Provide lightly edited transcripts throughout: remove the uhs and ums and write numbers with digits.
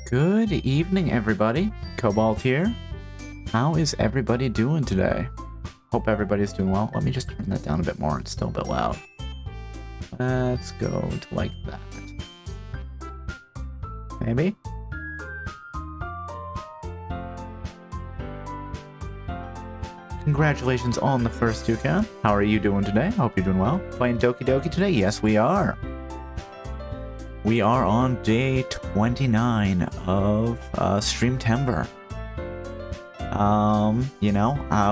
Good evening, everybody. Cobalt here. How is everybody doing today? Hope everybody's doing well. Let me just turn that down a bit more. It's still a bit loud. Let's go to like that. Maybe? Congratulations on the first toucan. How are you doing today? I hope you're doing well. Playing Doki Doki today? Yes, we are. We are on day 29 of Streamtember.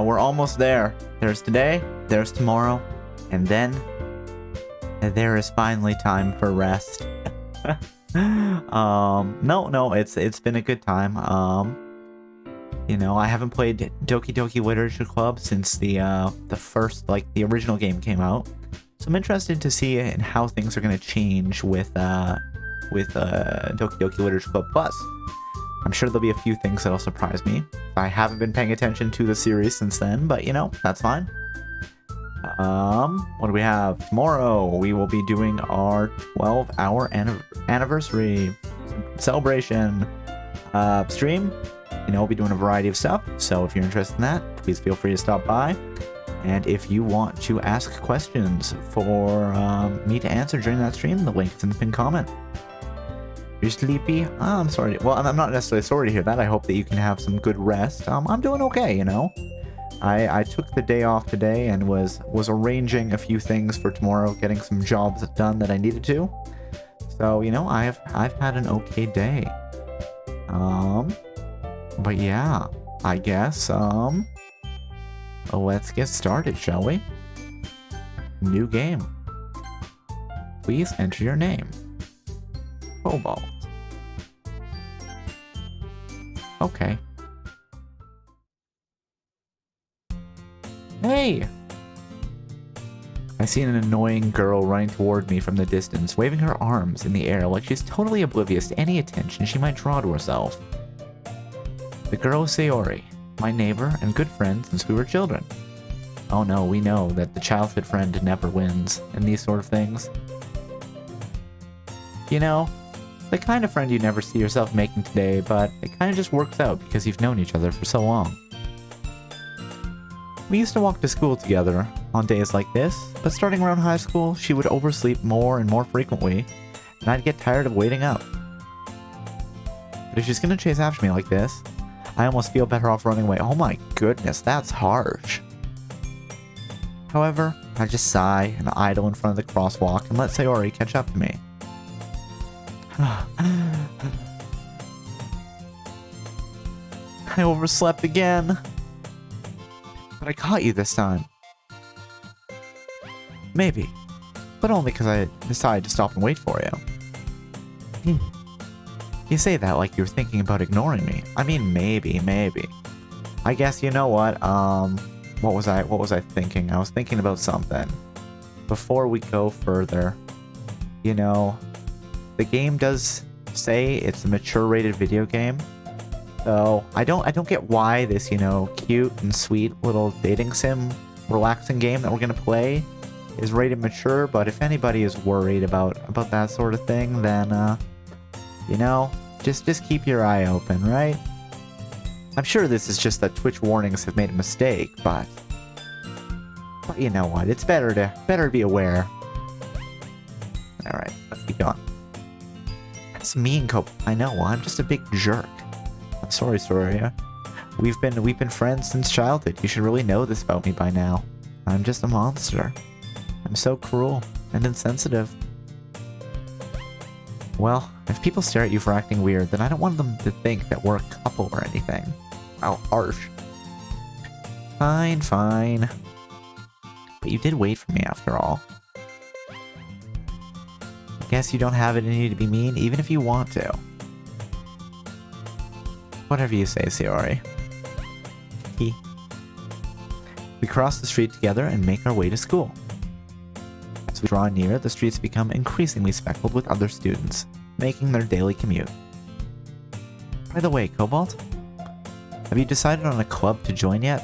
We're almost there. There's today, there's tomorrow, and then there is finally time for rest. It's been a good time. I haven't played Doki Doki Literature Club since the first, the original game came out. So I'm interested to see how things are going to change with Doki Doki Literature Club Plus. I'm sure there'll be a few things that'll surprise me. I haven't been paying attention to the series since then, but that's fine. What do we have? Tomorrow we will be doing our 12-hour anniversary celebration stream. We'll be doing a variety of stuff, so if you're interested in that, please feel free to stop by. And if you want to ask questions for me to answer during that stream, the link is in the pinned comment. You're sleepy? I'm sorry. Well, I'm not necessarily sorry to hear that. I hope that you can have some good rest. I'm doing okay, I took the day off today and was arranging a few things for tomorrow, getting some jobs done that I needed to. So, I've had an okay day. But yeah, I guess, let's get started, shall we? New game. Please enter your name. Cobalt. Okay. Hey! I see an annoying girl running toward me from the distance, waving her arms in the air like she's totally oblivious to any attention she might draw to herself. The girl is Sayori, my neighbor and good friend since we were children. Oh no, we know that the childhood friend never wins in these sort of things. The kind of friend you never see yourself making today, but it kind of just works out because you've known each other for so long. We used to walk to school together on days like this, but starting around high school, she would oversleep more and more frequently, and I'd get tired of waiting up. But if she's gonna chase after me like this, I almost feel better off running away. Oh my goodness, that's harsh. However, I just sigh and idle in front of the crosswalk and let Sayori catch up to me. I overslept again. But I caught you this time. Maybe. But only because I decided to stop and wait for you. You say that like you're thinking about ignoring me. I mean, maybe. I guess you know what, what was I thinking? I was thinking about something. Before we go further, the game does say it's a mature-rated video game. So I don't get why this, cute and sweet little dating sim relaxing game that we're gonna play is rated mature, but if anybody is worried about that sort of thing, then just keep your eye open, right? I'm sure this is just that Twitch warnings have made a mistake, but you know what? It's better to be aware. All right, let's keep going. That's mean, Cope. I know. Well, I'm just a big jerk. I'm sorry, Soria. We've been friends since childhood. You should really know this about me by now. I'm just a monster. I'm so cruel and insensitive. Well, if people stare at you for acting weird, then I don't want them to think that we're a couple or anything. Oh, harsh. Fine. But you did wait for me after all. I guess you don't have it in you to be mean, even if you want to. Whatever you say, Sayori. We cross the street together and make our way to school. As we draw near, the streets become increasingly speckled with other students, making their daily commute. By the way, Cobalt, have you decided on a club to join yet?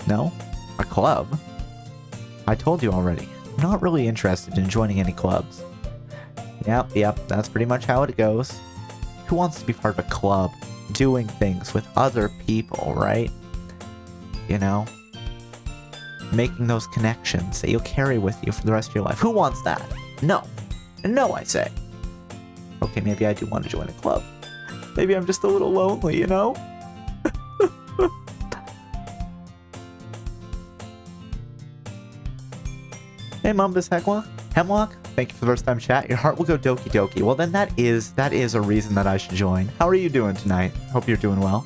No? A club? I told you already. I'm not really interested in joining any clubs. Yep, that's pretty much how it goes. Who wants to be part of a club, doing things with other people, right? You know? Making those connections that you'll carry with you for the rest of your life. Who wants that? No. No, I say. Okay, maybe I do want to join a club. Maybe I'm just a little lonely, you know? Hey, Mumbus Hemlock, thank you for the first time chat. Your heart will go Doki Doki. Well, then that is a reason that I should join. How are you doing tonight? Hope you're doing well.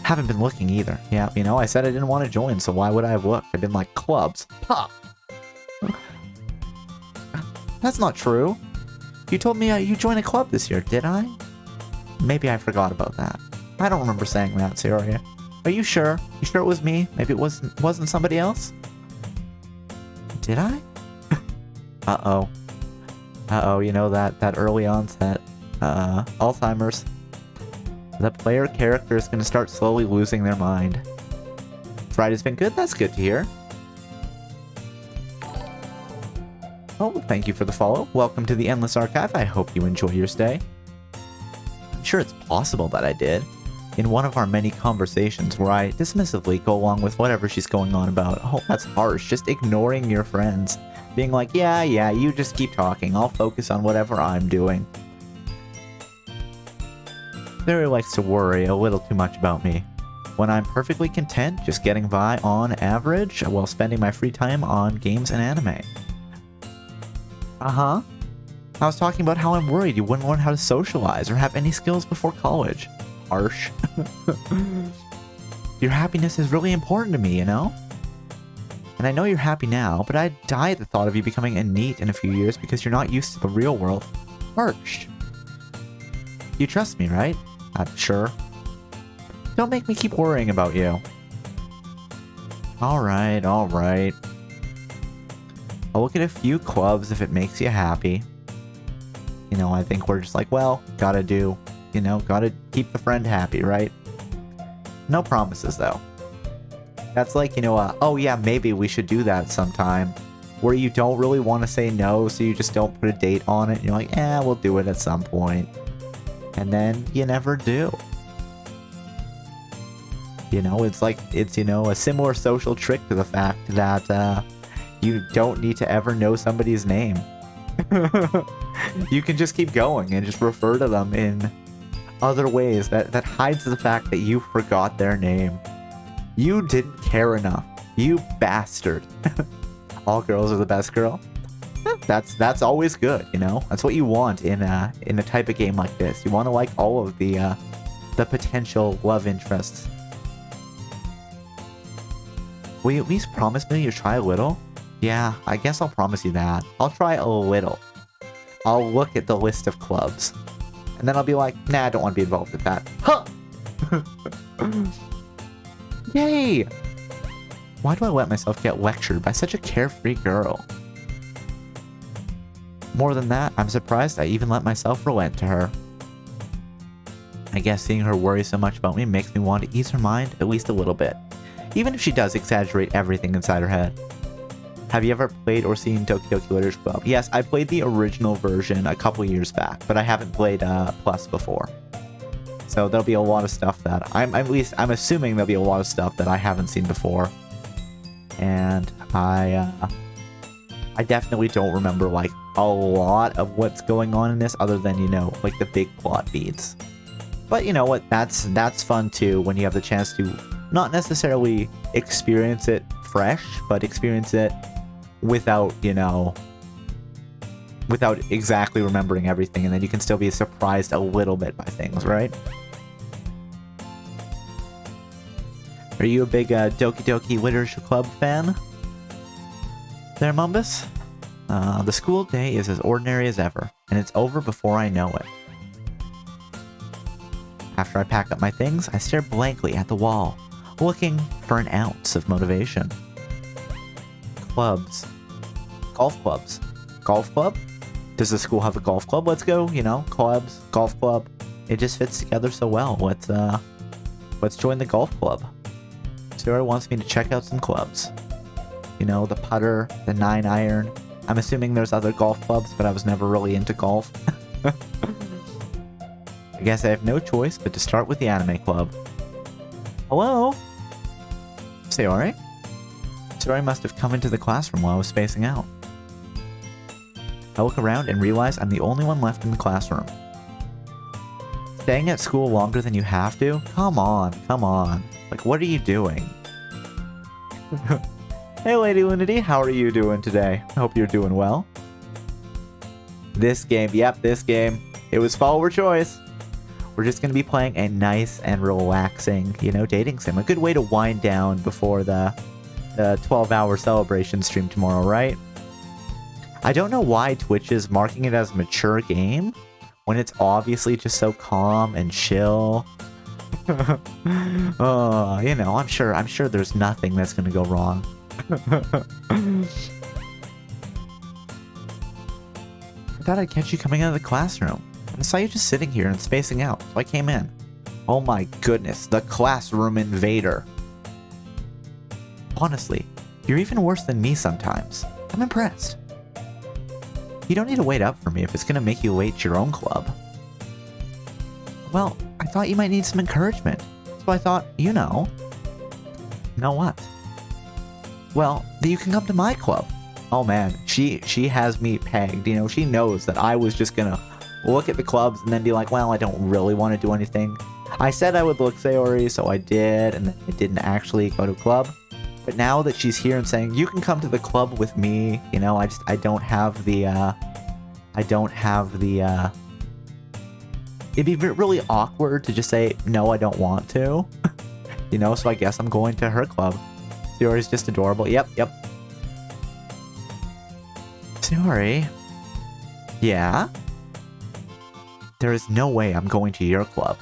Haven't been looking either. Yeah, you know, I said I didn't want to join, so why would I have looked? I've been like, clubs. Huh. That's not true. You told me you joined a club this year, did I? Maybe I forgot about that. I don't remember saying that, Syria. Are you sure? You sure it was me? Maybe it wasn't somebody else? Did I? Uh-oh. Uh-oh, you know that early onset, Alzheimer's. The player character is going to start slowly losing their mind. Friday's been good? That's good to hear. Oh, thank you for the follow. Welcome to the Endless Archive. I hope you enjoy your stay. I'm sure it's possible that I did. In one of our many conversations where I dismissively go along with whatever she's going on about. Oh, that's harsh. Just ignoring your friends. Being like, yeah, you just keep talking. I'll focus on whatever I'm doing. Barry likes to worry a little too much about me. When I'm perfectly content just getting by on average while spending my free time on games and anime. Uh-huh. I was talking about how I'm worried you wouldn't learn how to socialize or have any skills before college. Harsh. Your happiness is really important to me, you know? And I know you're happy now, but I'd die at the thought of you becoming a NEET in a few years because you're not used to the real world. Harsh. You trust me, right? Sure. Don't make me keep worrying about you. Alright. I'll look at a few clubs if it makes you happy. You know, I think we're just like, well, gotta keep the friend happy, right? No promises, though. That's like, you know, oh yeah, maybe we should do that sometime. Where you don't really want to say no, so you just don't put a date on it. And you're like, we'll do it at some point. And then you never do. You know, it's a similar social trick to the fact that you don't need to ever know somebody's name. You can just keep going and just refer to them in other ways that hides the fact that you forgot their name. You didn't care enough. You bastard. All girls are the best girl. That's always good, you know? That's what you want in a type of game like this. You want to like all of the potential love interests. Will you at least promise me you'll try a little? Yeah, I guess I'll promise you that. I'll try a little. I'll look at the list of clubs. And then I'll be like, nah, I don't want to be involved with that. Huh! Yay! Why do I let myself get lectured by such a carefree girl? More than that, I'm surprised I even let myself relent to her. I guess seeing her worry so much about me makes me want to ease her mind at least a little bit. Even if she does exaggerate everything inside her head. Have you ever played or seen Doki Doki Literature Club? Yes, I played the original version a couple years back, but I haven't played Plus before. So there'll be a lot of stuff that I'm assuming there'll be a lot of stuff that I haven't seen before. And I definitely don't remember like a lot of what's going on in this other than, you know, like the big plot beats. But you know what, that's fun too when you have the chance to not necessarily experience it fresh, but experience it without, you know, without exactly remembering everything, and then you can still be surprised a little bit by things, right? Are you a big Doki Doki Literature Club fan? There, Mumbus? The school day is as ordinary as ever, and it's over before I know it. After I pack up my things, I stare blankly at the wall, looking for an ounce of motivation. Clubs. Golf clubs. Golf club? Does the school have a golf club? Let's go, you know, clubs, golf club. It just fits together so well. Let's join the golf club. Sarah wants me to check out some clubs. You know, the putter, the 9-iron. I'm assuming there's other golf clubs, but I was never really into golf. I guess I have no choice but to start with the anime club. Hello? Sayori? Sayori must have come into the classroom while I was spacing out. I look around and realize I'm the only one left in the classroom. Staying at school longer than you have to? Come on, come on. Like, what are you doing? Hey, Lady Lunity, how are you doing today? I hope you're doing well. This game, yep, this game. It was follower choice. We're just going to be playing a nice and relaxing, you know, dating sim. A good way to wind down before the 12-hour celebration stream tomorrow, right? I don't know why Twitch is marking it as a mature game when it's obviously just so calm and chill. Oh, you know, I'm sure there's nothing that's going to go wrong. I thought I'd catch you coming out of the classroom. I saw you just sitting here and spacing out, so I came in. Oh my goodness, the classroom invader. Honestly, you're even worse than me sometimes. I'm impressed. You don't need to wait up for me if it's gonna make you late to your own club. Well, I thought you might need some encouragement, so I thought, you know. Know what? Well, that you can come to my club. Oh man, she has me pegged, you know, she knows that I was just gonna look at the clubs and then be like, well, I don't really want to do anything. I said I would look Sayori, so I did, and then I didn't actually go to a club. But now that she's here and saying, you can come to the club with me, you know, I don't have the, it'd be really awkward to just say, no, I don't want to. You know, so I guess I'm going to her club. Sayori's just adorable. Yep. Sayori? Yeah? There is no way I'm going to your club.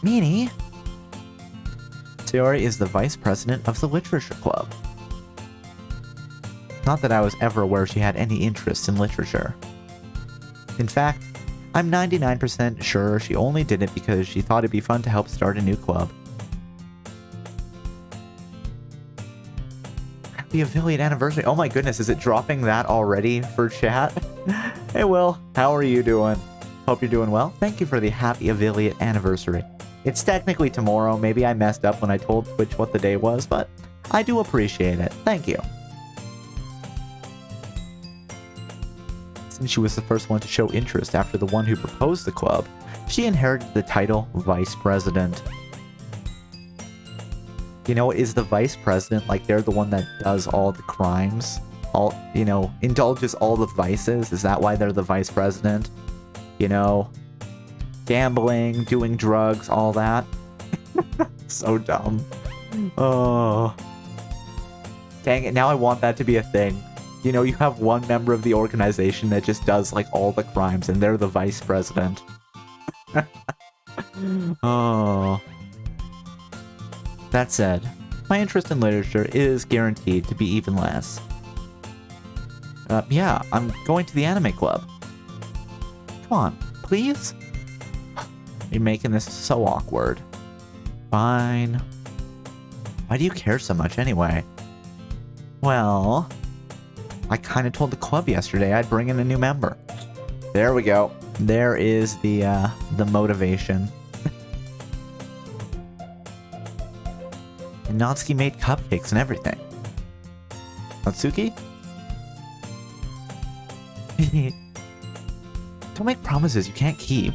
Meanie? Sayori is the vice president of the literature club. Not that I was ever aware she had any interest in literature. In fact, I'm 99% sure she only did it because she thought it'd be fun to help start a new club. Happy affiliate anniversary. Oh my goodness, is it dropping that already for chat? Hey Will, how are you doing? Hope you're doing well. Thank you for the happy affiliate anniversary. It's technically tomorrow. Maybe I messed up when I told Twitch what the day was, but I do appreciate it. Thank you. Since she was the first one to show interest after the one who proposed the club, she inherited the title Vice President. You know, is the Vice President like they're the one that does all the crimes? All, you know, indulges all the vices? Is that why they're the Vice President? You know, gambling, doing drugs, all that. So dumb. Oh. Dang it, now I want that to be a thing. You know, you have one member of the organization that just does, like, all the crimes, and they're the vice president. Oh. That said, my interest in literature is guaranteed to be even less. Yeah, I'm going to the anime club. Come on, please? You're making this so awkward. Fine. Why do you care so much anyway? Well, I kind of told the club yesterday I'd bring in a new member. There we go. There is the motivation. And Natsuki made cupcakes and everything. Natsuki? Don't make promises you can't keep.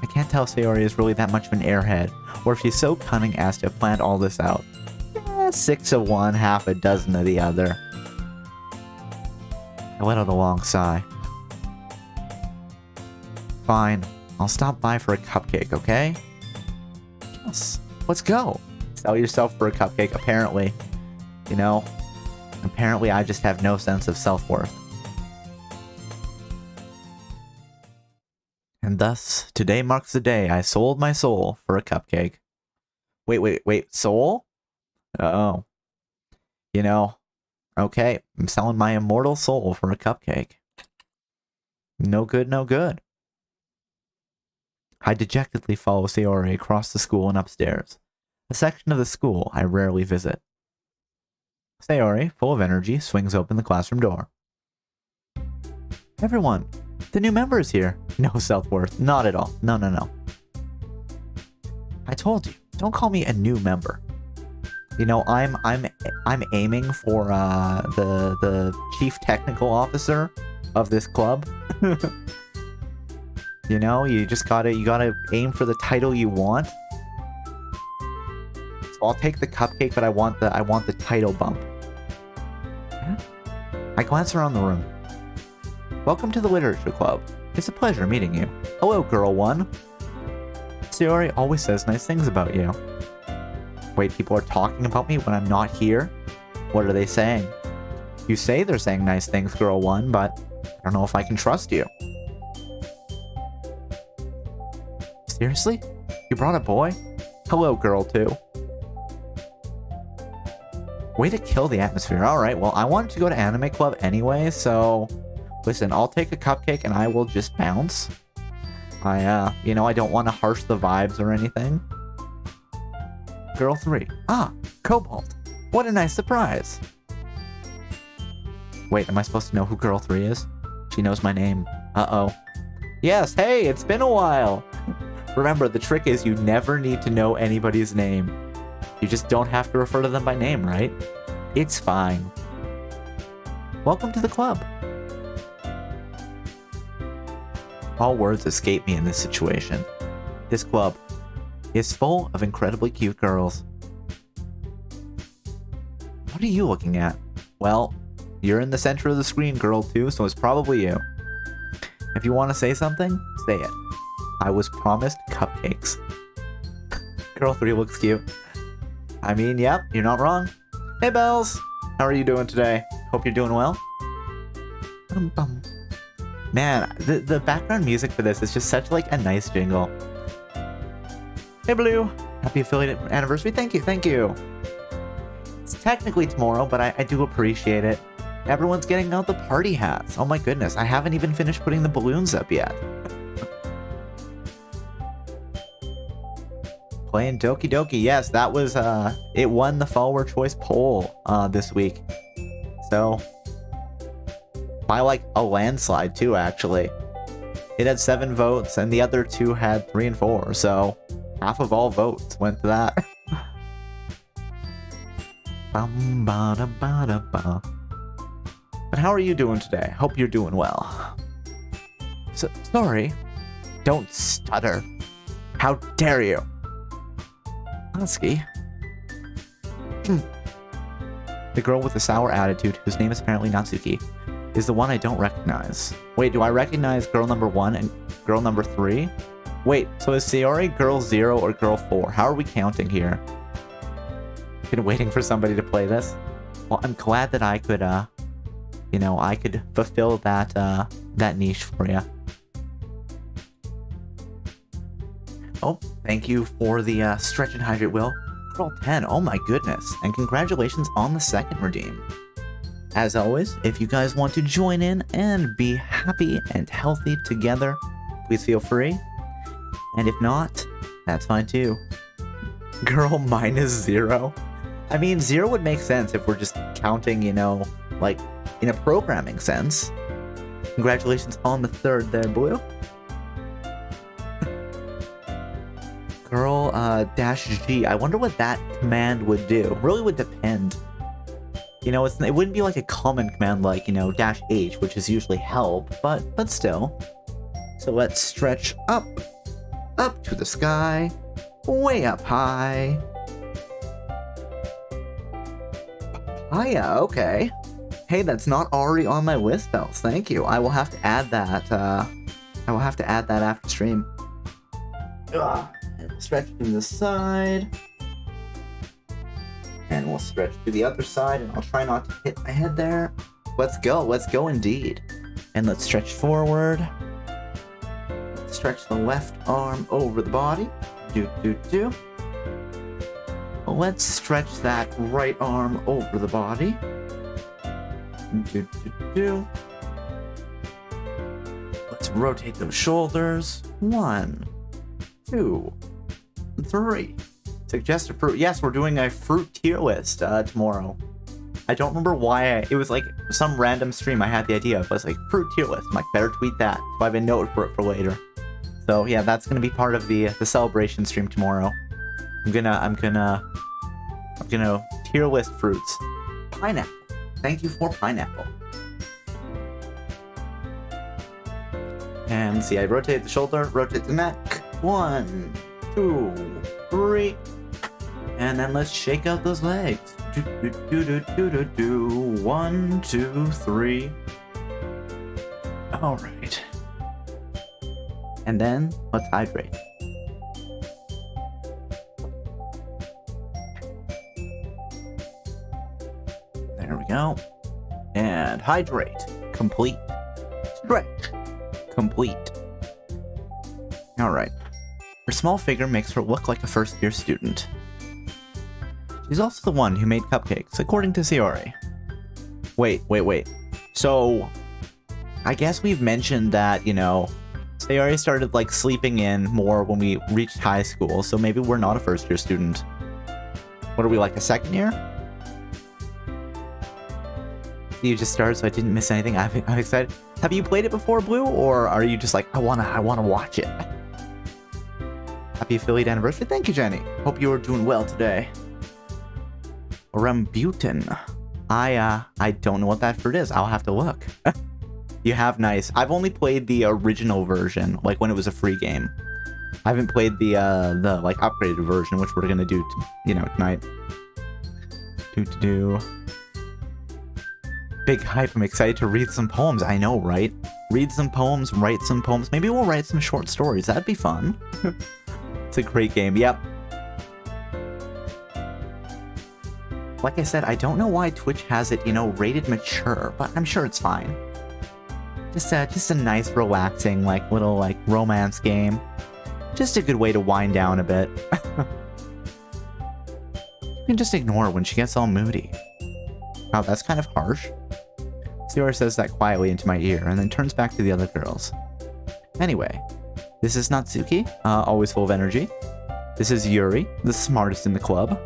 I can't tell if Sayori is really that much of an airhead, or if she's so cunning as to have planned all this out. 6 of one, half a dozen of the other. I let out a long sigh. Fine, I'll stop by for a cupcake, okay? Yes, let's go. Sell yourself for a cupcake, apparently. You know, apparently I just have no sense of self-worth. And thus, today marks the day I sold my soul for a cupcake. Wait, soul? Oh. You know, okay, I'm selling my immortal soul for a cupcake. No good, no good. I dejectedly follow Sayori across the school and upstairs, a section of the school I rarely visit. Sayori, full of energy, swings open the classroom door. Everyone, The new member is here. No self-worth. Not at all. No, no, no. I told you, don't call me a new member. You know, I'm aiming for the chief technical officer of this club. You know, you gotta aim for the title you want. So I'll take the cupcake, but I want the title bump. Yeah. I glance around the room. Welcome to the Literature Club. It's a pleasure meeting you. Hello, girl one. Sayori always says nice things about you. Wait, people are talking about me when I'm not here? What are they saying? You say they're saying nice things, girl one, but I don't know if I can trust you. Seriously? You brought a boy? Hello, girl two. Way to kill the atmosphere. Alright, well, I wanted to go to Anime Club anyway, so... Listen, I'll take a cupcake and I will just bounce. You know, I don't want to harsh the vibes or anything. Girl 3. Ah, Cobalt. What a nice surprise. Wait, am I supposed to know who Girl 3 is? She knows my name. Uh-oh. Yes, hey, it's been a while. Remember, the trick is you never need to know anybody's name. You just don't have to refer to them by name, right? It's fine. Welcome to the club. All words escape me in this situation. This club is full of incredibly cute girls. What are you looking at? Well, you're in the center of the screen, girl 2, so it's probably you. If you want to say something, say it. I was promised cupcakes. Girl 3 looks cute. I mean, yep, you're not wrong. Hey, Bells! How are you doing today? Hope you're doing well. Man, the background music for this is just such like a nice jingle. Hey, Blue! Happy affiliate anniversary. Thank you, thank you. It's technically tomorrow, but I do appreciate it. Everyone's getting out the party hats. Oh my goodness, I haven't even finished putting the balloons up yet. Playing Doki Doki. Yes, that was, it won the follower choice poll, this week. So, by like a landslide too, actually. It had 7 votes, and the other 2 had 3 and 4, so half of all votes went to that. But how are you doing today? Hope you're doing well. Sorry. Don't stutter. How dare you? Husky. The girl with the sour attitude, whose name is apparently Natsuki, is the one I don't recognize. Wait, do I recognize girl number 1 and girl number 3? Wait, so is Sayori girl 0 or girl 4? How are we counting here? Been waiting for somebody to play this. Well, I'm glad that I could, you know, I could fulfill that, that niche for you. Oh, thank you for the, stretch and hydrate, Will. Girl 10, oh my goodness. And congratulations on the 2nd redeem. As always, if you guys want to join in and be happy and healthy together, please feel free. And if not, that's fine too. Girl -0. I mean, 0 would make sense if we're just counting, you know, like, in a programming sense. Congratulations on the 3rd there, Blue. Girl, -G. I wonder what that command would do. Really would depend. You know, it wouldn't be like a common command like, you know, -H, which is usually help, but still. So let's stretch up to the sky, way up high. Hiya, okay. Hey, that's not already on my list, Bells. Thank you. I will have to add that, I will have to add that after stream. Ugh. And we'll stretch to the side. And we'll stretch to the other side, and I'll try not to hit my head there. Let's go indeed. And let's stretch forward. Stretch the left arm over the body. Do. Let's stretch that right arm over the body. Do. Let's rotate those shoulders. 1, 2, 3. Suggest a fruit. Yes, we're doing a fruit tier list tomorrow. I don't remember why it was like some random stream I had the idea of. It was like fruit tier list. I'm like, better tweet that. So I have a note for it for later. So yeah, that's gonna be part of the celebration stream tomorrow. I'm gonna tier list fruits. Pineapple. Thank you for pineapple. And see, I rotate the shoulder, rotate the neck. 1, 2, 3. And then let's shake out those legs. 1, 2, 3. All right. And then let's hydrate. There we go. And hydrate. Complete. Stretch. Complete. All right. Her small figure makes her look like a first-year student. She's also the one who made cupcakes, according to Sayori. Wait. So, I guess we've mentioned that, you know, Sayori started, like, sleeping in more when we reached high school, so maybe we're not a first-year student. What are we, like, a second year? You just started, so I didn't miss anything. I'm excited. Have you played it before, Blue, or are you just like, I wanna watch it? Happy affiliate anniversary. Thank you, Jenny. Hope you are doing well today. Rambutan. I don't know what that fruit is. I'll have to look. You have nice. I've only played the original version, like when it was a free game. I haven't played the like upgraded version, which we're gonna do, tonight. Big hype. I'm excited to read some poems. I know, right? Read some poems, write some poems. Maybe we'll write some short stories. That'd be fun. It's a great game. Yep. Like I said, I don't know why Twitch has it, rated mature, but I'm sure it's fine. Just a nice, relaxing, little, romance game. Just a good way to wind down a bit. You can just ignore her when she gets all moody. Wow, that's kind of harsh. Sayori says that quietly into my ear, and then turns back to the other girls. Anyway, this is Natsuki, always full of energy. This is Yuri, the smartest in the club.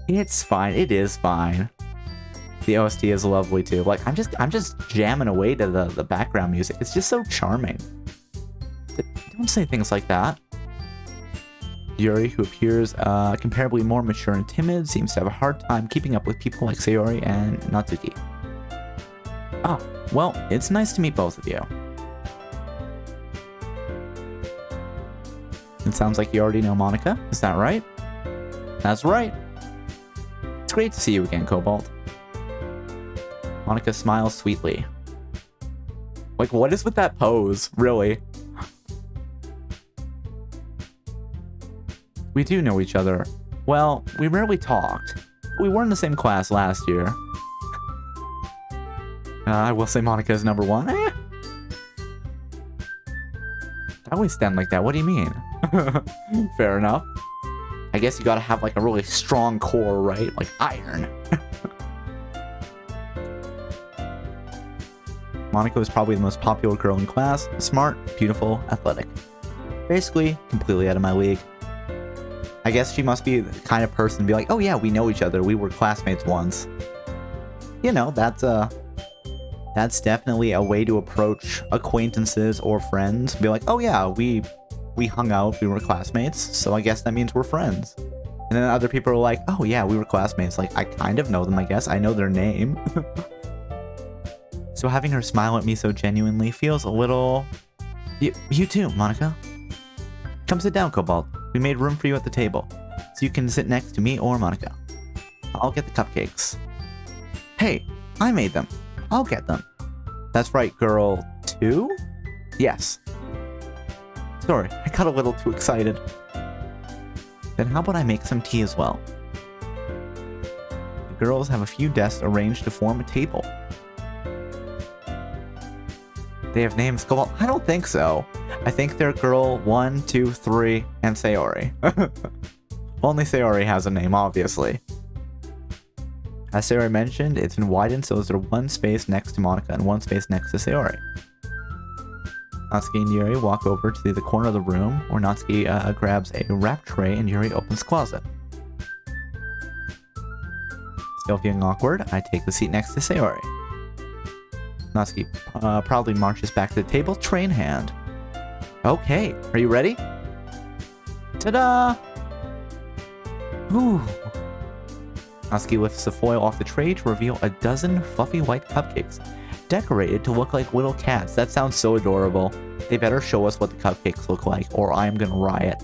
It's fine. It is fine. The OST is lovely too. Like, I'm just jamming away to the background music. It's just so charming. Don't say things like that. Yuri, who appears comparably more mature and timid, seems to have a hard time keeping up with people like Sayori and Natsuki. Oh, well, it's nice to meet both of you. It sounds like you already know Monika. Is that right? That's right. It's great to see you again, Cobalt. Monika smiles sweetly. Like, what is with that pose? Really? We do know each other. Well, we rarely talked. We were in the same class last year. I will say Monika is number one. I always stand like that. What do you mean? Fair enough. I guess you gotta have a really strong core, right? Like iron. Monika was probably the most popular girl in class. Smart, beautiful, athletic. Basically, completely out of my league. I guess she must be the kind of person to be like, oh yeah, we know each other. We were classmates once. That's definitely a way to approach acquaintances or friends. Be like, oh yeah, we hung out, we were classmates, so I guess that means we're friends. And then other people are like, oh yeah, we were classmates. Like, I kind of know them, I guess. I know their name. So having her smile at me so genuinely feels a little... You too, Monika. Come sit down, Cobalt. We made room for you at the table, so you can sit next to me or Monika. I'll get the cupcakes. Hey, I made them. I'll get them. That's right, girl 2? Yes. Sorry, I got a little too excited. Then how about I make some tea as well? The girls have a few desks arranged to form a table. They have names, Cobalt? I don't think so. I think they're girl 1, 2, 3, and Sayori. Only Sayori has a name, obviously. As Sayori mentioned, it's been widened so there's one space next to Monika and one space next to Sayori. Natsuki and Yuri walk over to the corner of the room, where Natsuki grabs a wrap tray and Yuri opens the closet. Still feeling awkward, I take the seat next to Sayori. Natsuki proudly marches back to the table, tray in hand. Okay, are you ready? Ta-da! Ooh. Natsuki lifts the foil off the tray to reveal a dozen fluffy white cupcakes, decorated to look like little cats. That sounds so adorable. They better show us what the cupcakes look like, or I'm gonna riot.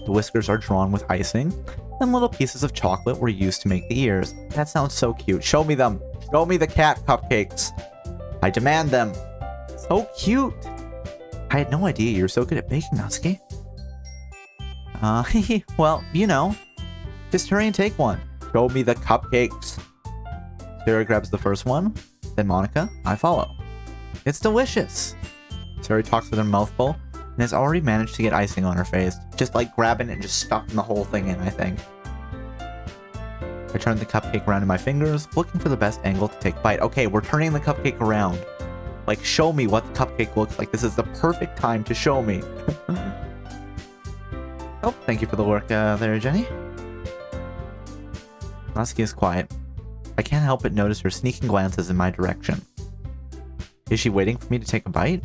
The whiskers are drawn with icing, and little pieces of chocolate were used to make the ears. That sounds so cute. Show me them. Show me the cat cupcakes. I demand them. So cute. I had no idea you were so good at baking, Natsuki. Well, you know. Just hurry and take one. Show me the cupcakes. Sarah grabs the first one. Then Monica, I follow. It's delicious. Sarah talks with her mouth full and has already managed to get icing on her face. Just like grabbing it and just stuffing the whole thing in, I think. I turn the cupcake around in my fingers, looking for the best angle to take a bite. Okay, we're turning the cupcake around. Like, show me what the cupcake looks like. This is the perfect time to show me. Oh, thank you for the work there, Jenny. Natsuki is quiet. I can't help but notice her sneaking glances in my direction. Is she waiting for me to take a bite?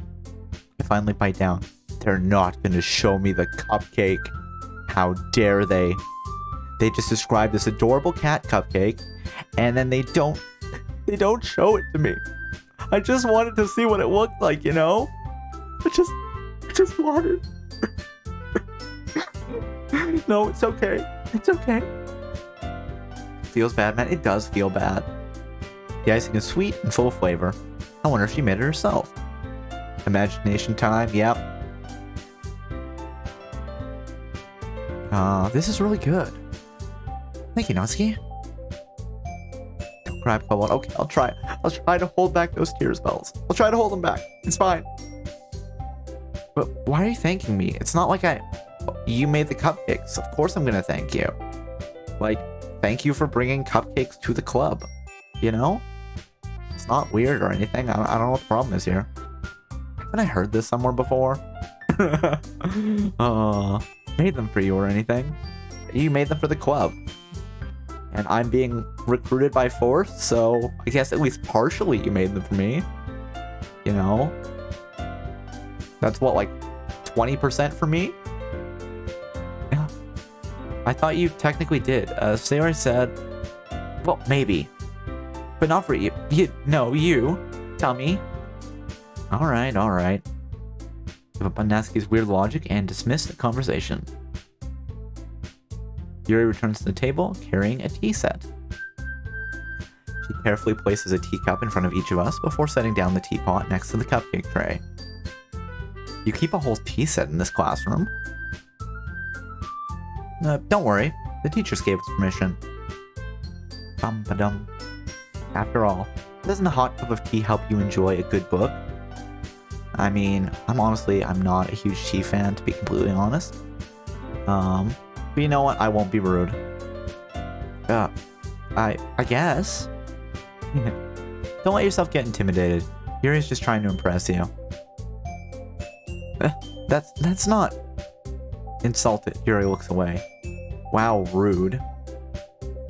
I finally bite down. They're not going to show me the cupcake. How dare they? They just describe this adorable cat cupcake, and then they don't show it to me. I just wanted to see what it looked like, you know? I just wanted. No, it's okay. It's okay. Feels bad, man. It does feel bad. The icing is sweet and full of flavor. I wonder if she made it herself. Imagination time, yep. This is really good. Thank you, Natsuki. Don't cry, Cobalt. Okay, I'll try. I'll try to hold back those tears, Bells. I'll try to hold them back. It's fine. But why are you thanking me? It's not like you made the cupcakes. Of course I'm gonna thank you. Like, thank you for bringing cupcakes to the club. You know? It's not weird or anything. I don't know what the problem is here. Haven't I heard this somewhere before? Made them for you or anything. You made them for the club. And I'm being recruited by force, so I guess at least partially you made them for me. You know? That's what, like 20% for me? Yeah. I thought you technically did. Sayori said, well, maybe. But not for you. No, you. Tell me. Alright. Give up on Natsuki's weird logic and dismiss the conversation. Yuri returns to the table, carrying a tea set. She carefully places a teacup in front of each of us before setting down the teapot next to the cupcake tray. You keep a whole tea set in this classroom? Don't worry. The teachers gave us permission. Bum-ba-dum. After all, doesn't a hot cup of tea help you enjoy a good book? I mean, I'm not a huge tea fan, to be completely honest. But you know what? I won't be rude. I guess. Don't let yourself get intimidated. Yuri's just trying to impress you. That's not... Insulted. Yuri looks away. Wow, rude.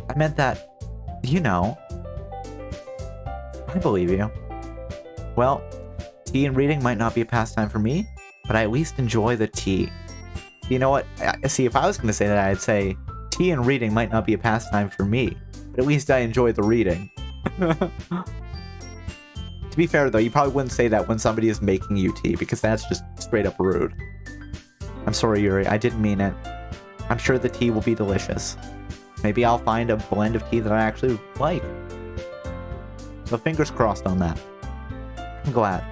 I meant that, you know. I believe you. Well, tea and reading might not be a pastime for me, but I at least enjoy the tea. You know what? See, if I was going to say that, I'd say tea and reading might not be a pastime for me, but at least I enjoy the reading. To be fair, though, you probably wouldn't say that when somebody is making you tea, because that's just straight up rude. I'm sorry, Yuri. I didn't mean it. I'm sure the tea will be delicious. Maybe I'll find a blend of tea that I actually like. So fingers crossed on that. I'm glad.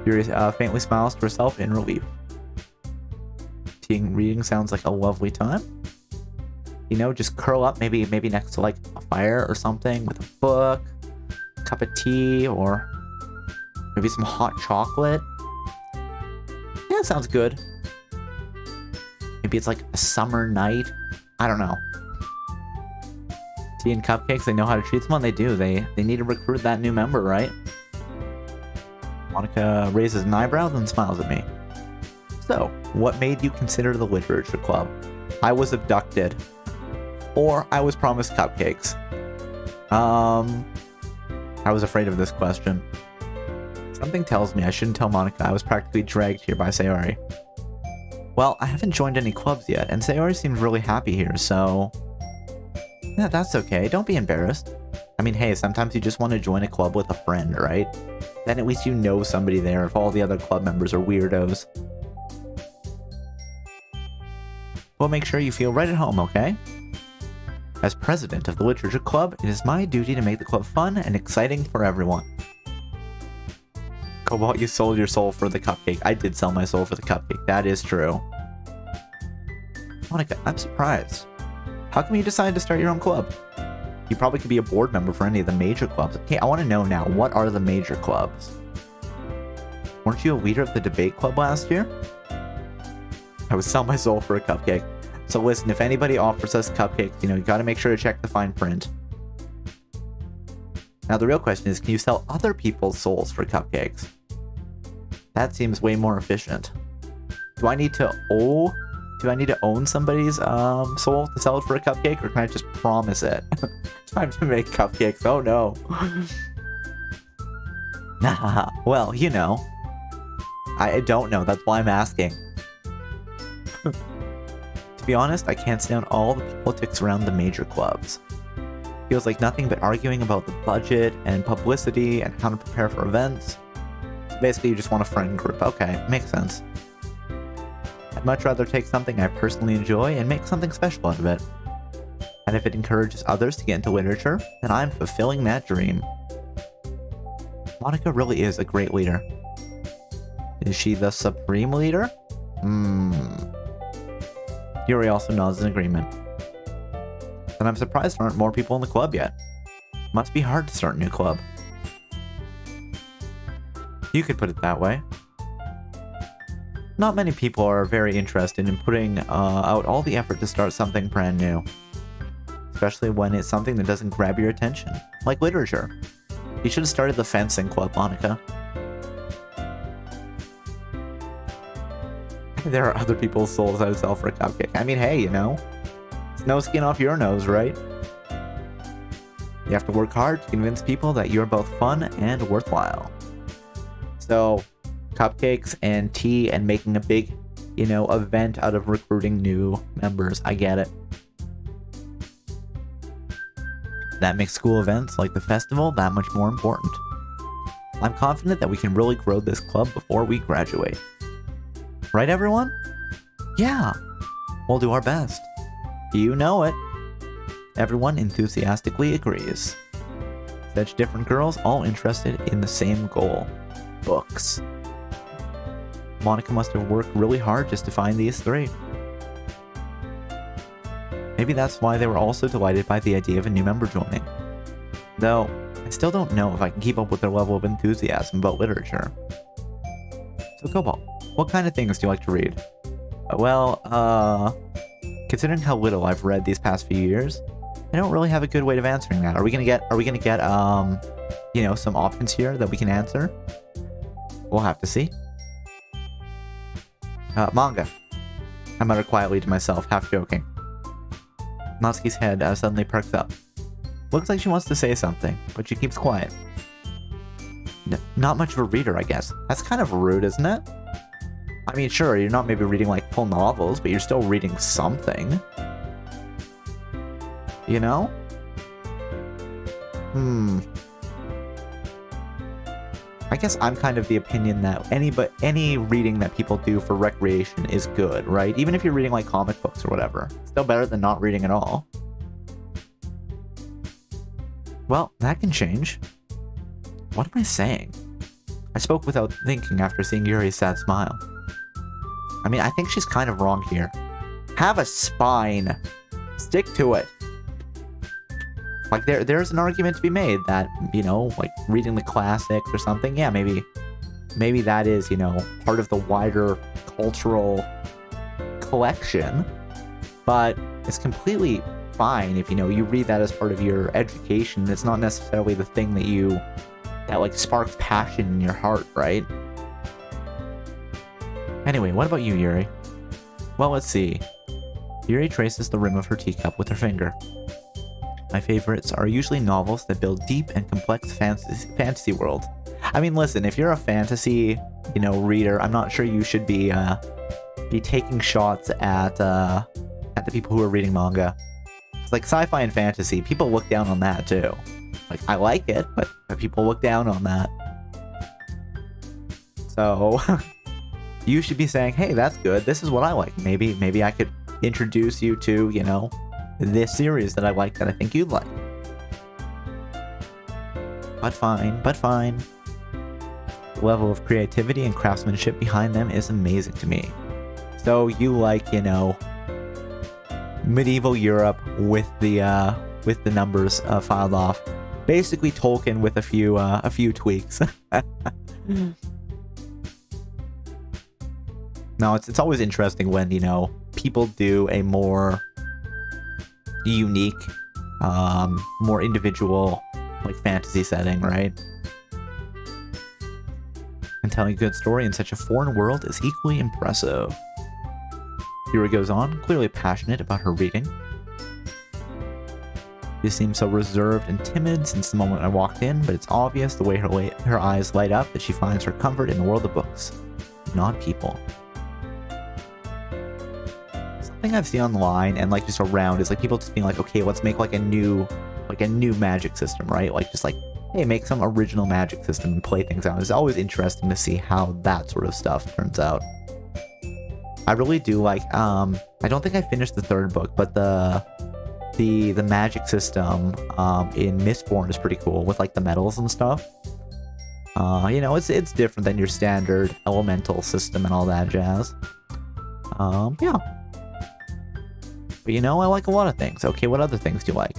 Yuri faintly smiles to herself in relief. Tea and reading sounds like a lovely time. You know, just curl up maybe next to like a fire or something with a book, a cup of tea, or maybe some hot chocolate. Yeah, it sounds good. Maybe it's like a summer night. I don't know. Tea and cupcakes, they know how to treat someone. They do. They need to recruit that new member, right? Monica raises an eyebrow, then smiles at me. So, what made you consider the literature club? I was abducted. Or I was promised cupcakes. I was afraid of this question. Something tells me I shouldn't tell Monica I was practically dragged here by Sayori. Well, I haven't joined any clubs yet, and Sayori seems really happy here, so... Yeah, that's okay. Don't be embarrassed. I mean, hey, sometimes you just want to join a club with a friend, right? Then at least you know somebody there if all the other club members are weirdos. We'll make sure you feel right at home, okay? As president of the Literature Club, it is my duty to make the club fun and exciting for everyone. Cobalt, you sold your soul for the cupcake. I did sell my soul for the cupcake. That is true. Monica, I'm surprised. How come you decided to start your own club? You probably could be a board member for any of the major clubs. Okay, I want to know now, what are the major clubs? Weren't you a leader of the debate club last year? I would sell my soul for a cupcake. So listen, if anybody offers us cupcakes, you gotta make sure to check the fine print. Now the real question is, can you sell other people's souls for cupcakes? That seems way more efficient. Do I need to own somebody's soul to sell it for a cupcake, or can I just promise it? Time to make cupcakes. Oh no. Nah, well, I don't know. That's why I'm asking. To be honest, I can't stand all the politics around the major clubs. Feels like nothing but arguing about the budget and publicity and how to prepare for events. So basically, you just want a friend group. Okay, makes sense. I'd much rather take something I personally enjoy and make something special out of it. And if it encourages others to get into literature, then I'm fulfilling that dream. Monica really is a great leader. Is she the supreme leader? Yuri also nods in agreement. And I'm surprised there aren't more people in the club yet. Must be hard to start a new club. You could put it that way. Not many people are very interested in putting out all the effort to start something brand new. Especially when it's something that doesn't grab your attention, like literature. You should have started the fencing club, Monica. There are other people's souls I would sell for a cupcake. I mean, hey, it's no skin off your nose, right? You have to work hard to convince people that you're both fun and worthwhile. So, cupcakes and tea and making a big, event out of recruiting new members. I get it. That makes school events like the festival that much more important. I'm confident that we can really grow this club before we graduate. Right, everyone? Yeah, we'll do our best. You know it. Everyone enthusiastically agrees. Such different girls, all interested in the same goal. Books. Monica must have worked really hard just to find these three. Maybe that's why they were also delighted by the idea of a new member joining. Though, I still don't know if I can keep up with their level of enthusiasm about literature. So Cobalt, what kind of things do you like to read? Considering how little I've read these past few years, I don't really have a good way of answering that. Are we gonna get some options here that we can answer? We'll have to see. Manga. I muttered quietly to myself, half joking. Natsuki's head suddenly perks up. Looks like she wants to say something, but she keeps quiet. Not much of a reader, I guess. That's kind of rude, isn't it? I mean, sure, you're not maybe reading like full novels, but you're still reading something. I guess I'm kind of the opinion that any reading that people do for recreation is good, right? Even if you're reading like comic books or whatever. Still better than not reading at all. Well, that can change. What am I saying? I spoke without thinking after seeing Yuri's sad smile. I mean, I think she's kind of wrong here. Have a spine. Stick to it. Like, there's an argument to be made that, like reading the classics or something, yeah, maybe that is, part of the wider cultural collection. But it's completely fine if, you read that as part of your education. It's not necessarily the thing that like sparks passion in your heart, right? Anyway, what about you, Yuri? Well, let's see. Yuri traces the rim of her teacup with her finger. My favorites are usually novels that build deep and complex fantasy worlds. I mean, listen, if you're a fantasy, reader, I'm not sure you should be taking shots at the people who are reading manga. It's like sci-fi and fantasy. People look down on that too. Like, I like it, but people look down on that. So, you should be saying, hey, that's good. This is what I like. Maybe I could introduce you to, this series that I like that I think you'd like. But fine. The level of creativity and craftsmanship behind them is amazing to me. So you like, medieval Europe with the numbers filed off. Basically Tolkien with a few tweaks. No, it's always interesting when, people do a more unique, more individual, like, fantasy setting, right? And telling a good story in such a foreign world is equally impressive. Yuri goes on, clearly passionate about her reading. She seems so reserved and timid since the moment I walked in, but it's obvious the way her eyes light up that she finds her comfort in the world of books, not people. Something I've seen online and like just around is like people just being like, okay, let's make like a new magic system, right? Like just like, hey, make some original magic system and play things out. It's always interesting to see how that sort of stuff turns out. I really do like, I don't think I finished the third book, but the magic system in Mistborn is pretty cool with like the metals and stuff. It's different than your standard elemental system and all that jazz. Yeah. But I like a lot of things. Okay, what other things do you like?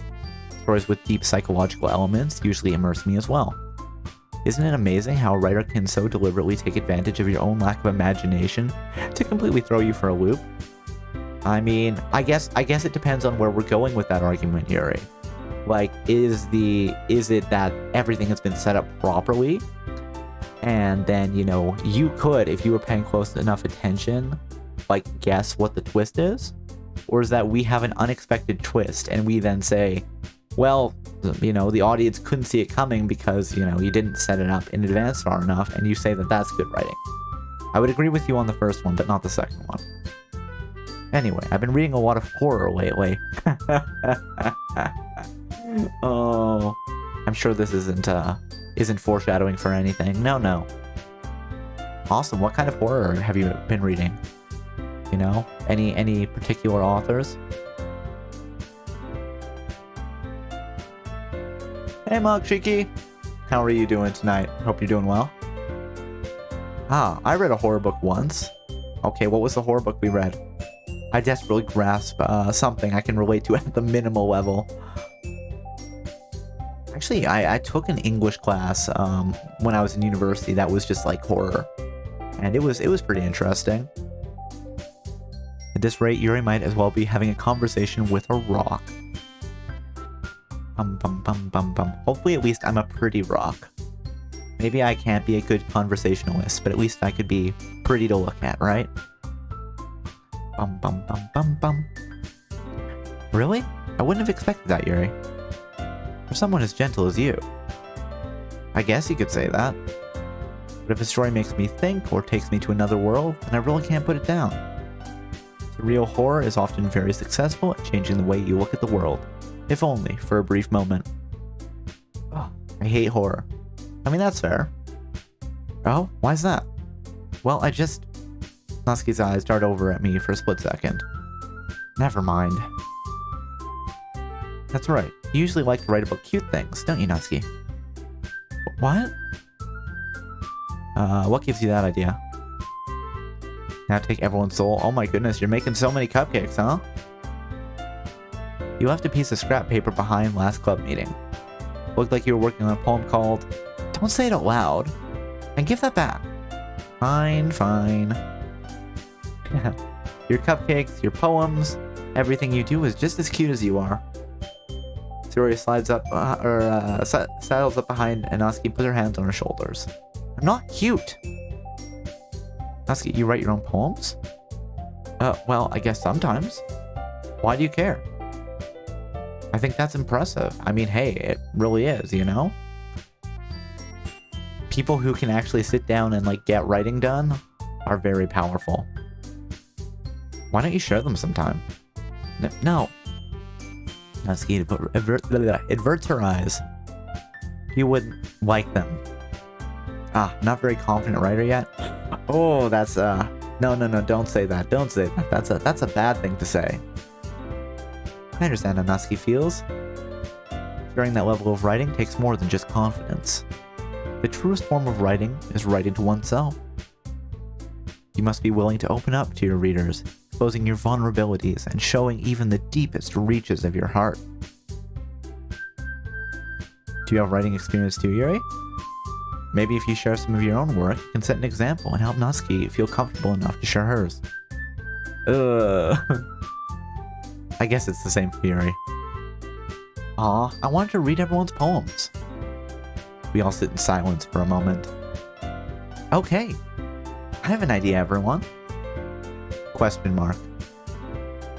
Stories with deep psychological elements usually immerse me as well. Isn't it amazing how a writer can so deliberately take advantage of your own lack of imagination to completely throw you for a loop? I mean, I guess it depends on where we're going with that argument, Yuri. Like, is it that everything has been set up properly? And then, you could, if you were paying close enough attention, like, guess what the twist is? Or is that we have an unexpected twist and we then say, well, the audience couldn't see it coming because, you didn't set it up in advance far enough, and you say that that's good writing. I would agree with you on the first one, but not the second one. Anyway, I've been reading a lot of horror lately. Oh, I'm sure this isn't foreshadowing for anything. No. Awesome. What kind of horror have you been reading? Any particular authors? Hey, Mug Shiki. How are you doing tonight? Hope you're doing well. I read a horror book once. Okay, what was the horror book we read? I desperately grasp something I can relate to at the minimal level. Actually, I took an English class when I was in university that was just like horror. And it was pretty interesting. At this rate, Yuri might as well be having a conversation with a rock. Hopefully at least I'm a pretty rock. Maybe I can't be a good conversationalist, but at least I could be pretty to look at, right? Really? I wouldn't have expected that, Yuri. For someone as gentle as you. I guess you could say that. But if a story makes me think or takes me to another world, then I really can't put it down. Surreal horror is often very successful at changing the way you look at the world, if only for a brief moment. Oh, I hate horror. I mean, that's fair. Oh, why's that? Well, Natsuki's eyes dart over at me for a split second. Never mind. That's right. You usually like to write about cute things, don't you, Natsuki? What? What gives you that idea? Now take everyone's soul. Oh my goodness, you're making so many cupcakes, huh? You left a piece of scrap paper behind last club meeting. Looked like you were working on a poem called... Don't say it out loud. And give that back. Fine. Your cupcakes, your poems, everything you do is just as cute as you are. Tsuruya slides up, saddles up behind, and Natsuki puts her hands on her shoulders. I'm not cute. Husky, you write your own poems? Well, I guess sometimes. Why do you care? I think that's impressive. I mean, hey, it really is, you know? People who can actually sit down and, like, get writing done are very powerful. Why don't you share them sometime? No. Husky averts her eyes. You wouldn't like them. Not very confident writer yet? Oh, that's, no, don't say that. Don't say that. That's a bad thing to say. I understand how Nusky feels. Sharing that level of writing takes more than just confidence. The truest form of writing is writing to oneself. You must be willing to open up to your readers, exposing your vulnerabilities and showing even the deepest reaches of your heart. Do you have writing experience too, Yuri? Maybe if you share some of your own work, you can set an example and help Nusky feel comfortable enough to share hers. I guess it's the same for Yuri. Aw, I wanted to read everyone's poems. We all sit in silence for a moment. Okay, I have an idea, everyone. Question mark.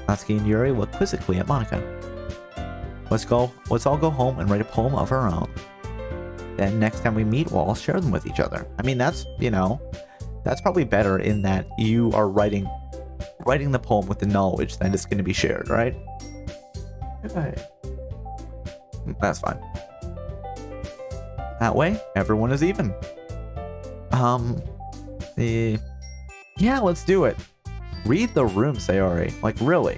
Nusky and Yuri look quizzically at Monika. Let's all go home and write a poem of our own. Then next time we meet, we'll all share them with each other. I mean, that's, you know, that's probably better in that you are writing the poem with the knowledge that it's going to be shared, right? Okay. That's fine. That way, everyone is even. Yeah, let's do it. Read the room, Sayori. Like, really.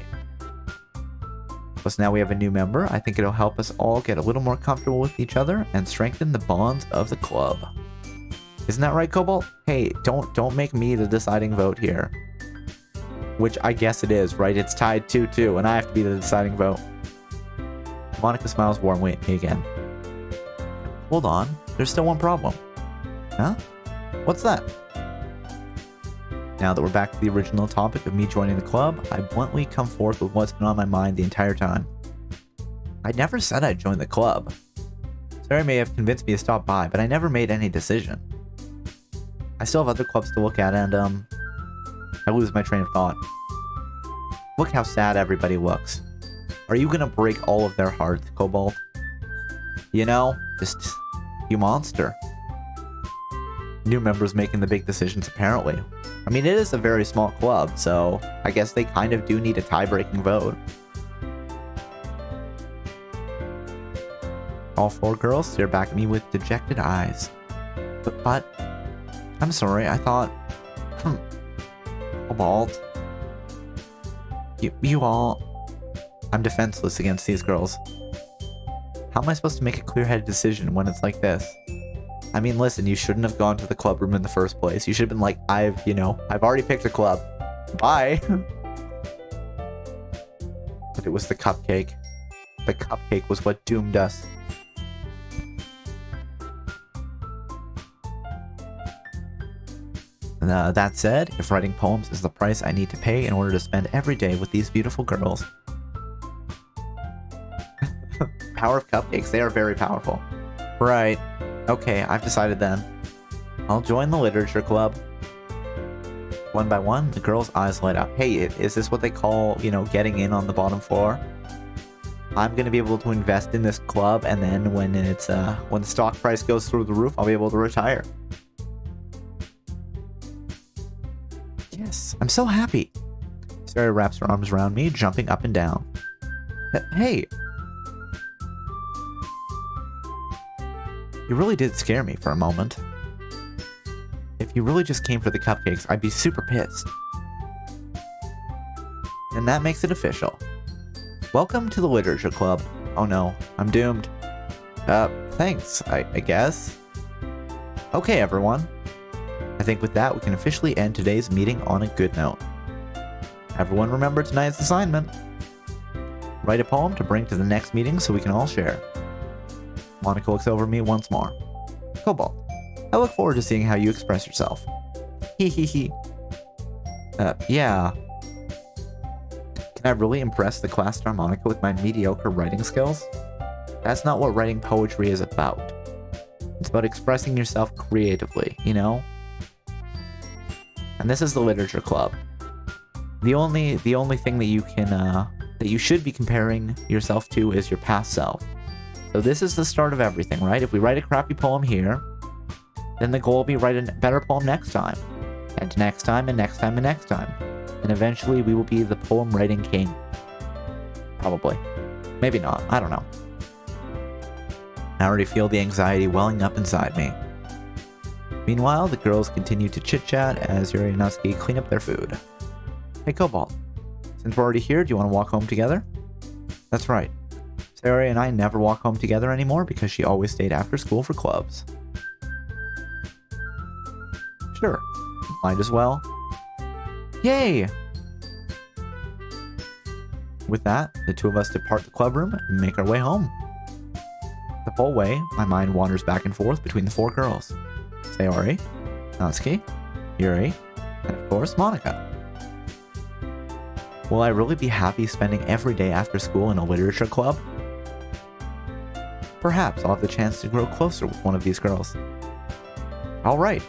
Plus, now we have a new member. I think it'll help us all get a little more comfortable with each other and strengthen the bonds of the club. Isn't that right, Cobalt? Hey, don't make me the deciding vote here. Which I guess it is, right? It's tied 2-2, and I have to be the deciding vote. Monika smiles warmly at me again. Hold on, there's still one problem. Huh? What's that? Now that we're back to the original topic of me joining the club, I bluntly come forth with what's been on my mind the entire time. I never said I'd join the club. Sarah may have convinced me to stop by, but I never made any decision. I still have other clubs to look at, and, I lose my train of thought. Look how sad everybody looks. Are you gonna break all of their hearts, Cobalt? You know, just, you monster. New members making the big decisions, apparently. I mean, it is a very small club, so I guess they kind of do need a tie-breaking vote. All four girls stare back at me with dejected eyes. But I'm sorry, I thought... Cobalt. You all... I'm defenseless against these girls. How am I supposed to make a clear-headed decision when it's like this? I mean, listen, you shouldn't have gone to the club room in the first place. You should have been like, I've already picked a club. Bye. But it was the cupcake. The cupcake was what doomed us. That said, if writing poems is the price I need to pay in order to spend every day with these beautiful girls. Power of cupcakes, they are very powerful. Right. Okay, I've decided then. I'll join the literature club. One by one, the girls' eyes light up. Hey, is this what they call, you know, getting in on the bottom floor? I'm gonna be able to invest in this club, and then when it's when the stock price goes through the roof, I'll be able to retire. Yes, I'm so happy. Sarah wraps her arms around me, jumping up and down. Hey! You really did scare me for a moment. If you really just came for the cupcakes, I'd be super pissed. And that makes it official. Welcome to the Literature Club. Oh no, I'm doomed. Thanks, I guess. Okay, everyone. I think with that, we can officially end today's meeting on a good note. Everyone remember tonight's assignment. Write a poem to bring to the next meeting so we can all share. Monika looks over me once more. Cobalt, I look forward to seeing how you express yourself. Hee hee hee. Yeah. Can I really impress the class star Monika with my mediocre writing skills? That's not what writing poetry is about. It's about expressing yourself creatively, you know? And this is the literature club. The only thing that you can that you should be comparing yourself to is your past self. So this is the start of everything, right? If we write a crappy poem here, then the goal will be write a better poem next time. And next time, and next time, and next time. And eventually we will be the poem writing king. Probably. Maybe not. I don't know. I already feel the anxiety welling up inside me. Meanwhile, the girls continue to chit-chat as Yuri and Natsuki clean up their food. Hey, Cobalt. Since we're already here, do you want to walk home together? That's right. Sayori and I never walk home together anymore because she always stayed after school for clubs. Sure. Might as well. Yay! With that, the two of us depart the club room and make our way home. The whole way, my mind wanders back and forth between the four girls. Sayori, Natsuki, Yuri, and of course, Monika. Will I really be happy spending every day after school in a literature club? Perhaps I'll have the chance to grow closer with one of these girls. Alright,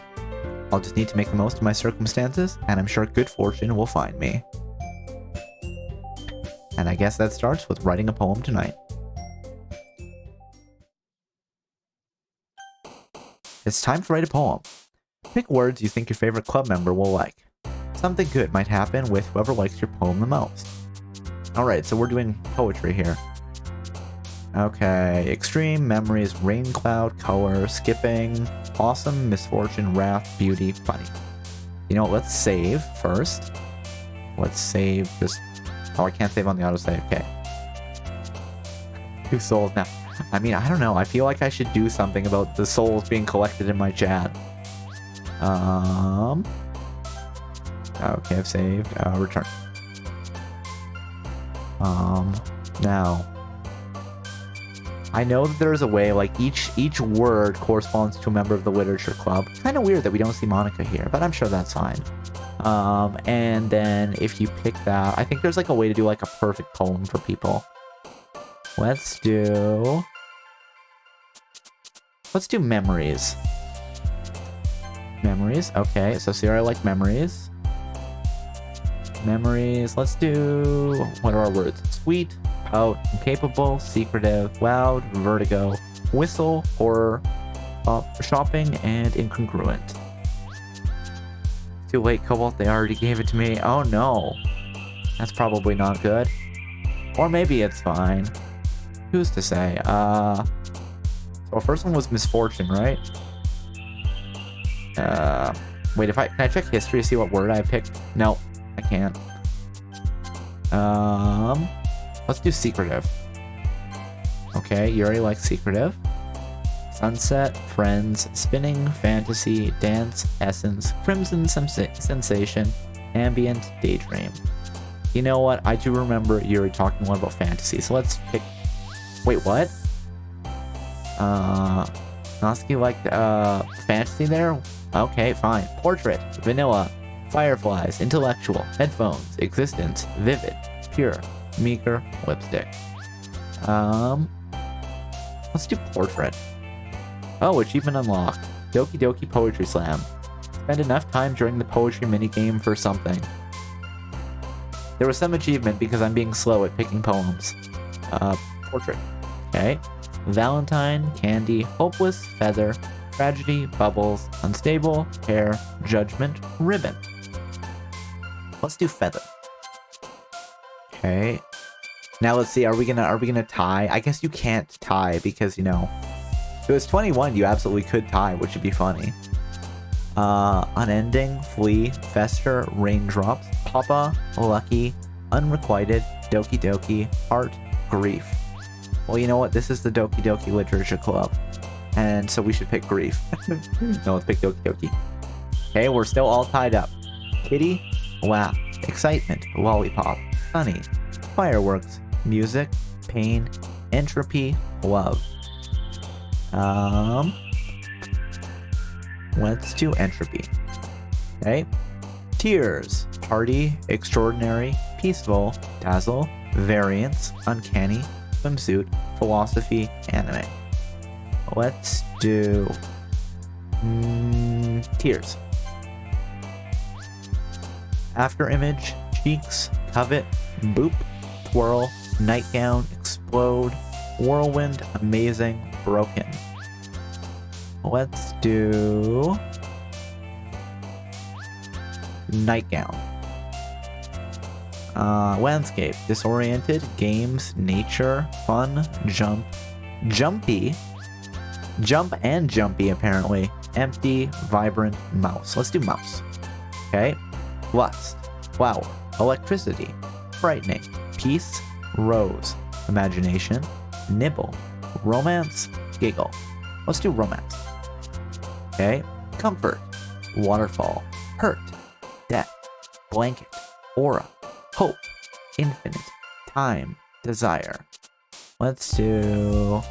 I'll just need to make the most of my circumstances, and I'm sure good fortune will find me. And I guess that starts with writing a poem tonight. It's time to write a poem. Pick words you think your favorite club member will like. Something good might happen with whoever likes your poem the most. Alright, so we're doing poetry here. Okay, extreme, memories, rain cloud, color, skipping, awesome, misfortune, wrath, beauty, funny. You know what, let's save first. Let's save just... Oh, I can't save on the autosave, okay. 2 souls now. I mean, I don't know, I feel like I should do something about the souls being collected in my chat. Okay, I've saved. Return. Now. I know that there's a way, like, each word corresponds to a member of the literature club. Kind of weird that we don't see Monika here, but I'm sure that's fine. And then if you pick that, I think there's, like, a way to do, like, a perfect poem for people. Let's do memories. Memories, okay, so Sierra like memories. Memories, let's do... What are our words? Sweet, pout, incapable, secretive, loud, vertigo, whistle, horror, shopping, and incongruent. Too late, Cobalt, they already gave it to me. Oh no. That's probably not good. Or maybe it's fine. Who's to say? So our first one was misfortune, right? Wait, can I check history to see what word I picked? No, I can't. Let's do secretive. Okay, Yuri likes secretive. Sunset, friends, spinning, fantasy, dance, essence, crimson sensation, ambient, daydream. You know what? I do remember Yuri talking more about fantasy, so let's pick... Wait, what? Natsuki liked, fantasy there? Okay, fine. Portrait, vanilla, fireflies, intellectual, headphones, existence, vivid, pure, meager, lipstick. Let's do portrait. Oh, achievement unlocked. Doki Doki Poetry Slam. Spend enough time during the poetry minigame for something. There was some achievement because I'm being slow at picking poems. Portrait. Okay. Valentine, candy, hopeless, feather, tragedy, bubbles, unstable, hair, judgment, ribbon. Let's do feather. Okay. Now let's see, are we gonna tie? I guess you can't tie because, you know, if it was 21, you absolutely could tie, which would be funny. Unending, flee, fester, raindrops, papa, lucky, unrequited, doki doki, heart, grief. Well, you know what? This is the Doki Doki Literature Club. And so we should pick grief. No, let's pick Doki Doki. Okay, we're still all tied up. Kitty, laugh, excitement, lollipop, sunny, fireworks, music, pain, entropy, love. Let's do entropy. Okay. Tears, party, extraordinary, peaceful, dazzle, variance, uncanny, swimsuit, philosophy, anime. Let's do tears. After image, cheeks, covet, boop, twirl, nightgown, explode, whirlwind, amazing, broken. Let's do nightgown. Landscape, disoriented, games, nature, fun, jump, jumpy, jump and jumpy apparently, empty, vibrant, mouse. Let's do mouse. Okay. Lust, flower, electricity, frightening, peace, rose, imagination, nibble, romance, giggle. Let's do romance. Okay. Comfort, waterfall, hurt, death, blanket, aura, hope, infinite, time, desire. Let's do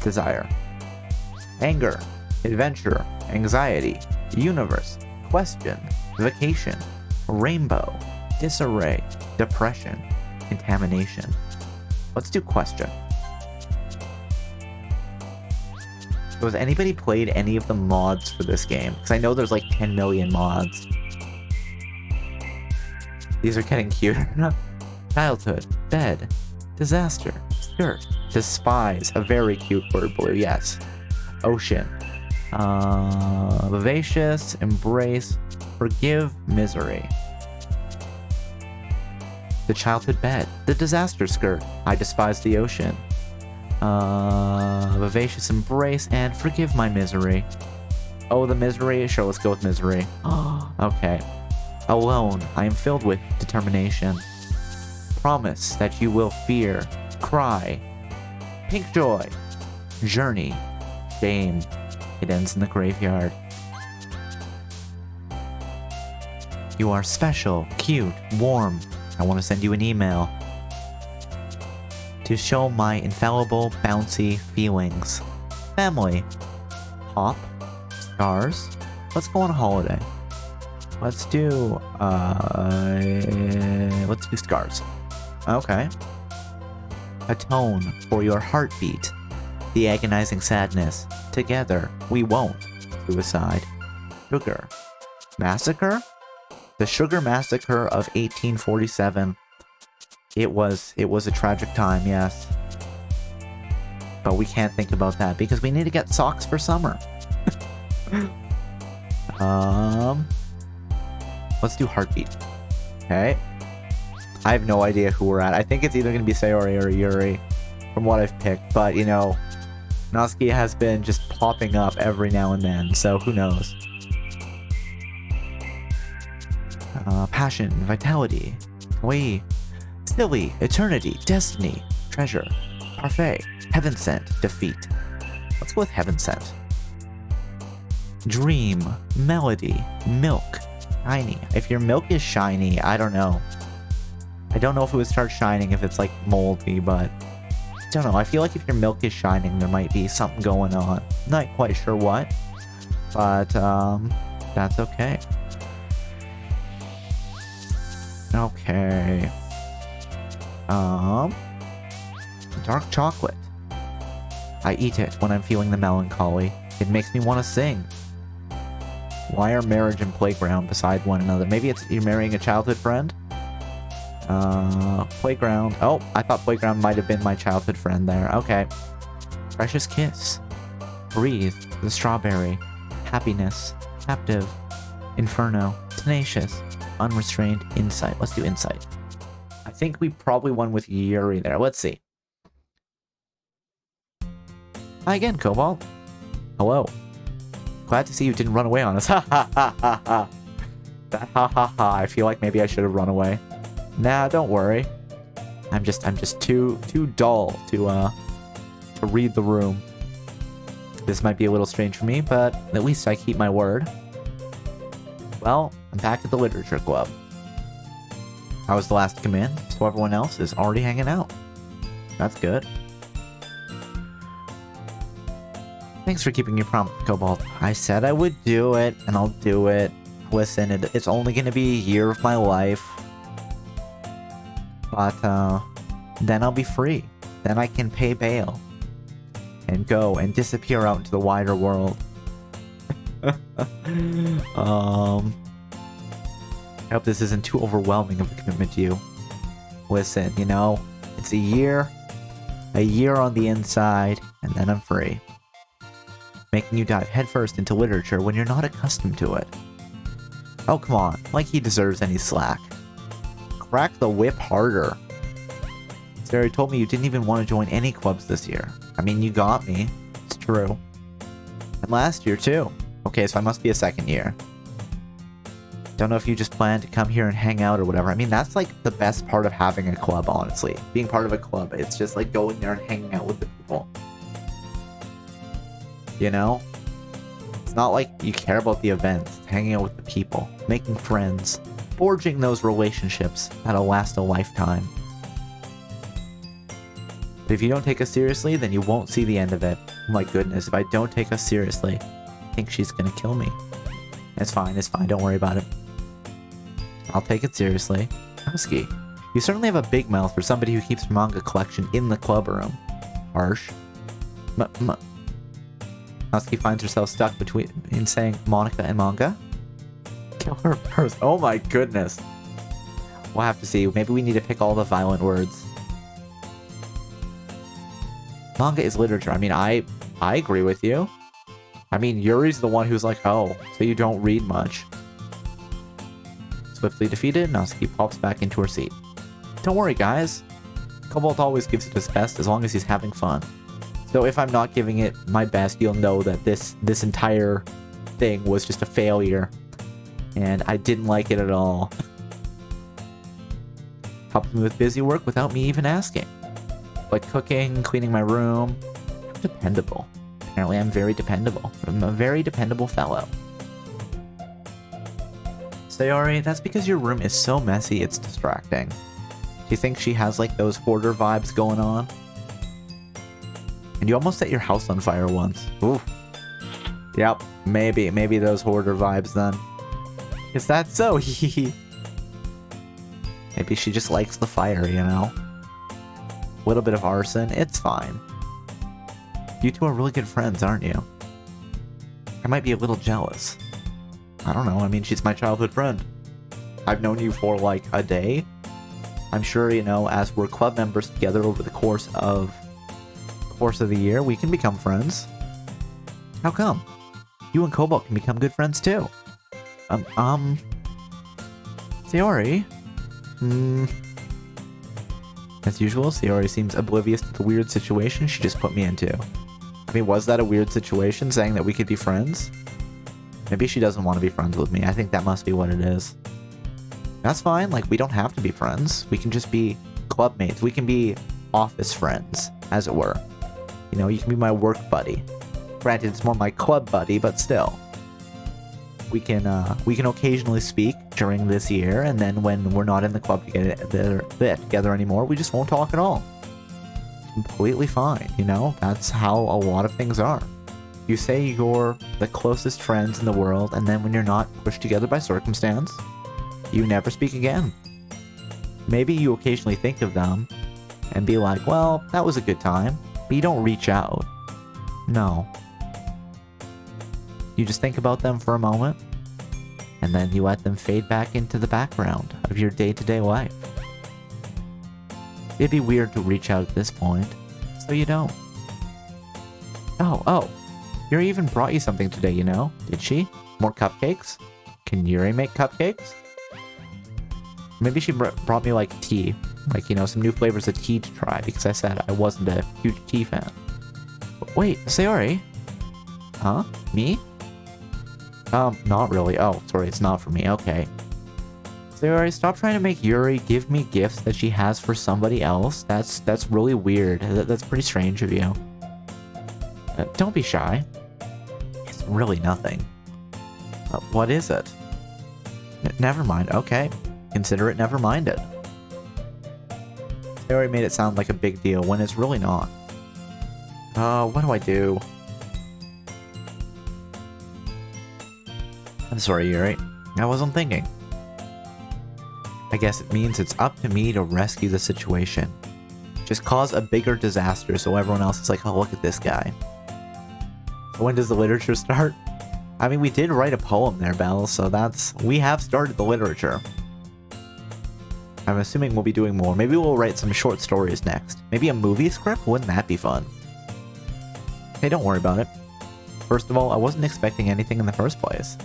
desire. Anger, adventure, anxiety, universe, question, vacation, rainbow, disarray, depression, contamination. Let's do question. So has anybody played any of the mods for this game? Because I know there's like 10 million mods. These are getting cuter. Childhood, bed, disaster, skirt, despise, a very cute word blue, yes. Ocean, vivacious, embrace, forgive, misery. The childhood bed, the disaster skirt, I despise the ocean. Vivacious embrace, and forgive my misery. Oh, the misery? Sure, let's go with misery. Okay. Alone, I am filled with determination. Promise that you will fear, cry. Pink joy, journey, shame. It ends in the graveyard. You are special, cute, warm. I want to send you an email to show my infallible, bouncy feelings. Family. Hop. Stars. Let's go on a holiday. Let's do scars. Okay. Atone for your heartbeat. The agonizing sadness. Together, we won't. Suicide. Sugar. Massacre? The Sugar Massacre of 1847. It was a tragic time, yes. But we can't think about that because we need to get socks for summer. Let's do heartbeat. Okay. I have no idea who we're at. I think it's either going to be Sayori or Yuri from what I've picked. But, you know, Natsuki has been just popping up every now and then. So who knows? Passion, vitality, kawaii, silly, eternity, destiny, treasure, parfait, heaven sent, defeat. Let's go with heaven sent. Dream, melody, milk, shiny. If your milk is shiny, I don't know. I don't know if it would start shining if it's like moldy, but I don't know. I feel like if your milk is shining, there might be something going on. Not quite sure what, but that's okay. Okay. Dark chocolate. I eat it when I'm feeling the melancholy. It makes me want to sing. Why are marriage and playground beside one another? Maybe it's you're marrying a childhood friend? Playground. Oh, I thought playground might have been my childhood friend there. Okay. Precious kiss. Breathe. The strawberry. Happiness. Captive. Inferno. Tenacious. Unrestrained. Insight. Let's do insight. I think we probably won with Yuri there. Let's see. Hi again, Cobalt. Hello. Glad to see you didn't run away on us. Ha ha ha ha ha. That ha ha ha. I feel like maybe I should have run away. Nah, don't worry. I'm just too dull to read the room. This might be a little strange for me, but at least I keep my word. Well, I'm back at the literature club. I was the last to come in, so everyone else is already hanging out. That's good. Thanks for keeping your promise, Cobalt. I said I would do it, and I'll do it. Listen, it's only gonna be a year of my life. But, then I'll be free. Then I can pay bail. And go and disappear out into the wider world. I hope this isn't too overwhelming of a commitment to you. Listen, you know, it's a year on the inside, and then I'm free. Making you dive headfirst into literature when you're not accustomed to it. Oh, come on, like he deserves any slack. Crack the whip harder. Sarah told me you didn't even want to join any clubs this year. I mean, you got me. It's true. And last year, too. Okay, so I must be a second year. Don't know if you just plan to come here and hang out or whatever. I mean, that's like the best part of having a club, honestly. Being part of a club, it's just like going there and hanging out with the people. You know? It's not like you care about the events, it's hanging out with the people, making friends, forging those relationships that'll last a lifetime. But if you don't take us seriously, then you won't see the end of it. Oh my goodness, if I don't take us seriously, I think she's gonna kill me. It's fine, don't worry about it. I'll take it seriously. Husky, you certainly have a big mouth for somebody who keeps her manga collection in the club room. Harsh. Husky finds herself stuck in saying Monica and manga. Kill her first. Oh my goodness. We'll have to see. Maybe we need to pick all the violent words. Manga is literature. I mean, I agree with you. I mean, Yuri's the one who's like, oh, so you don't read much. Swiftly defeated, Natsuki pops back into her seat. Don't worry, guys. Cobalt always gives it his best as long as he's having fun. So if I'm not giving it my best, you'll know that this entire thing was just a failure. And I didn't like it at all. Helped me with busy work without me even asking. Like cooking, cleaning my room. I'm dependable. Apparently I'm very dependable. I'm a very dependable fellow. Sayori, that's because your room is so messy it's distracting. Do you think she has like those hoarder vibes going on? And you almost set your house on fire once. Ooh. Yep, maybe those hoarder vibes then. Is that so? Maybe she just likes the fire, you know? A little bit of arson, it's fine. You two are really good friends, aren't you? I might be a little jealous. I don't know, I mean, she's my childhood friend. I've known you for like a day. I'm sure, you know, as we're club members together over the course of the year, we can become friends. How come? You and Cobalt can become good friends too. Sayori? As usual, Sayori seems oblivious to the weird situation she just put me into. I mean, was that a weird situation, saying that we could be friends? Maybe she doesn't want to be friends with me. I think that must be what it is. That's fine, like, we don't have to be friends. We can just be club mates. We can be office friends, as it were. You know, you can be my work buddy. Granted, it's more my club buddy, but still. We can occasionally speak during this year, and then when we're not in the club together anymore, we just won't talk at all. Completely fine, you know? That's how a lot of things are. You say you're the closest friends in the world, and then when you're not pushed together by circumstance, you never speak again. Maybe you occasionally think of them and be like, well, that was a good time, but you don't reach out. No. You just think about them for a moment, and then you let them fade back into the background of your day-to-day life. It'd be weird to reach out at this point, so you don't. Oh, Yuri even brought you something today, you know? Did she? More cupcakes? Can Yuri make cupcakes? Maybe she brought me like tea, like, you know, some new flavors of tea to try, because I said I wasn't a huge tea fan. But wait, Sayori? Huh? Me? Not really. Oh, sorry, it's not for me. Okay. Sayori, stop trying to make Yuri give me gifts that she has for somebody else. That's really weird. That's pretty strange of you. Don't be shy. It's really nothing. What is it? Never mind. Okay. Consider it never minded. Sayori made it sound like a big deal when it's really not. What do I do? I'm sorry, Yuri. I wasn't thinking. I guess it means it's up to me to rescue the situation. Just cause a bigger disaster so everyone else is like, oh, look at this guy. So when does the literature start? I mean, we did write a poem there, Belle, so we have started the literature. I'm assuming we'll be doing more. Maybe we'll write some short stories next. Maybe a movie script? Wouldn't that be fun? Hey, don't worry about it. First of all, I wasn't expecting anything in the first place.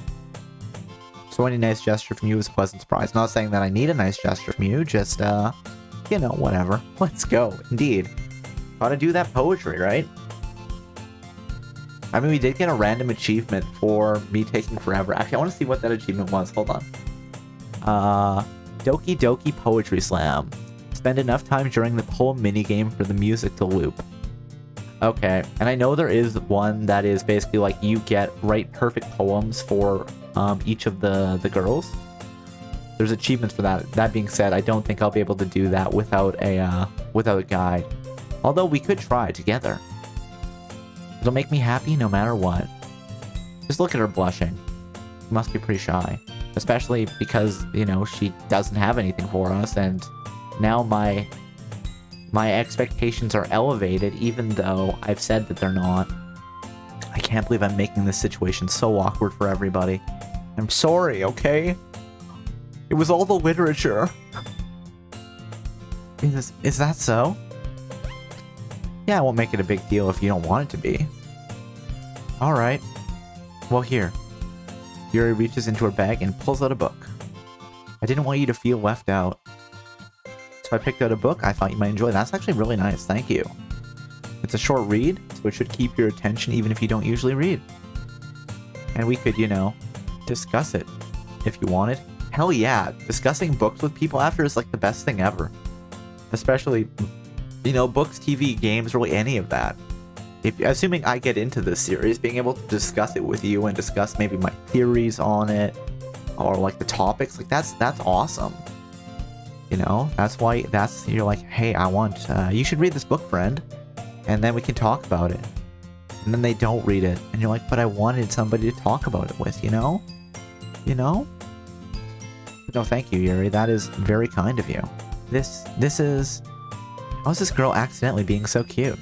So any nice gesture from you is a pleasant surprise. Not saying that I need a nice gesture from you, just, you know, whatever. Let's go, indeed. Gotta do that poetry, right? I mean, we did get a random achievement for me taking forever. Actually, I want to see what that achievement was. Hold on. Doki Doki Poetry Slam. Spend enough time during the poem minigame for the music to loop. Okay, and I know there is one that is basically like you write perfect poems for each of the girls. There's achievements for that. That being said, I don't think I'll be able to do that without a guide. Although we could try together. It'll make me happy no matter what. Just look at her blushing. She must be pretty shy. Especially because, you know, she doesn't have anything for us, and now my expectations are elevated even though I've said that they're not. I can't believe I'm making this situation so awkward for everybody. I'm sorry, okay? It was all the literature. Is that so? Yeah, I won't make it a big deal if you don't want it to be. Alright. Well, here. Yuri reaches into her bag and pulls out a book. I didn't want you to feel left out. So I picked out a book I thought you might enjoy. That's actually really nice, thank you. It's a short read, so it should keep your attention even if you don't usually read. And we could, you know, discuss it if you wanted. Hell yeah, discussing books with people after is like the best thing ever. Especially, you know, books, TV, games, really any of that. Assuming I get into this series, being able to discuss it with you and discuss maybe my theories on it, or like the topics, like that's awesome. You know, you're like, hey, you should read this book, friend, and then we can talk about it. And then they don't read it, and you're like, but I wanted somebody to talk about it with, you know? You know? But no, thank you, Yuri. That is very kind of you. How's this girl accidentally being so cute?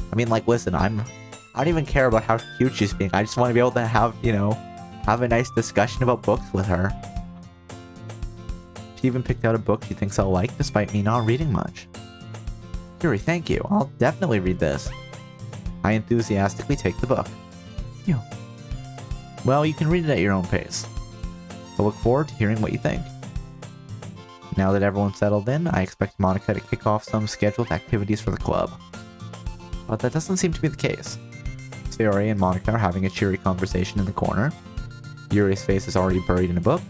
I mean, like, listen, I don't even care about how cute she's being. I just want to be able to have a nice discussion about books with her. She even picked out a book she thinks I'll like, despite me not reading much. Yuri, thank you. I'll definitely read this. I enthusiastically take the book. Phew. Well, you can read it at your own pace. I look forward to hearing what you think. Now that everyone's settled in, I expect Monica to kick off some scheduled activities for the club. But that doesn't seem to be the case. Sayori and Monica are having a cheery conversation in the corner. Yuri's face is already buried in a book.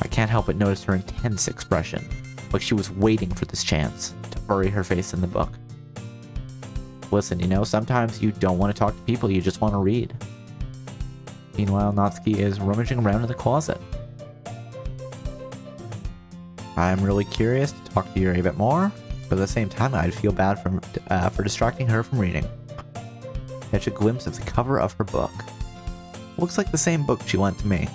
I can't help but notice her intense expression, like she was waiting for this chance to bury her face in the book. Listen, you know, sometimes you don't want to talk to people, you just want to read. Meanwhile, Natsuki is rummaging around in the closet. I'm really curious to talk to Yuri a bit more, but at the same time, I'd feel bad for distracting her from reading. Catch a glimpse of the cover of her book. Looks like the same book she lent to me.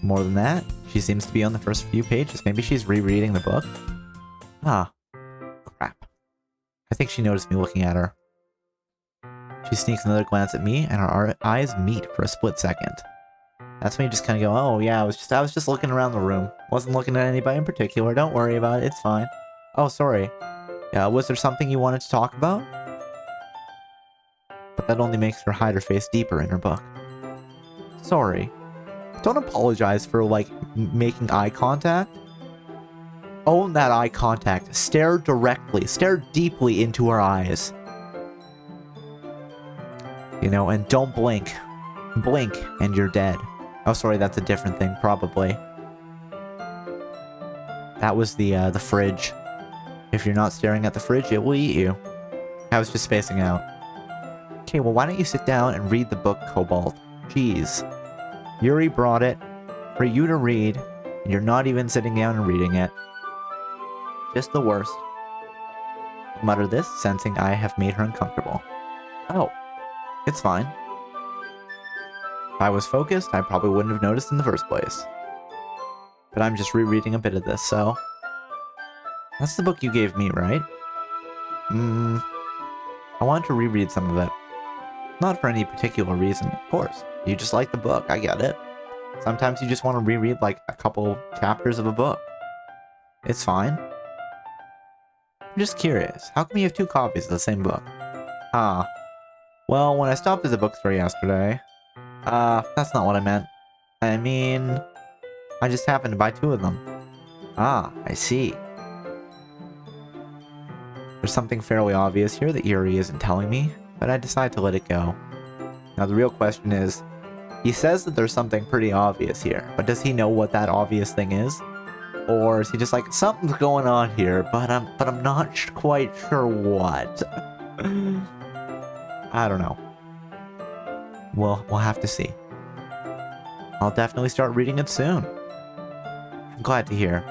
More than that, she seems to be on the first few pages. Maybe she's rereading the book? Ah, crap. I think she noticed me looking at her. She sneaks another glance at me, and our eyes meet for a split second. That's when you just kind of go, oh yeah, I was just looking around the room. Wasn't looking at anybody in particular. Don't worry about it. It's fine. Oh, sorry. Was there something you wanted to talk about? But that only makes her hide her face deeper in her book. Sorry. Don't apologize for, like, making eye contact. Own that eye contact. Stare deeply into her eyes. You know, and don't blink. Blink, and you're dead. Oh, sorry, that's a different thing, probably. That was the fridge. If you're not staring at the fridge, it will eat you. I was just spacing out. Okay, well, why don't you sit down and read the book, Cobalt? Jeez. Yuri brought it for you to read, and you're not even sitting down and reading it. Just the worst. I mutter this, sensing I have made her uncomfortable. Oh, it's fine. If I was focused, I probably wouldn't have noticed in the first place. But I'm just rereading a bit of this, so... That's the book you gave me, right? I wanted to reread some of it. Not for any particular reason, of course. You just like the book, I get it. Sometimes you just want to reread like a couple chapters of a book. It's fine. I'm just curious, how come you have 2 copies of the same book? Ah. Well, when I stopped at the bookstore yesterday... that's not what I meant. I mean... I just happened to buy 2 of them. Ah, I see. There's something fairly obvious here that Yuri isn't telling me, but I decide to let it go. Now the real question is, he says that there's something pretty obvious here, but does he know what that obvious thing is? Or is he just like, something's going on here, but I'm not quite sure what. I don't know. We'll have to see. I'll definitely start reading it soon. I'm glad to hear.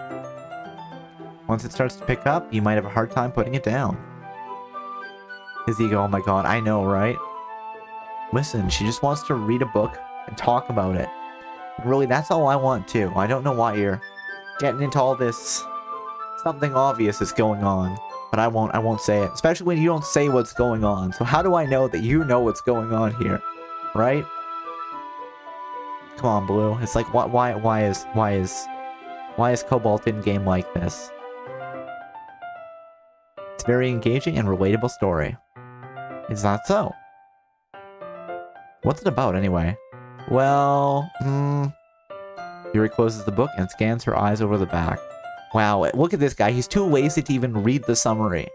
Once it starts to pick up, you might have a hard time putting it down. His ego, oh my god, I know, right? Listen, she just wants to read a book and talk about it. Really, that's all I want too. I don't know why you're getting into all this. Something obvious is going on, but I won't say it. Especially when you don't say what's going on. So how do I know that you know what's going on here, right? Come on, Blue. It's like, why is Cobalt in game like this? It's a very engaging and relatable story. Is that so? What's it about, anyway? Well, Yuri closes the book and scans her eyes over the back. Wow, look at this guy. He's too lazy to even read the summary.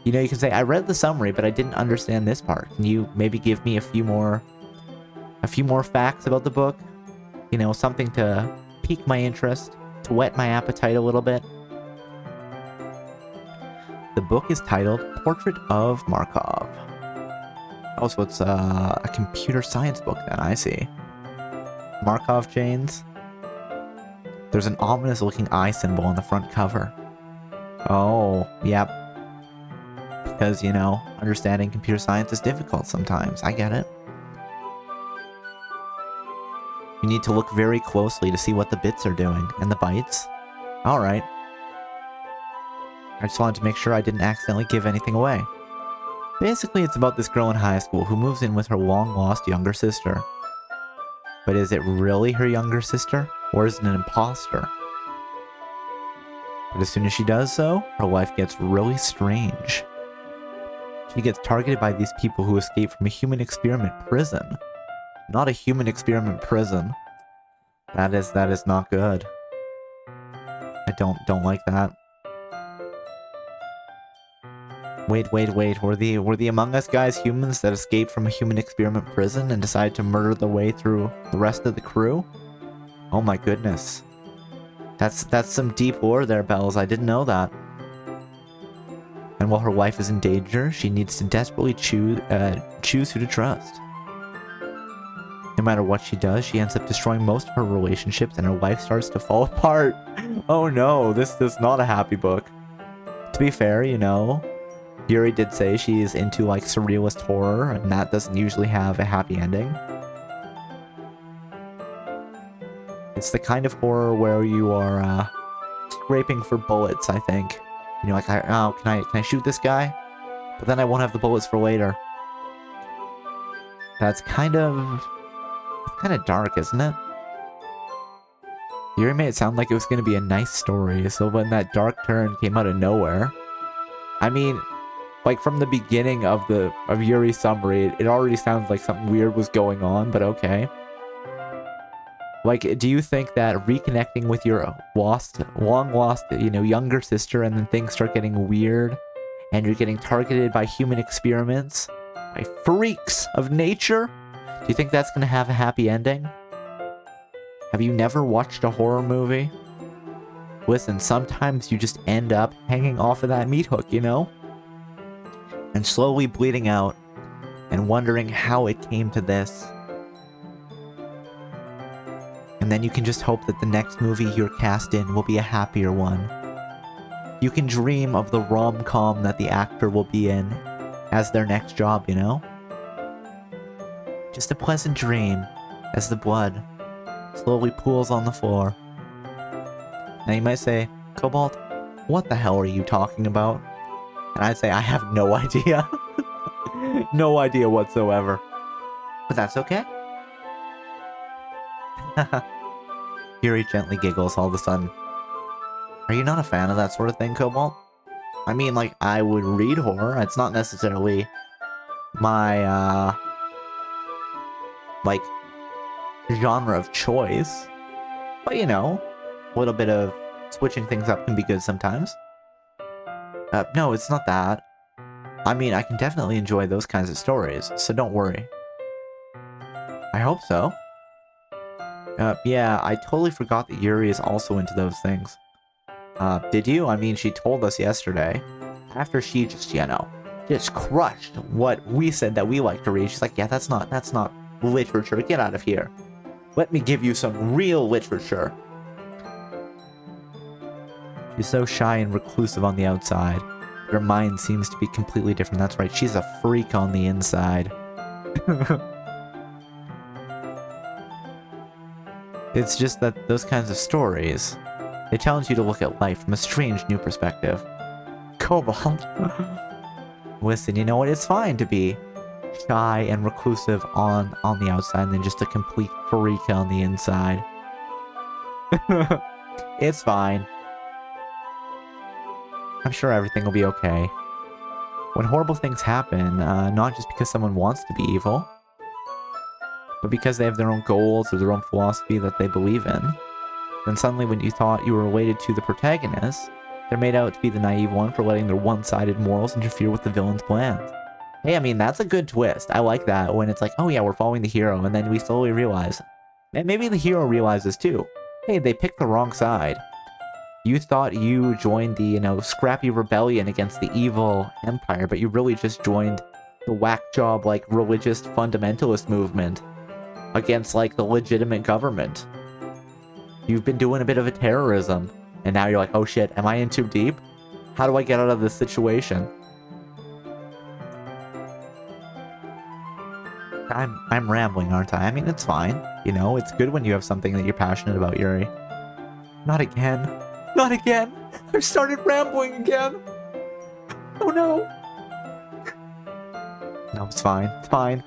You know, you can say, I read the summary, but I didn't understand this part. Can you maybe give me a few more facts about the book? You know, something to pique my interest, to whet my appetite a little bit. The book is titled Portrait of Markov. Oh, so it's a computer science book then, I see. Markov chains. There's an ominous looking eye symbol on the front cover. Oh, yep. Because, you know, understanding computer science is difficult sometimes. I get it. You need to look very closely to see what the bits are doing. And the bytes. Alright. I just wanted to make sure I didn't accidentally give anything away. Basically, it's about this girl in high school who moves in with her long-lost younger sister. But is it really her younger sister? Or is it an imposter? But as soon as she does so, her life gets really strange. She gets targeted by these people who escaped from a human experiment prison. Not a human experiment prison. That is not good. I don't like that. Wait. Were the Among Us guys humans that escaped from a human experiment prison and decided to murder their way through the rest of the crew? Oh my goodness. That's some deep lore there, Bells. I didn't know that. And while her life is in danger, she needs to desperately choose who to trust. No matter what she does, she ends up destroying most of her relationships and her life starts to fall apart. Oh no, this is not a happy book. To be fair, you know, Yuri did say she's into like surrealist horror, and that doesn't usually have a happy ending. It's the kind of horror where you are scraping for bullets, I think. You know, like, oh, can I shoot this guy? But then I won't have the bullets for later. That's kind of dark, isn't it? Yuri made it sound like it was going to be a nice story, so when that dark turn came out of nowhere, I mean, like from the beginning of Yuri's summary, it already sounds like something weird was going on, but okay. Like, do you think that reconnecting with your long lost, you know, younger sister, and then things start getting weird, and you're getting targeted by human experiments, by freaks of nature? Do you think that's gonna have a happy ending? Have you never watched a horror movie? Listen, sometimes you just end up hanging off of that meat hook, you know? And slowly bleeding out, and wondering how it came to this. And then you can just hope that the next movie you're cast in will be a happier one. You can dream of the rom-com that the actor will be in as their next job, you know? Just a pleasant dream as the blood slowly pools on the floor. Now you might say, Cobalt, what the hell are you talking about? And I'd say, I have no idea. No idea whatsoever. But that's okay. Yuri gently giggles all of a sudden. Are you not a fan of that sort of thing, Cobalt? I mean, like, I would read horror. It's not necessarily my, like, genre of choice. But, you know, a little bit of switching things up can be good sometimes. No, it's not that. I mean, I can definitely enjoy those kinds of stories, so don't worry. I hope so. Yeah, I totally forgot that Yuri is also into those things. Did you? I mean, she told us yesterday. After she just, you know, just crushed what we said that we like to read. She's like, yeah, that's not literature. Get out of here. Let me give you some real literature. She's so shy and reclusive on the outside. Her mind seems to be completely different. That's right, she's a freak on the inside. It's just that those kinds of stories, they challenge you to look at life from a strange new perspective. Cobalt. Listen, you know what? It's fine to be shy and reclusive on the outside and then just a complete freak on the inside. It's fine. I'm sure everything will be okay. When horrible things happen, not just because someone wants to be evil, but because they have their own goals or their own philosophy that they believe in, then suddenly when you thought you were related to the protagonist, they're made out to be the naive one for letting their one-sided morals interfere with the villain's plans. Hey, I mean, that's a good twist. I like that when it's like, oh yeah, we're following the hero, and then we slowly realize, and maybe the hero realizes too, hey, they picked the wrong side. You thought you joined the, you know, scrappy rebellion against the evil empire, but you really just joined the whack job, like, religious fundamentalist movement against, like, the legitimate government. You've been doing a bit of a terrorism, and now you're like, oh shit, am I in too deep? How do I get out of this situation? I'm rambling, aren't I? I mean, it's fine. You know, it's good when you have something that you're passionate about, Yuri. Not again. Not again! I've started rambling again! Oh no! No, it's fine. It's fine.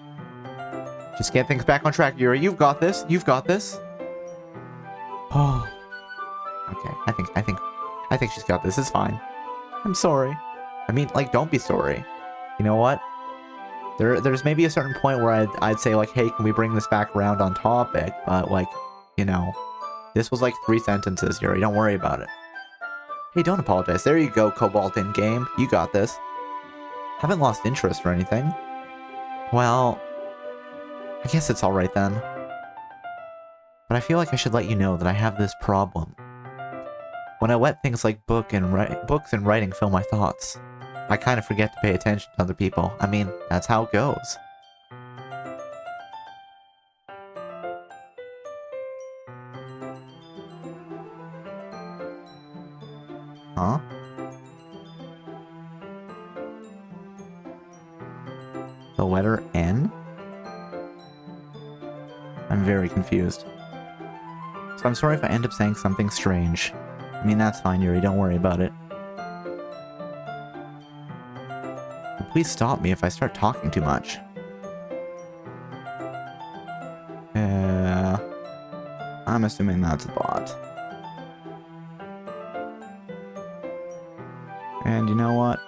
Just get things back on track, Yuri. You've got this. You've got this. Oh. Okay, I think she's got this. It's fine. I'm sorry. I mean, like, don't be sorry. You know what? There's maybe a certain point where I'd say, like, hey, can we bring this back around on topic? But, like, you know, this was like 3 sentences, Yuri. Don't worry about it. Hey, don't apologize. There you go, Cobalt in-game. You got this. Haven't lost interest or anything. Well, I guess it's alright then. But I feel like I should let you know that I have this problem. When I let things like books and writing fill my thoughts, I kind of forget to pay attention to other people. I mean, that's how it goes. Huh? The letter N? I'm very confused. So I'm sorry if I end up saying something strange. I mean, that's fine, Yuri. Don't worry about it. And please stop me if I start talking too much. I'm assuming that's a bot. And you know what?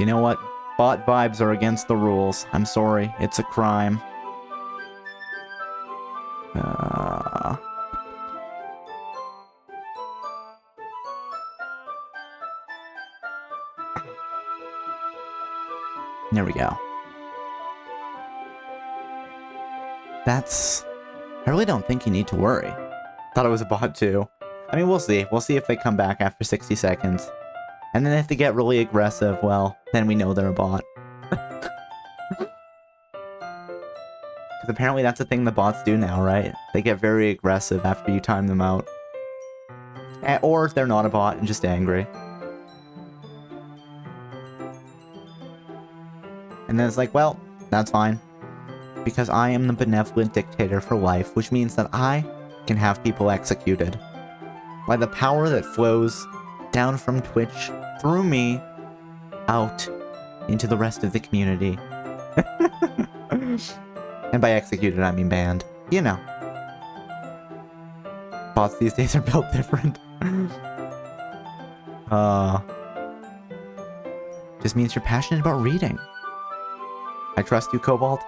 You know what? Bot vibes are against the rules. I'm sorry. It's a crime. There we go. I really don't think you need to worry. Thought it was a bot too. I mean, we'll see. We'll see if they come back after 60 seconds. And then if they get really aggressive, well, then we know they're a bot. Because apparently that's a thing the bots do now, right? They get very aggressive after you time them out. Or if they're not a bot and just angry. And then it's like, well, that's fine. Because I am the benevolent dictator for life, which means that I can have people executed. By the power that flows down from Twitch through me out into the rest of the community. And by executed, I mean banned. You know. Bots these days are built different. Just means you're passionate about reading. I trust you, Cobalt.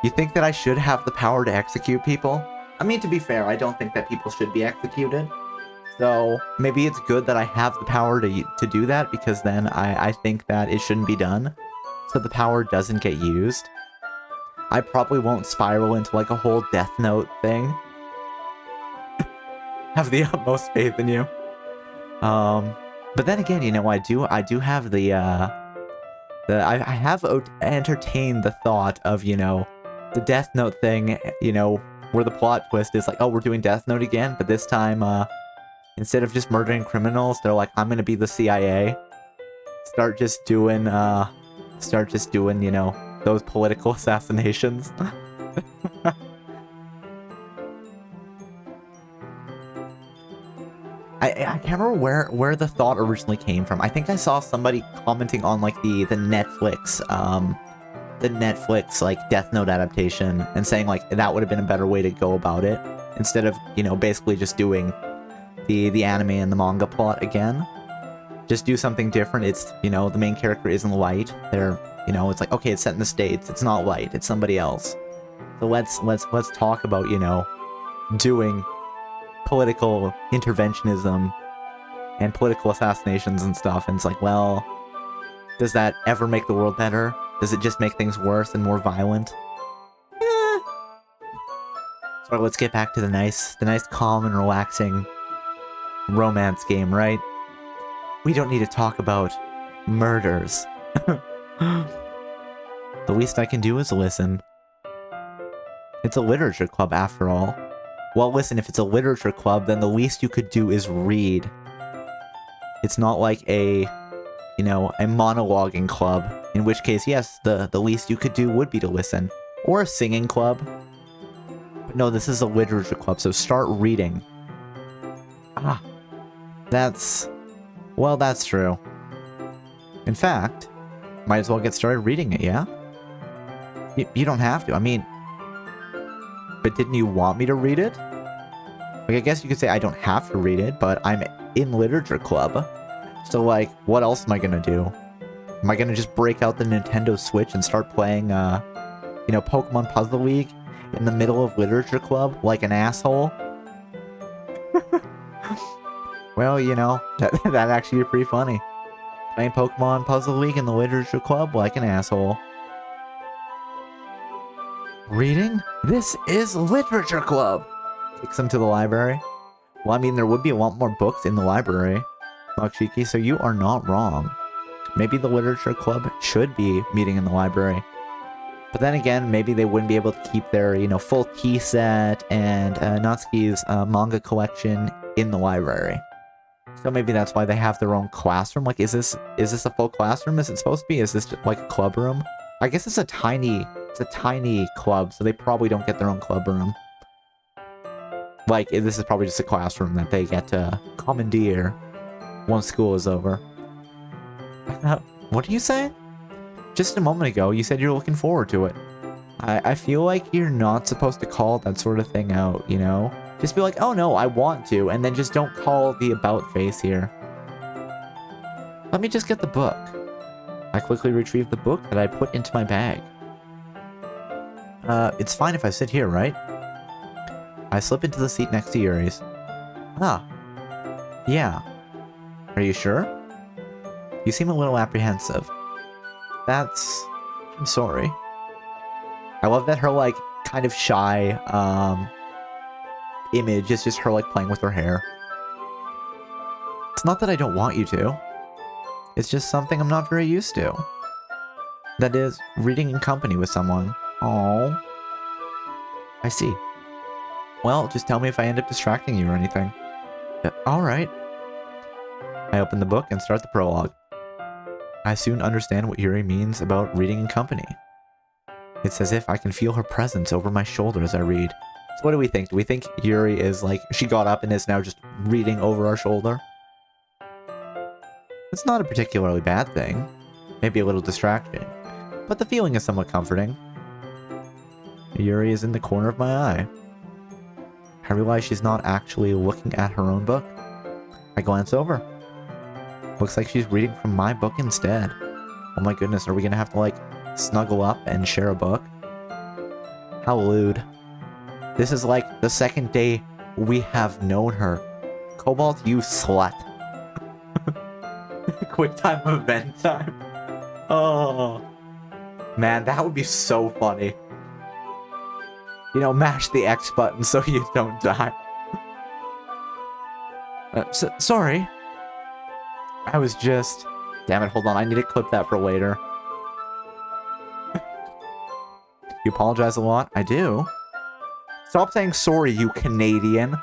You think that I should have the power to execute people? I mean, to be fair, I don't think that people should be executed. So maybe it's good that I have the power to do that, because then I think that it shouldn't be done. So the power doesn't get used. I probably won't spiral into like a whole Death Note thing. Have the utmost faith in you. But then again, you know, I do have I have entertained the thought of, you know, the Death Note thing, you know, where the plot twist is like, oh, we're doing Death Note again, but this time, instead of just murdering criminals, they're like, I'm gonna be the CIA. Start just doing, you know, those political assassinations. I can't remember where the thought originally came from. I think I saw somebody commenting on like the Netflix like Death Note adaptation and saying like that would have been a better way to go about it, instead of, you know, basically just doing the anime and the manga plot again. Just do something different. It's, you know, the main character isn't Light. They're, you know, it's like, okay, it's set in the States. It's not Light. It's somebody else. So let's talk about, you know, doing political interventionism and political assassinations and stuff. And it's like, well, does that ever make the world better? Does it just make things worse and more violent? So let's get back to the nice calm and relaxing romance game, right? We don't need to talk about murders. The least I can do is listen. It's a literature club after all. Well, listen, if it's a literature club, then the least you could do is read. It's not like a, you know, a monologuing club, in which case, yes, the least you could do would be to listen. Or a singing club. But no, this is a literature club, so start reading. Well, that's true. In fact, might as well get started reading it, yeah? You don't have to, I mean... But didn't you want me to read it? Like, I guess you could say I don't have to read it, but I'm in literature club. So, like, what else am I gonna do? Am I gonna just break out the Nintendo Switch and start playing, you know, Pokemon Puzzle League in the middle of literature club like an asshole? Well, you know, that'd actually be pretty funny. Playing Pokemon Puzzle League in the literature club like an asshole. Reading? This is literature club! Takes them to the library. Well, I mean, there would be a lot more books in the library, Makshiki, so you are not wrong. Maybe the literature club should be meeting in the library. But then again, maybe they wouldn't be able to keep their, you know, full tea set and Natsuki's manga collection in the library. So maybe that's why they have their own classroom. Like, is this a full classroom? Is it supposed to be? Is this just like a club room? I guess it's a tiny club, so they probably don't get their own club room. Like, this is probably just a classroom that they get to commandeer once school is over. What are you saying? Just a moment ago, you said you're looking forward to it. I feel like you're not supposed to call that sort of thing out, you know? Just be like, oh no, I want to, and then just don't call the about face here. Let me just get the book. I quickly retrieved the book that I put into my bag. It's fine if I sit here, right? I slip into the seat next to Yuri's. Ah. Yeah. Are you sure? You seem a little apprehensive. I'm sorry. I love that her, like, kind of shy, image is just her, like, playing with her hair. It's not that I don't want you to. It's just something I'm not very used to. That is, reading in company with someone. Aww. I see. Well, just tell me if I end up distracting you or anything. Alright. I open the book and start the prologue. I soon understand what Yuri means about reading in company. It's as if I can feel her presence over my shoulder as I read. So what do we think? Do we think Yuri is like, she got up and is now just reading over our shoulder? It's not a particularly bad thing. maybe a little distracting, but the feeling is somewhat comforting. Yuri is in the corner of my eye. I realize she's not actually looking at her own book. I glance over. Looks like she's reading from my book instead. Oh my goodness, are we gonna have to like snuggle up and share a book? How lewd. This is like the second day we have known her. Cobalt, you slut. Quick time event time. Oh. Man, that would be so funny. You know, mash the X button so you don't die. Sorry. I was just... Damn it, hold on. I need to clip that for later. You apologize a lot? I do. Stop saying sorry, you Canadian.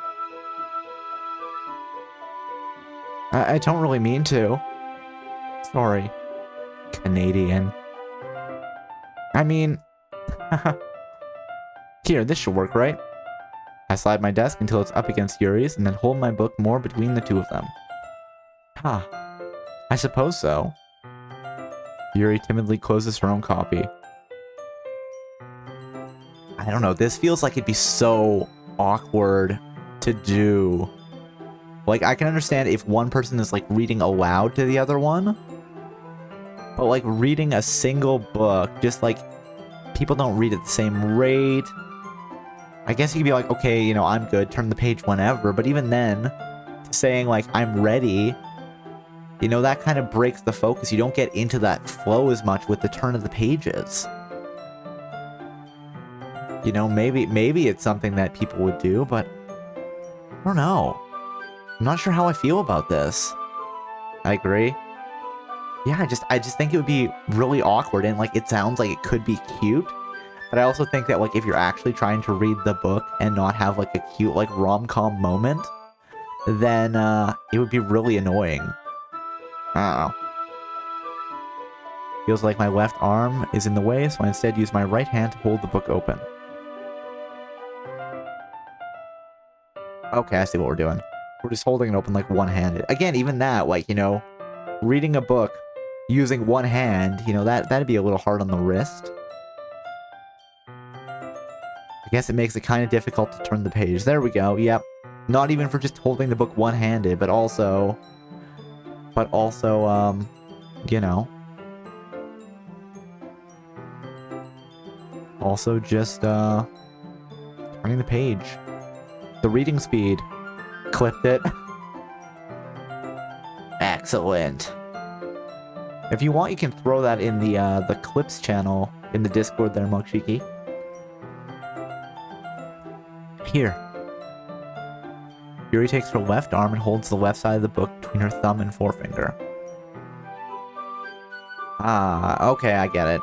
I don't really mean to. Sorry. Canadian. I mean... Here, this should work, right? I slide my desk until it's up against Yuri's and then hold my book more between the two of them. Huh. I suppose so. Yuri timidly closes her own copy. I don't know, this feels like it'd be so awkward to do. Like, I can understand if one person is, like, reading aloud to the other one. But, like, reading a single book, just, like, people don't read at the same rate. I guess you could be like, okay, you know, I'm good, turn the page whenever. But even then, saying, like, I'm ready, you know, that kind of breaks the focus. You don't get into that flow as much with the turn of the pages. You know, maybe it's something that people would do, but I don't know. I'm not sure how I feel about this. I agree. Yeah, I just think it would be really awkward, and like it sounds like it could be cute, but I also think that like if you're actually trying to read the book and not have like a cute like rom-com moment, then it would be really annoying. I don't know. Feels like my left arm is in the way, so I instead use my right hand to hold the book open. Okay, I see what we're doing. We're just holding it open like one-handed. Again, even that, like, you know, reading a book using one hand, you know, that'd be a little hard on the wrist. I guess it makes it kind of difficult to turn the page. There we go, yep. Not even for just holding the book one-handed, but also, you know. Also just, turning the page. The reading speed. Clipped it. Excellent. If you want, you can throw that in the clips channel in the Discord there, Mokshiki. Here. Yuri takes her left arm and holds the left side of the book between her thumb and forefinger. Ah, okay, I get it.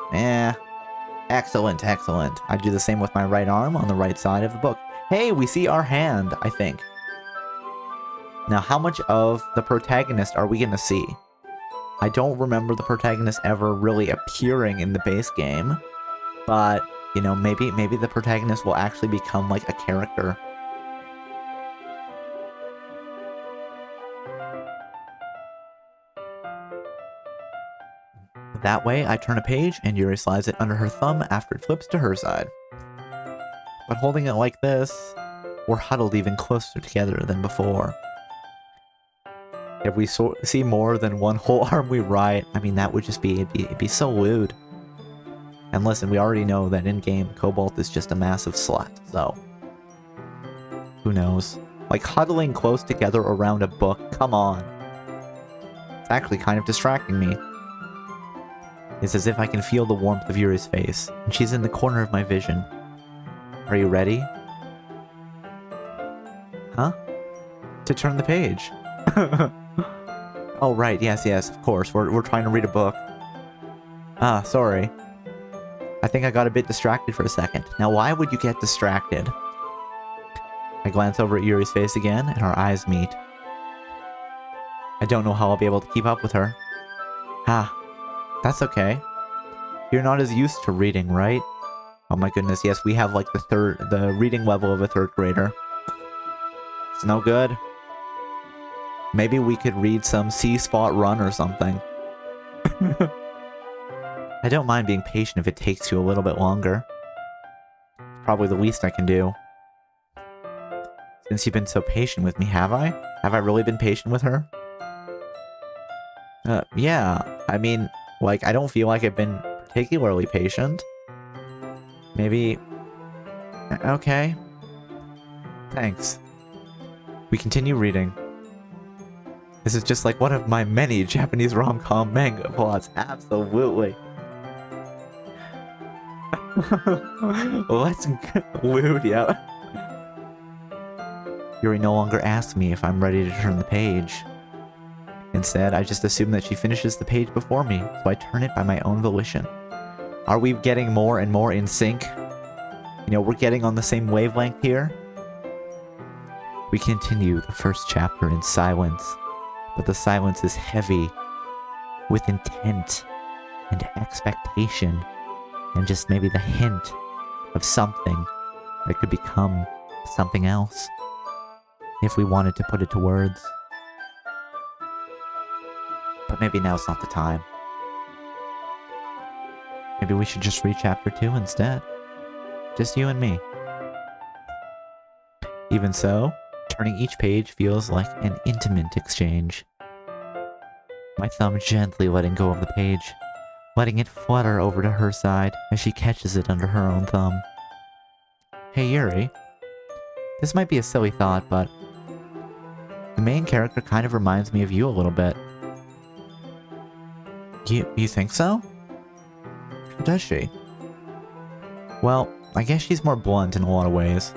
Excellent, excellent. I do the same with my right arm on the right side of the book. Hey, we see our hand, I think. Now, how much of the protagonist are we going to see? I don't remember the protagonist ever really appearing in the base game, but, you know, maybe the protagonist will actually become, like, a character. That way, I turn a page, and Yuri slides it under her thumb after it flips to her side. But holding it like this, we're huddled even closer together than before. If we see more than one whole arm, we riot. I mean, that would just be, it'd be so lewd. And listen, we already know that in-game, Cobalt is just a massive slut, so... who knows? Like, huddling close together around a book, come on. It's actually kind of distracting me. It's as if I can feel the warmth of Yuri's face, and she's in the corner of my vision. Are you ready? Huh? To turn the page. Oh, right, yes, of course. We're trying to read a book. Ah, sorry. I think I got a bit distracted for a second. Now, why would you get distracted? I glance over at Yuri's face again, and our eyes meet. I don't know how I'll be able to keep up with her. Ah, that's okay. You're not as used to reading, right? Oh my goodness, yes, we have like the reading level of a third grader. It's no good. Maybe we could read some C-Spot Run or something. I don't mind being patient if it takes you a little bit longer. It's probably the least I can do. Since you've been so patient with me, have I? Have I really been patient with her? Yeah. I mean, like, I don't feel like I've been particularly patient. Maybe... Okay. Thanks. We continue reading. This is just like one of my many Japanese rom-com manga plots. Absolutely. Let's loot, yeah. Yuri no longer asks me if I'm ready to turn the page. Instead, I just assume that she finishes the page before me, so I turn it by my own volition. Are we getting more and more in sync? You know, we're getting on the same wavelength here. We continue the first chapter in silence, but the silence is heavy with intent and expectation and just maybe the hint of something that could become something else if we wanted to put it to words. But maybe now's not the time. Maybe we should just read chapter 2 instead. Just you and me. Even so, turning each page feels like an intimate exchange. My thumb gently letting go of the page, letting it flutter over to her side as she catches it under her own thumb. Hey Yuri, this might be a silly thought, but the main character kind of reminds me of you a little bit. You think so? How does she? Well, I guess she's more blunt in a lot of ways.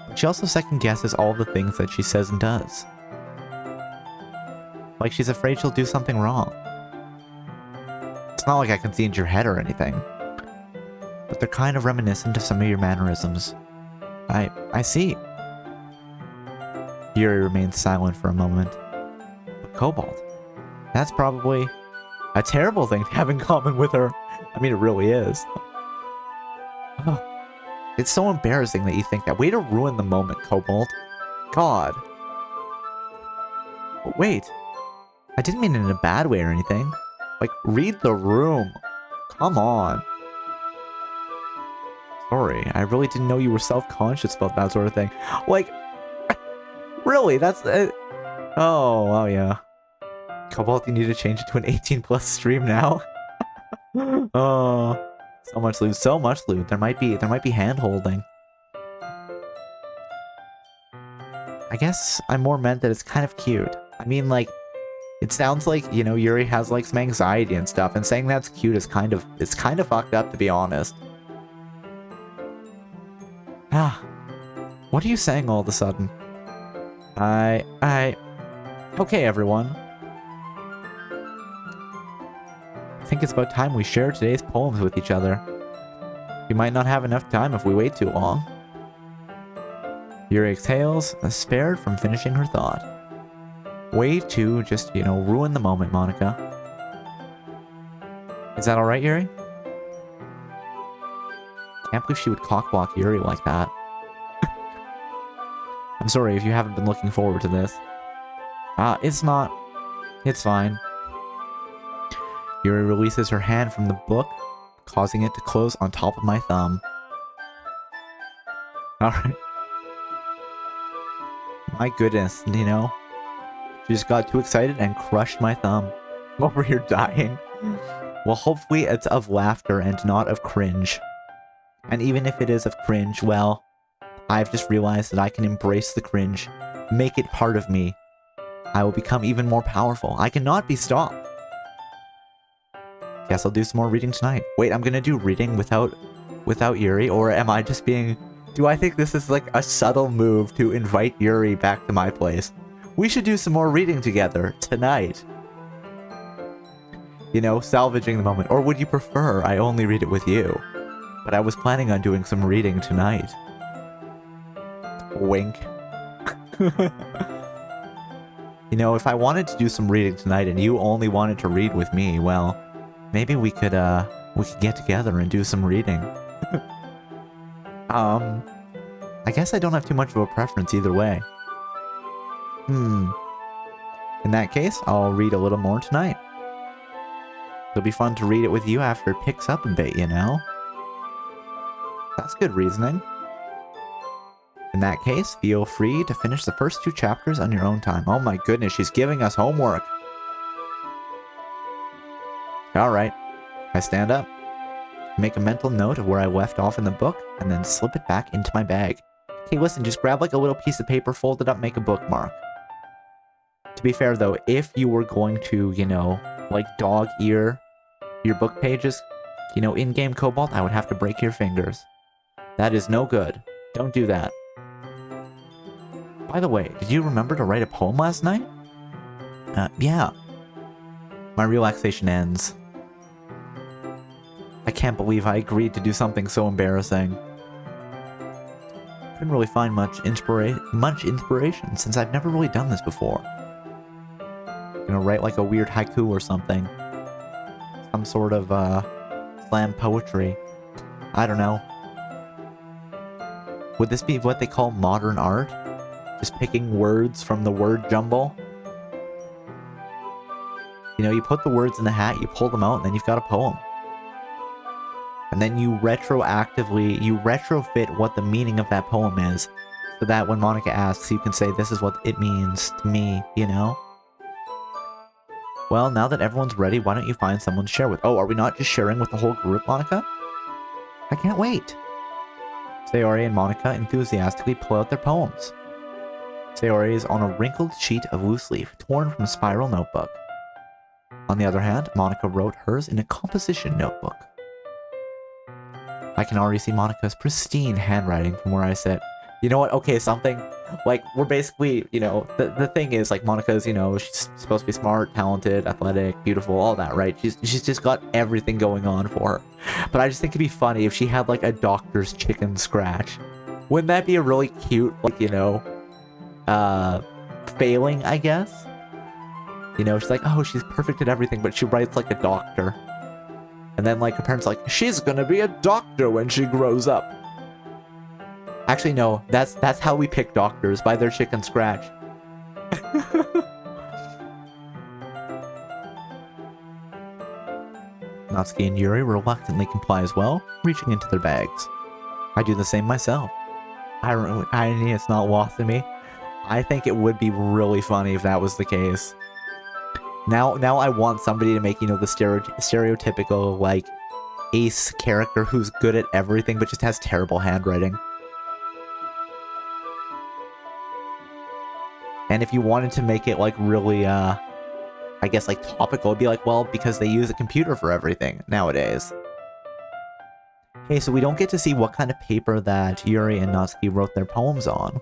But she also second guesses all the things that she says and does. Like she's afraid she'll do something wrong. It's not like I can see into your head or anything. But they're kind of reminiscent of some of your mannerisms. I see. Yuri remains silent for a moment. But Cobalt, that's probably a terrible thing to have in common with her. I mean, it really is. Oh, it's so embarrassing that you think that. Way to ruin the moment, Cobalt. God. But wait. I didn't mean it in a bad way or anything. Like, read the room. Come on. Sorry, I really didn't know you were self-conscious about that sort of thing. Like, really, that's... Oh, yeah. Cobalt, you need to change it to an 18+ stream now. Oh, so much loot, so much loot. There might be hand-holding. I guess I more meant that it's kind of cute. I mean, like, it sounds like, you know, Yuri has like some anxiety and stuff, and saying that's cute is it's kind of fucked up, to be honest. Ah, what are you saying all of a sudden? Okay, everyone. I think it's about time we share today's poems with each other. We might not have enough time if we wait too long. Yuri exhales, spared from finishing her thought. Way to just, you know, ruin the moment, Monica. Is that alright, Yuri? Can't believe she would cockblock Yuri like that. I'm sorry if you haven't been looking forward to this. It's not. It's fine. Yuri releases her hand from the book, causing it to close on top of my thumb. Alright. My goodness, you know? She just got too excited and crushed my thumb. I'm over here dying. Well, hopefully it's of laughter and not of cringe. And even if it is of cringe, well, I've just realized that I can embrace the cringe, make it part of me. I will become even more powerful. I cannot be stopped. Guess I'll do some more reading tonight. Wait, I'm gonna do reading without Yuri, or am I just being... Do I think this is like a subtle move to invite Yuri back to my place? We should do some more reading together tonight. You know, salvaging the moment. Or would you prefer I only read it with you? But I was planning on doing some reading tonight. Wink. You know, if I wanted to do some reading tonight and you only wanted to read with me, well, maybe we could get together and do some reading. I guess I don't have too much of a preference either way. In that case, I'll read a little more tonight. It'll be fun to read it with you after it picks up a bit, you know? That's good reasoning. In that case, feel free to finish the first 2 chapters on your own time. Oh my goodness, she's giving us homework. Alright, I stand up. Make a mental note of where I left off in the book, and then slip it back into my bag. Okay, listen, just grab like a little piece of paper, fold it up, make a bookmark. To be fair though, if you were going to, you know, like dog ear your book pages, you know, in-game Cobalt, I would have to break your fingers. That is no good. Don't do that. By the way, did you remember to write a poem last night? Yeah. My relaxation ends. I can't believe I agreed to do something so embarrassing. Couldn't really find much inspiration since I've never really done this before. You know, write like a weird haiku or something. Some sort of, slam poetry. I don't know. Would this be what they call modern art? Just picking words from the word jumble? You know, you put the words in the hat, you pull them out, and then you've got a poem. And then you retrofit what the meaning of that poem is, so that when Monica asks, you can say, this is what it means to me, you know? Well, now that everyone's ready, why don't you find someone to share with? Oh, are we not just sharing with the whole group, Monica? I can't wait. Sayori and Monica enthusiastically pull out their poems. Sayori is on a wrinkled sheet of loose leaf, torn from a spiral notebook. On the other hand, Monica wrote hers in a composition notebook. I can already see Monica's pristine handwriting from where I sit. You know what? Okay, something like we're basically, you know, the thing is like Monica's, you know, she's supposed to be smart, talented, athletic, beautiful, all that, right? She's just got everything going on for her. But I just think it'd be funny if she had like a doctor's chicken scratch. Wouldn't that be a really cute, like, you know, failing, I guess? You know, she's like, oh, she's perfect at everything, but she writes like a doctor. And then, like, her parents are like, she's gonna be a doctor when she grows up. Actually, no, that's how we pick doctors, by their chicken scratch. Natsuki and Yuri reluctantly comply as well, reaching into their bags. I do the same myself. Irony is not lost to me. I think it would be really funny if that was the case. Now I want somebody to make, you know, the stereotypical, like, ace character who's good at everything but just has terrible handwriting. And if you wanted to make it, like, really, I guess, like, topical, it'd be like, well, because they use a computer for everything nowadays. Hey, so we don't get to see what kind of paper that Yuri and Natsuki wrote their poems on.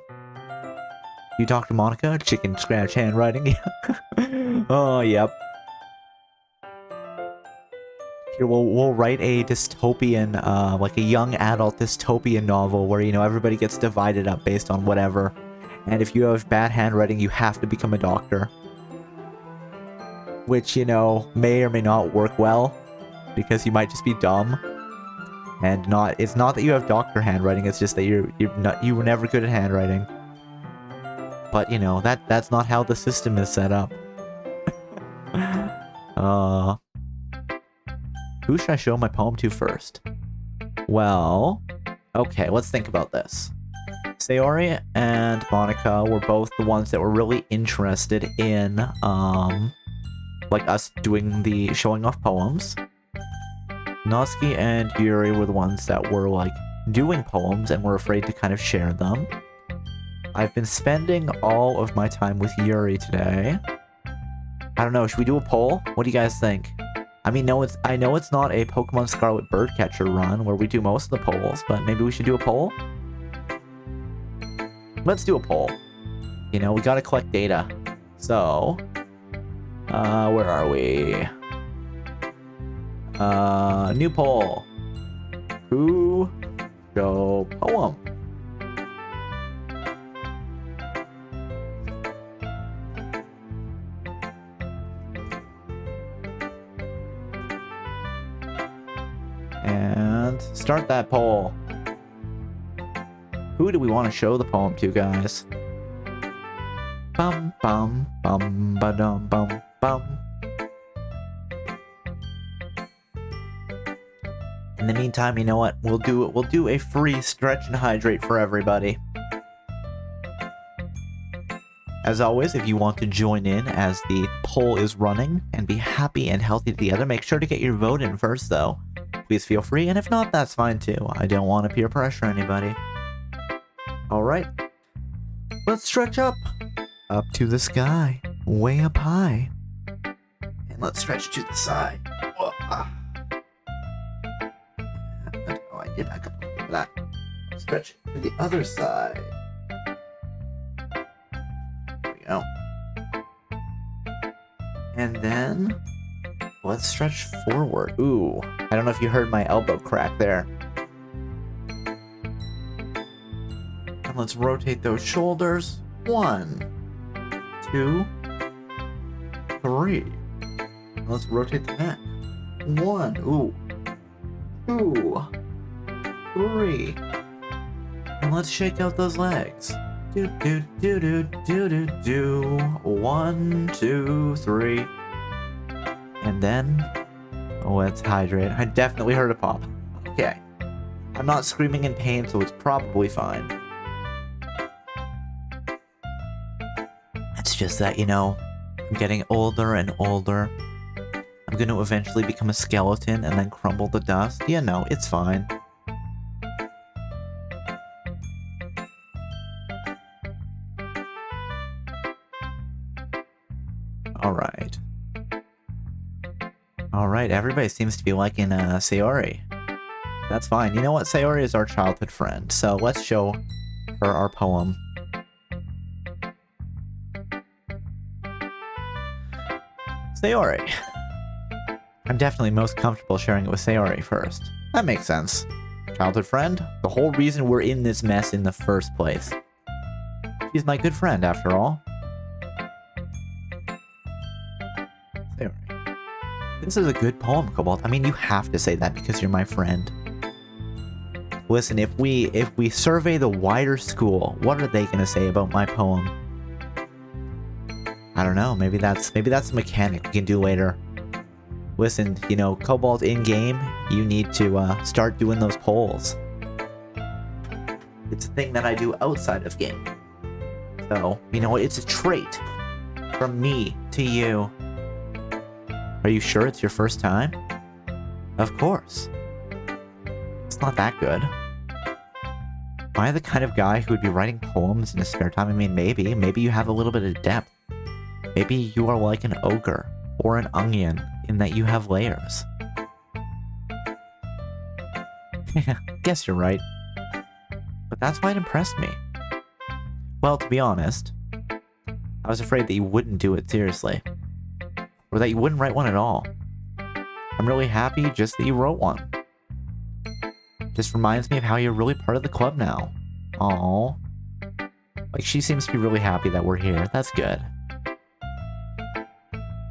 You talk to Monica? Chicken scratch handwriting? Oh, yep. Here, we'll write a dystopian, like a young adult dystopian novel where, you know, everybody gets divided up based on whatever. And if you have bad handwriting, you have to become a doctor. Which, you know, may or may not work well, because you might just be dumb. And it's not that you have doctor handwriting, it's just that you were never good at handwriting. But, you know, that's not how the system is set up. Who should I show my poem to first? Well, okay, let's think about this. Sayori and Monica were both the ones that were really interested in, like us doing the showing off poems. Natsuki and Yuri were the ones that were, like, doing poems and were afraid to kind of share them. I've been spending all of my time with Yuri today. I don't know, should we do a poll? What do you guys think? I mean, I know it's not a Pokemon Scarlet Birdcatcher run where we do most of the polls, but maybe we should do a poll? Let's do a poll. You know, we gotta collect data. So, where are we? New poll. Who show poem? And start that poll. Who do we want to show the poem to, guys? Bum bum bum ba dum bum bum. In the meantime, you know what? We'll do a free stretch and hydrate for everybody. As always, if you want to join in as the poll is running and be happy and healthy together, make sure to get your vote in first, though. Please feel free, and if not, that's fine too. I don't want to peer pressure anybody. Alright. Let's stretch up. Up to the sky. Way up high. And let's stretch to the side. Whoa. Oh, I did back up a little bit of that. Stretch to the other side. There we go. And then let's stretch forward. Ooh, I don't know if you heard my elbow crack there. And let's rotate those shoulders. 1, 2, 3. Let's rotate the neck. 1, ooh, 2, 3. And let's shake out those legs. Do do do do do do do. 1, 2, 3. And then let's hydrate. I definitely heard a pop. Okay. I'm not screaming in pain, so it's probably fine. It's just that, you know, I'm getting older and older. I'm going to eventually become a skeleton and then crumble to dust. Yeah, no, it's fine. Alright. Alright, everybody seems to be liking Sayori. That's fine. You know what? Sayori is our childhood friend, so let's show her our poem. Sayori. I'm definitely most comfortable sharing it with Sayori first. That makes sense. Childhood friend? The whole reason we're in this mess in the first place. She's my good friend, after all. Sayori. This is a good poem, Cobalt. I mean, you have to say that because you're my friend. Listen, if we survey the wider school, what are they gonna say about my poem? I don't know, maybe that's a mechanic we can do later. Listen, you know, Cobalt in-game, you need to start doing those polls. It's a thing that I do outside of game. So, you know, it's a trait from me to you. Are you sure it's your first time? Of course. It's not that good. Am I the kind of guy who would be writing poems in his spare time? I mean, maybe you have a little bit of depth. Maybe you are like an ogre or an onion in that you have layers. Guess you're right. But that's why it impressed me. Well, to be honest, I was afraid that you wouldn't do it seriously. Or that you wouldn't write one at all. I'm really happy just that you wrote one. Just reminds me of how you're really part of the club now. Aww. Like, she seems to be really happy that we're here. That's good.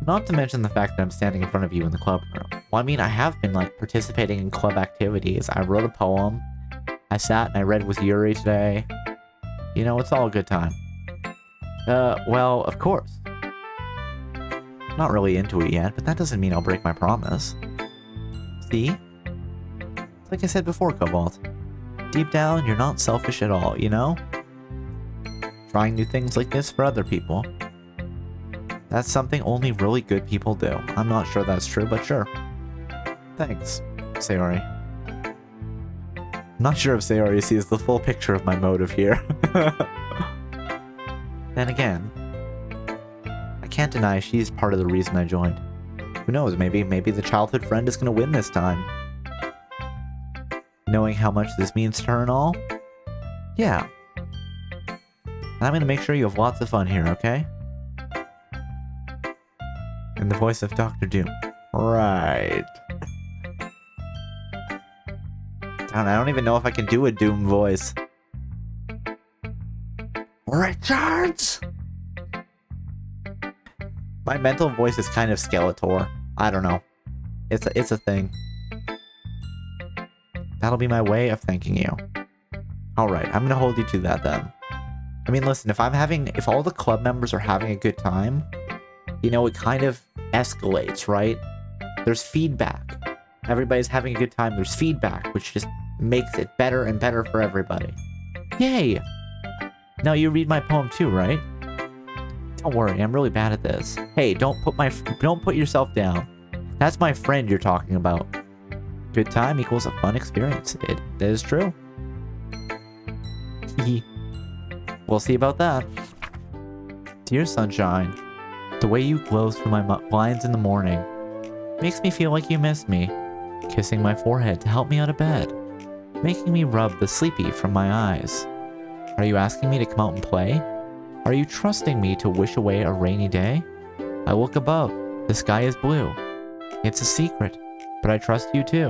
Not to mention the fact that I'm standing in front of you in the club room. Well, I mean, I have been, like, participating in club activities. I wrote a poem. I sat and I read with Yuri today. You know, it's all a good time. Well, of course. Not really into it yet, but that doesn't mean I'll break my promise. See? Like I said before, Cobalt. Deep down, you're not selfish at all, you know? Trying new things like this for other people. That's something only really good people do. I'm not sure that's true, but sure. Thanks, Sayori. I'm not sure if Sayori sees the full picture of my motive here. Then again, I can't deny she's part of the reason I joined. Who knows, maybe the childhood friend is gonna win this time. Knowing how much this means to her and all? Yeah. And I'm gonna make sure you have lots of fun here, okay? In the voice of Dr. Doom. Right. I don't even know if I can do a Doom voice. Richards! My mental voice is kind of Skeletor. I don't know. It's a thing. That'll be my way of thanking you. Alright, I'm gonna hold you to that then. I mean, listen, if all the club members are having a good time, you know, it kind of escalates, right? There's feedback. Everybody's having a good time. There's feedback, which just makes it better and better for everybody. Yay! Now you read my poem too, right? Don't worry, I'm really bad at this. Hey, don't put yourself down. That's my friend you're talking about. Good time equals a fun experience. It is true. We'll see about that. Dear sunshine, the way you glow through my blinds in the morning makes me feel like you miss me. Kissing my forehead to help me out of bed, making me rub the sleepy from my eyes. Are you asking me to come out and play? Are you trusting me to wish away a rainy day? I look above. The sky is blue. It's a secret, but I trust you too.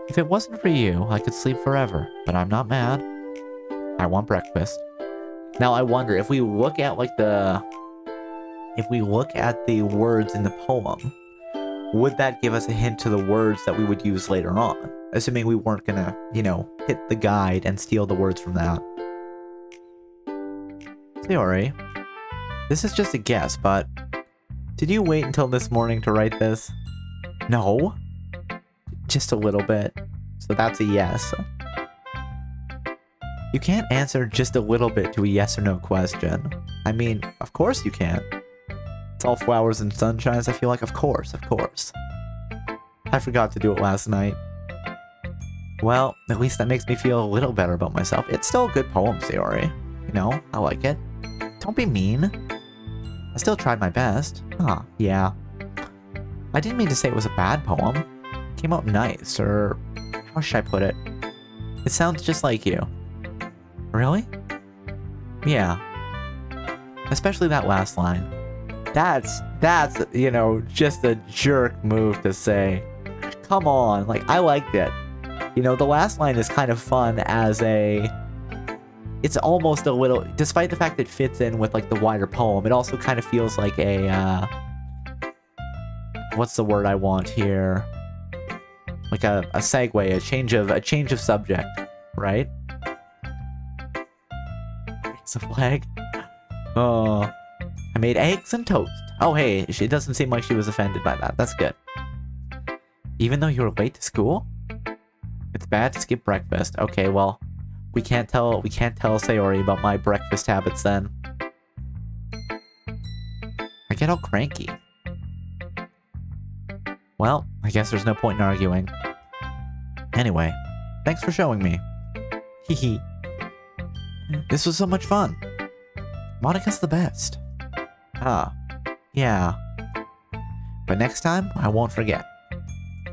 If it wasn't for you, I could sleep forever, but I'm not mad. I want breakfast. Now I wonder if we look at the words in the poem, would that give us a hint to the words that we would use later on? Assuming we weren't gonna, hit the guide and steal the words from that. Sayori, this is just a guess, but did you wait until this morning to write this? No. Just a little bit. So that's a yes. You can't answer just a little bit to a yes or no question. I mean, of course you can. It's all flowers and sunshines, I feel like. Of course. I forgot to do it last night. Well, at least that makes me feel a little better about myself. It's still a good poem, Sayori. I like it. Don't be mean. I still tried my best. Yeah. I didn't mean to say it was a bad poem. It came out nice, or how should I put it? It sounds just like you. Really? Yeah. Especially that last line. That's just a jerk move to say. Come on, I liked it. The last line is kind of fun as it's almost a little, despite the fact that it fits in with the wider poem, it also kind of feels like a, what's the word I want here? Like a segue, a change of subject, right? It's a flag. Oh, I made eggs and toast. Oh, hey, it doesn't seem like she was offended by that. That's good. Even though you were late to school? It's bad to skip breakfast. Okay, well, we can't tell Sayori about my breakfast habits then. I get all cranky. Well, I guess there's no point in arguing. Anyway, thanks for showing me. Hehe. This was so much fun. Monica's the best. Yeah. But next time, I won't forget.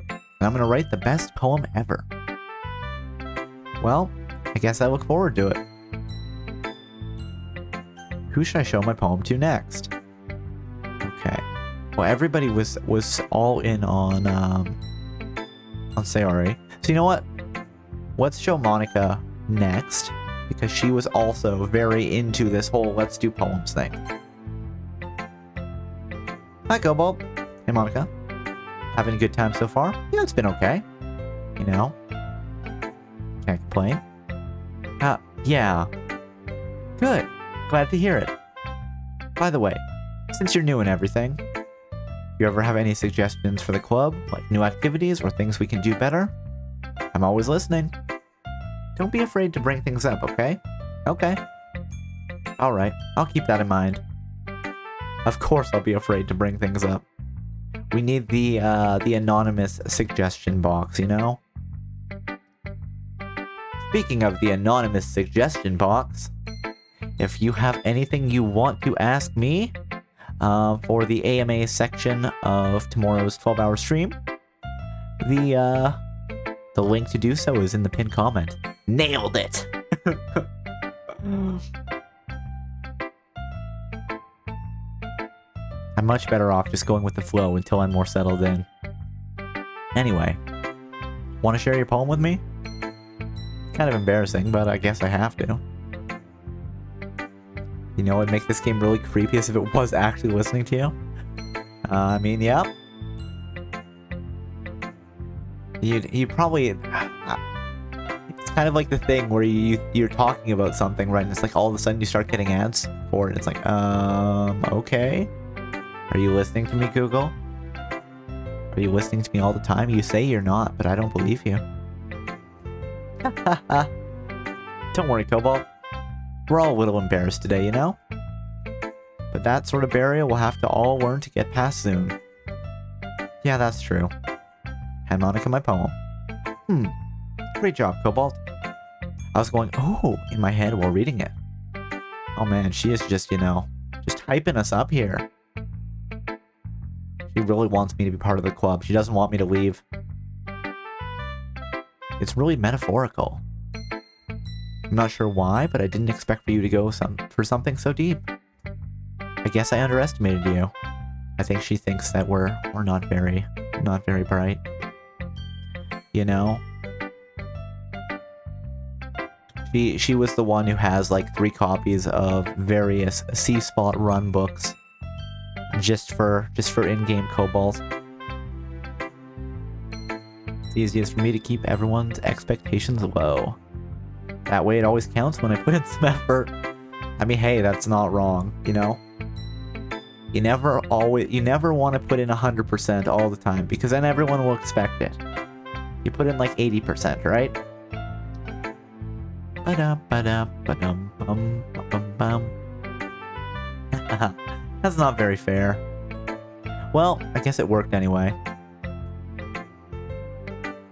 And I'm gonna write the best poem ever. Well, I guess I look forward to it. Who should I show my poem to next? Okay. Well, everybody was all in on Sayori. So you know what? Let's show Monica next, because she was also very into this whole let's do poems thing. Hi, Cobalt. Hey, Monica. Having a good time so far? Yeah, it's been okay. Can't complain. Yeah. Good. Glad to hear it. By the way, since you're new and everything, if you ever have any suggestions for the club, like new activities or things we can do better, I'm always listening. Don't be afraid to bring things up, okay? Okay. Alright, I'll keep that in mind. Of course I'll be afraid to bring things up. We need the anonymous suggestion box, Speaking of the anonymous suggestion box, if you have anything you want to ask me for the AMA section of tomorrow's 12-hour stream, the link to do so is in the pinned comment. Nailed it! I'm much better off just going with the flow until I'm more settled in. Anyway, want to share your poem with me? Kind of embarrassing, but I guess I have to. It'd make this game really creepy as if it was actually listening to you. I mean, yeah. You'd probably... It's kind of like the thing where you're talking about something, right? And it's all of a sudden you start getting ads for it. It's okay. Are you listening to me, Google? Are you listening to me all the time? You say you're not, but I don't believe you. Don't worry, Cobalt. We're all a little embarrassed today, you know? But that sort of barrier we'll have to all learn to get past soon. Yeah, that's true. Hand Monica my poem. Great job, Cobalt. I was going, oh, in my head while reading it. Oh man, she is just, you know, just hyping us up here. She really wants me to be part of the club. She doesn't want me to leave. It's really metaphorical. I'm not sure why, but I didn't expect for you to go for something so deep. I guess I underestimated you. I think she thinks that we're not very bright. You know? She was the one who has like 3 copies of various C-Spot run books just for in-game Cobalt. It's easiest for me to keep everyone's expectations low. That way it always counts when I put in some effort. I mean, hey, that's not wrong, you know? You never want to put in 100% all the time, because then everyone will expect it. You put in like 80%, right? That's not very fair. Well, I guess it worked anyway.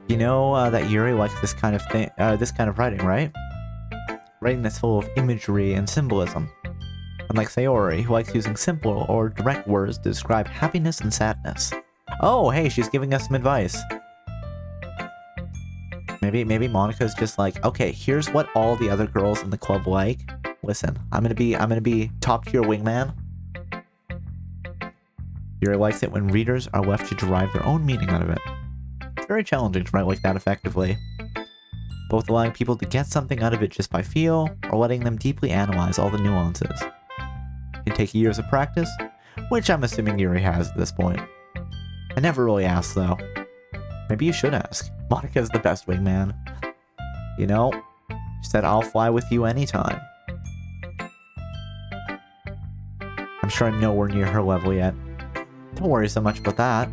You know that Yuri likes this kind of thing, this kind of writing, right? Writing that's full of imagery and symbolism. Unlike Sayori, who likes using simple or direct words to describe happiness and sadness. Oh, hey, she's giving us some advice. Maybe Monica's just like, okay, here's what all the other girls in the club like. Listen, I'm gonna be top tier wingman. Yuri likes it when readers are left to derive their own meaning out of it. It's very challenging to write like that effectively. Both allowing people to get something out of it just by feel, or letting them deeply analyze all the nuances. It can take years of practice, which I'm assuming Yuri has at this point. I never really asked though. Maybe you should ask. Monica's the best wingman. You know, she said I'll fly with you anytime. I'm sure I'm nowhere near her level yet. Don't worry so much about that.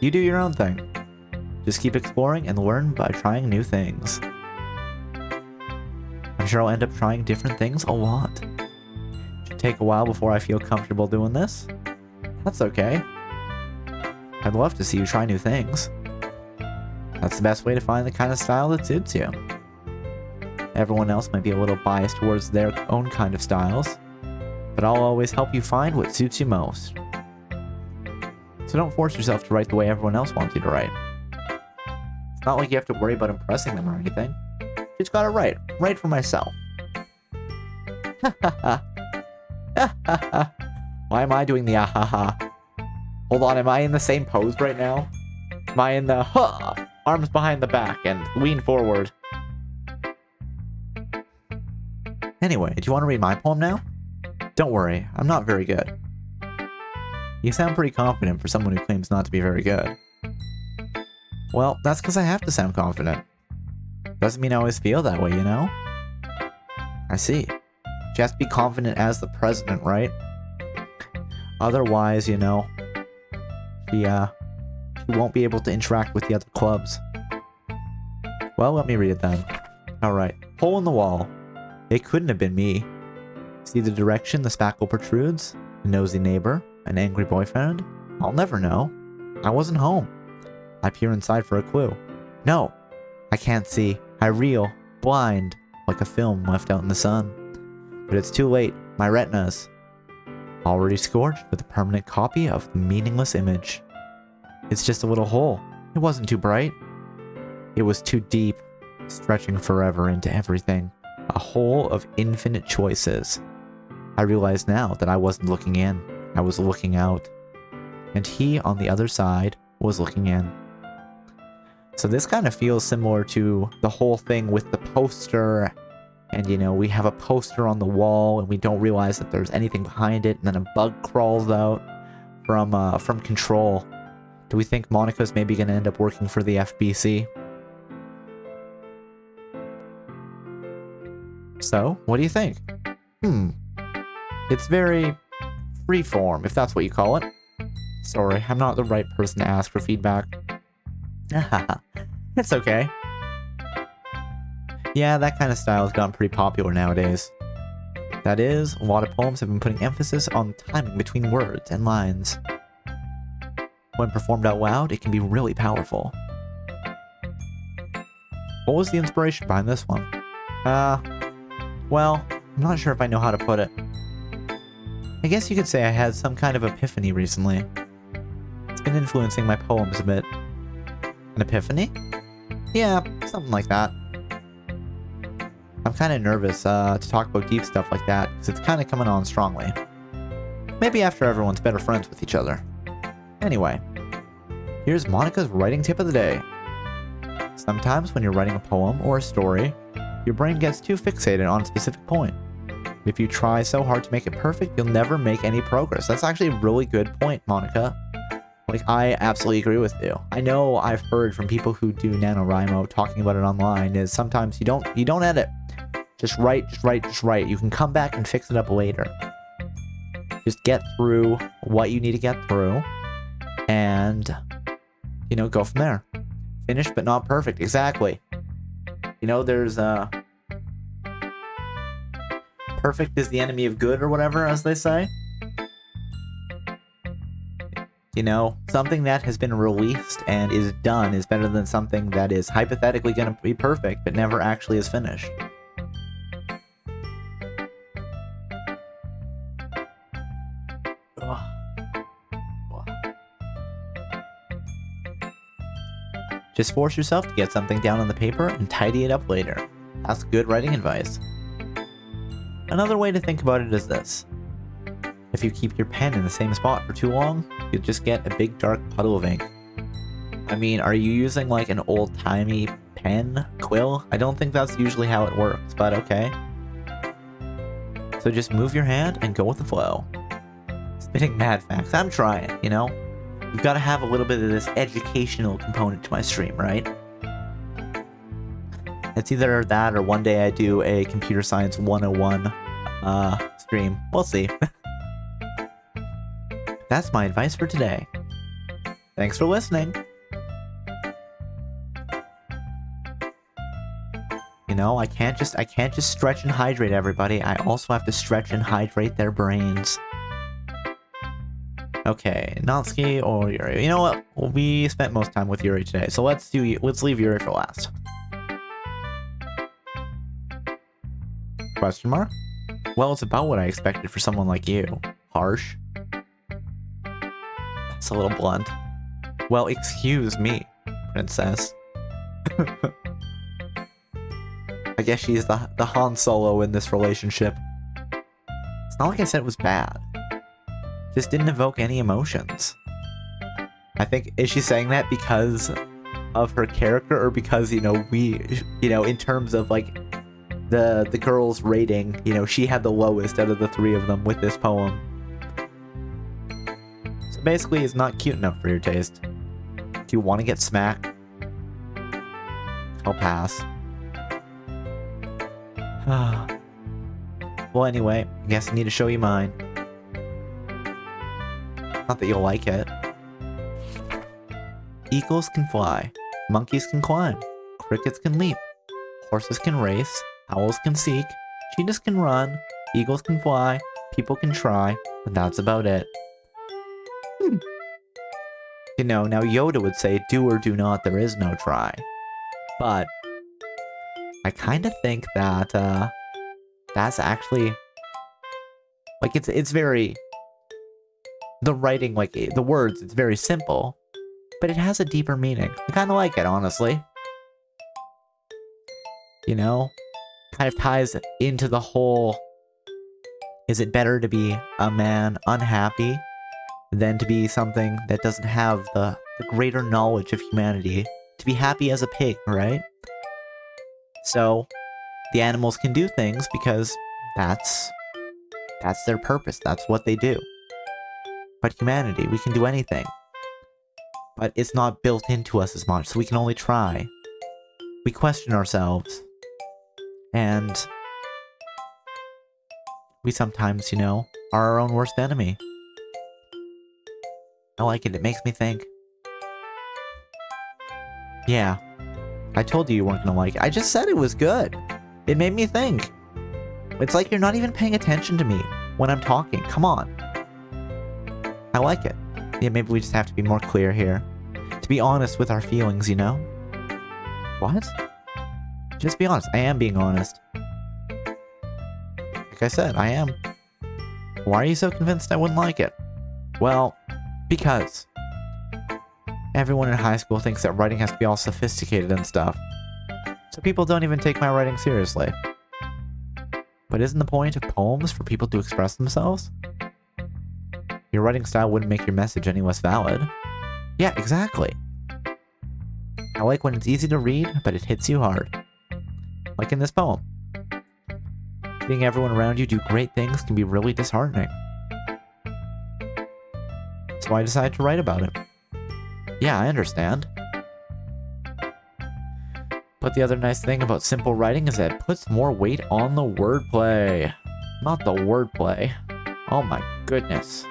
You do your own thing. Just keep exploring and learn by trying new things. I'm sure I'll end up trying different things a lot. Should take a while before I feel comfortable doing this. That's okay. I'd love to see you try new things. That's the best way to find the kind of style that suits you. Everyone else might be a little biased towards their own kind of styles, but I'll always help you find what suits you most. So don't force yourself to write the way everyone else wants you to write. It's not like you have to worry about impressing them or anything. You just gotta write for myself. Why am I doing the ah-ha-ha? Hold on, am I in the same pose right now? Am I in the arms behind the back and lean forward? Anyway, do you want to read my poem now? Don't worry, I'm not very good. You sound pretty confident for someone who claims not to be very good. Well, that's because I have to sound confident. Doesn't mean I always feel that way, you know? I see. She has to be confident as the president, right? Otherwise, you know, she won't be able to interact with the other clubs. Well, let me read it then. Alright. Hole in the wall. It couldn't have been me. See the direction the spackle protrudes? A nosy neighbor? An angry boyfriend? I'll never know. I wasn't home. I peer inside for a clue. No! I can't see. I reel. Blind. Like a film left out in the sun. But it's too late. My retinas. Already scorched with a permanent copy of the meaningless image. It's just a little hole. It wasn't too bright. It was too deep, stretching forever into everything. A hole of infinite choices. I realize now that I wasn't looking in. I was looking out. And he, on the other side, was looking in. So this kind of feels similar to the whole thing with the poster. And, you know, we have a poster on the wall and we don't realize that there's anything behind it. And then a bug crawls out from Control. Do we think Monica's maybe going to end up working for the FBC? So, what do you think? It's very freeform, if that's what you call it. Sorry, I'm not the right person to ask for feedback. It's okay. Yeah, that kind of style has gotten pretty popular nowadays. That is, a lot of poems have been putting emphasis on timing between words and lines. When performed out loud, it can be really powerful. What was the inspiration behind this one? Well, I'm not sure if I know how to put it. I guess you could say I had some kind of epiphany recently. It's been influencing my poems a bit. An epiphany? Yeah, something like that. I'm kind of nervous to talk about deep stuff like that, because it's kind of coming on strongly. Maybe after everyone's better friends with each other. Anyway, here's Monica's writing tip of the day. Sometimes when you're writing a poem or a story, your brain gets too fixated on a specific point. If you try so hard to make it perfect, you'll never make any progress. That's actually a really good point, Monica. Like, I absolutely agree with you. I know I've heard from people who do NaNoWriMo talking about it online is sometimes you don't edit. Just write. You can come back and fix it up later. Just get through what you need to get through and, you know, go from there. Finished but not perfect. Exactly. You know, there's perfect is the enemy of good or whatever, as they say. You know, something that has been released and is done is better than something that is hypothetically going to be perfect but never actually is finished. Just force yourself to get something down on the paper and tidy it up later. That's good writing advice. Another way to think about it is this. If you keep your pen in the same spot for too long, you'll just get a big dark puddle of ink. I mean, are you using like an old-timey pen quill? I don't think that's usually how it works, but okay. So just move your hand and go with the flow. Spitting mad facts. I'm trying, you know? You've got to have a little bit of this educational component to my stream, right? It's either that or one day I do a Computer Science 101 stream. We'll see. That's my advice for today. Thanks for listening. You know, I can't just stretch and hydrate everybody. I also have to stretch and hydrate their brains. Okay, Natsuki or Yuri. You know what? We spent most time with Yuri today, so let's leave Yuri for last. Question mark? Well, it's about what I expected for someone like you. Harsh. That's a little blunt. Well, excuse me, princess. I guess she's the Han Solo in this relationship. It's not like I said it was bad. Just didn't evoke any emotions. I think, is she saying that because of her character or because, you know, in terms of like the girl's rating, you know, she had the lowest out of the three of them with this poem. So basically it's not cute enough for your taste. Do you want to get smacked? I'll pass. Well, anyway, I guess I need to show you mine. Not that you'll like it. Eagles can fly. Monkeys can climb. Crickets can leap. Horses can race. Owls can seek. Cheetahs can run. Eagles can fly. People can try. But that's about it. You know, now Yoda would say, do or do not, there is no try. But I kind of think that that's actually like it's very, the writing, like the words, it's very simple, but it has a deeper meaning. I kind of like it, honestly. You know, kind of ties into the whole, is it better to be a man unhappy than to be something that doesn't have the greater knowledge of humanity, to be happy as a pig, right? So the animals can do things because that's their purpose, that's what they do. But humanity, we can do anything. But it's not built into us as much, so we can only try. We question ourselves. And we sometimes, you know, are our own worst enemy. I like it. It makes me think. Yeah. I told you weren't gonna like it. I just said it was good. It made me think. It's like you're not even paying attention to me when I'm talking. Come on. I like it. Yeah, maybe we just have to be more clear here. To be honest with our feelings, you know? What? Just be honest. I am being honest. Like I said, I am. Why are you so convinced I wouldn't like it? Well, because everyone in high school thinks that writing has to be all sophisticated and stuff. So people don't even take my writing seriously. But isn't the point of poems for people to express themselves? Your writing style wouldn't make your message any less valid. Yeah, exactly. I like when it's easy to read, but it hits you hard. Like in this poem. Seeing everyone around you do great things can be really disheartening. So I decided to write about it. Yeah, I understand. But the other nice thing about simple writing is that it puts more weight on the wordplay. Not the wordplay. Oh my goodness.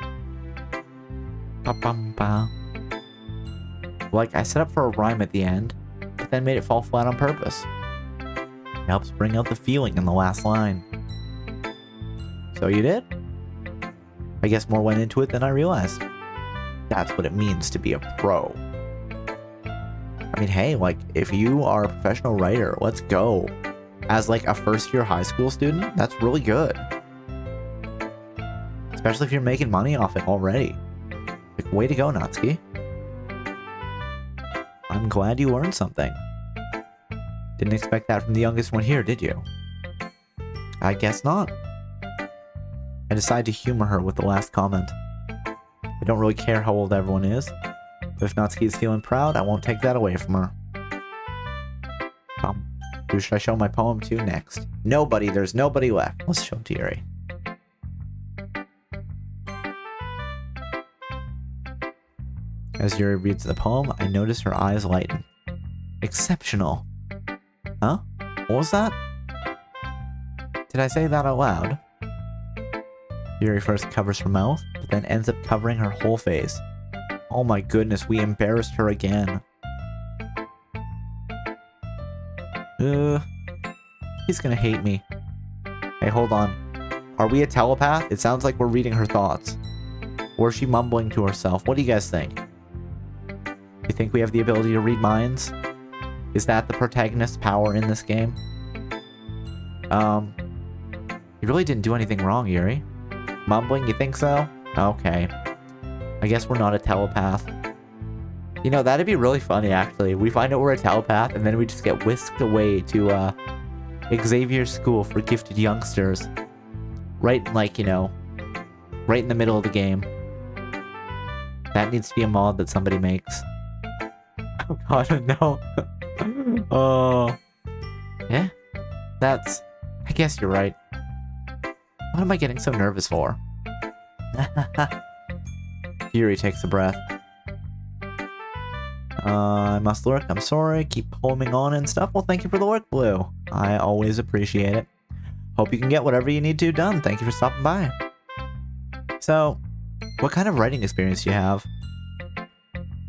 Ba-bum-ba. Like, I set up for a rhyme at the end, but then made it fall flat on purpose. It helps bring out the feeling in the last line. So you did? I guess more went into it than I realized. That's what it means to be a pro. I mean, hey, like, if you are a professional writer, let's go. As, like, a first-year high school student, that's really good. Especially if you're making money off it already. Like, way to go, Natsuki. I'm glad you learned something. Didn't expect that from the youngest one here, did you? I guess not. I decided to humor her with the last comment. I don't really care how old everyone is. But if Natsuki is feeling proud, I won't take that away from her. Who should I show my poem to next? Nobody. There's nobody left. Let's show it to Yuri. As Yuri reads the poem, I notice her eyes lighten. Exceptional. Huh? What was that? Did I say that out loud? Yuri first covers her mouth, but then ends up covering her whole face. Oh my goodness, we embarrassed her again. He's gonna hate me. Hey, hold on. Are we a telepath? It sounds like we're reading her thoughts. Or is she mumbling to herself? What do you guys think? You think we have the ability to read minds? Is that the protagonist's power in this game? You really didn't do anything wrong, Yuri. Mumbling, you think so? Okay. I guess we're not a telepath. You know, that'd be really funny, actually. We find out we're a telepath, and then we just get whisked away to, Xavier's school for gifted youngsters. Right, like, you know, right in the middle of the game. That needs to be a mod that somebody makes. Oh god, no. Oh. Yeah? That's... I guess you're right. What am I getting so nervous for? Yuri takes a breath. I must lurk. I'm sorry. Keep poeming on and stuff. Well, thank you for the work, Blue. I always appreciate it. Hope you can get whatever you need to done. Thank you for stopping by. So, what kind of writing experience do you have?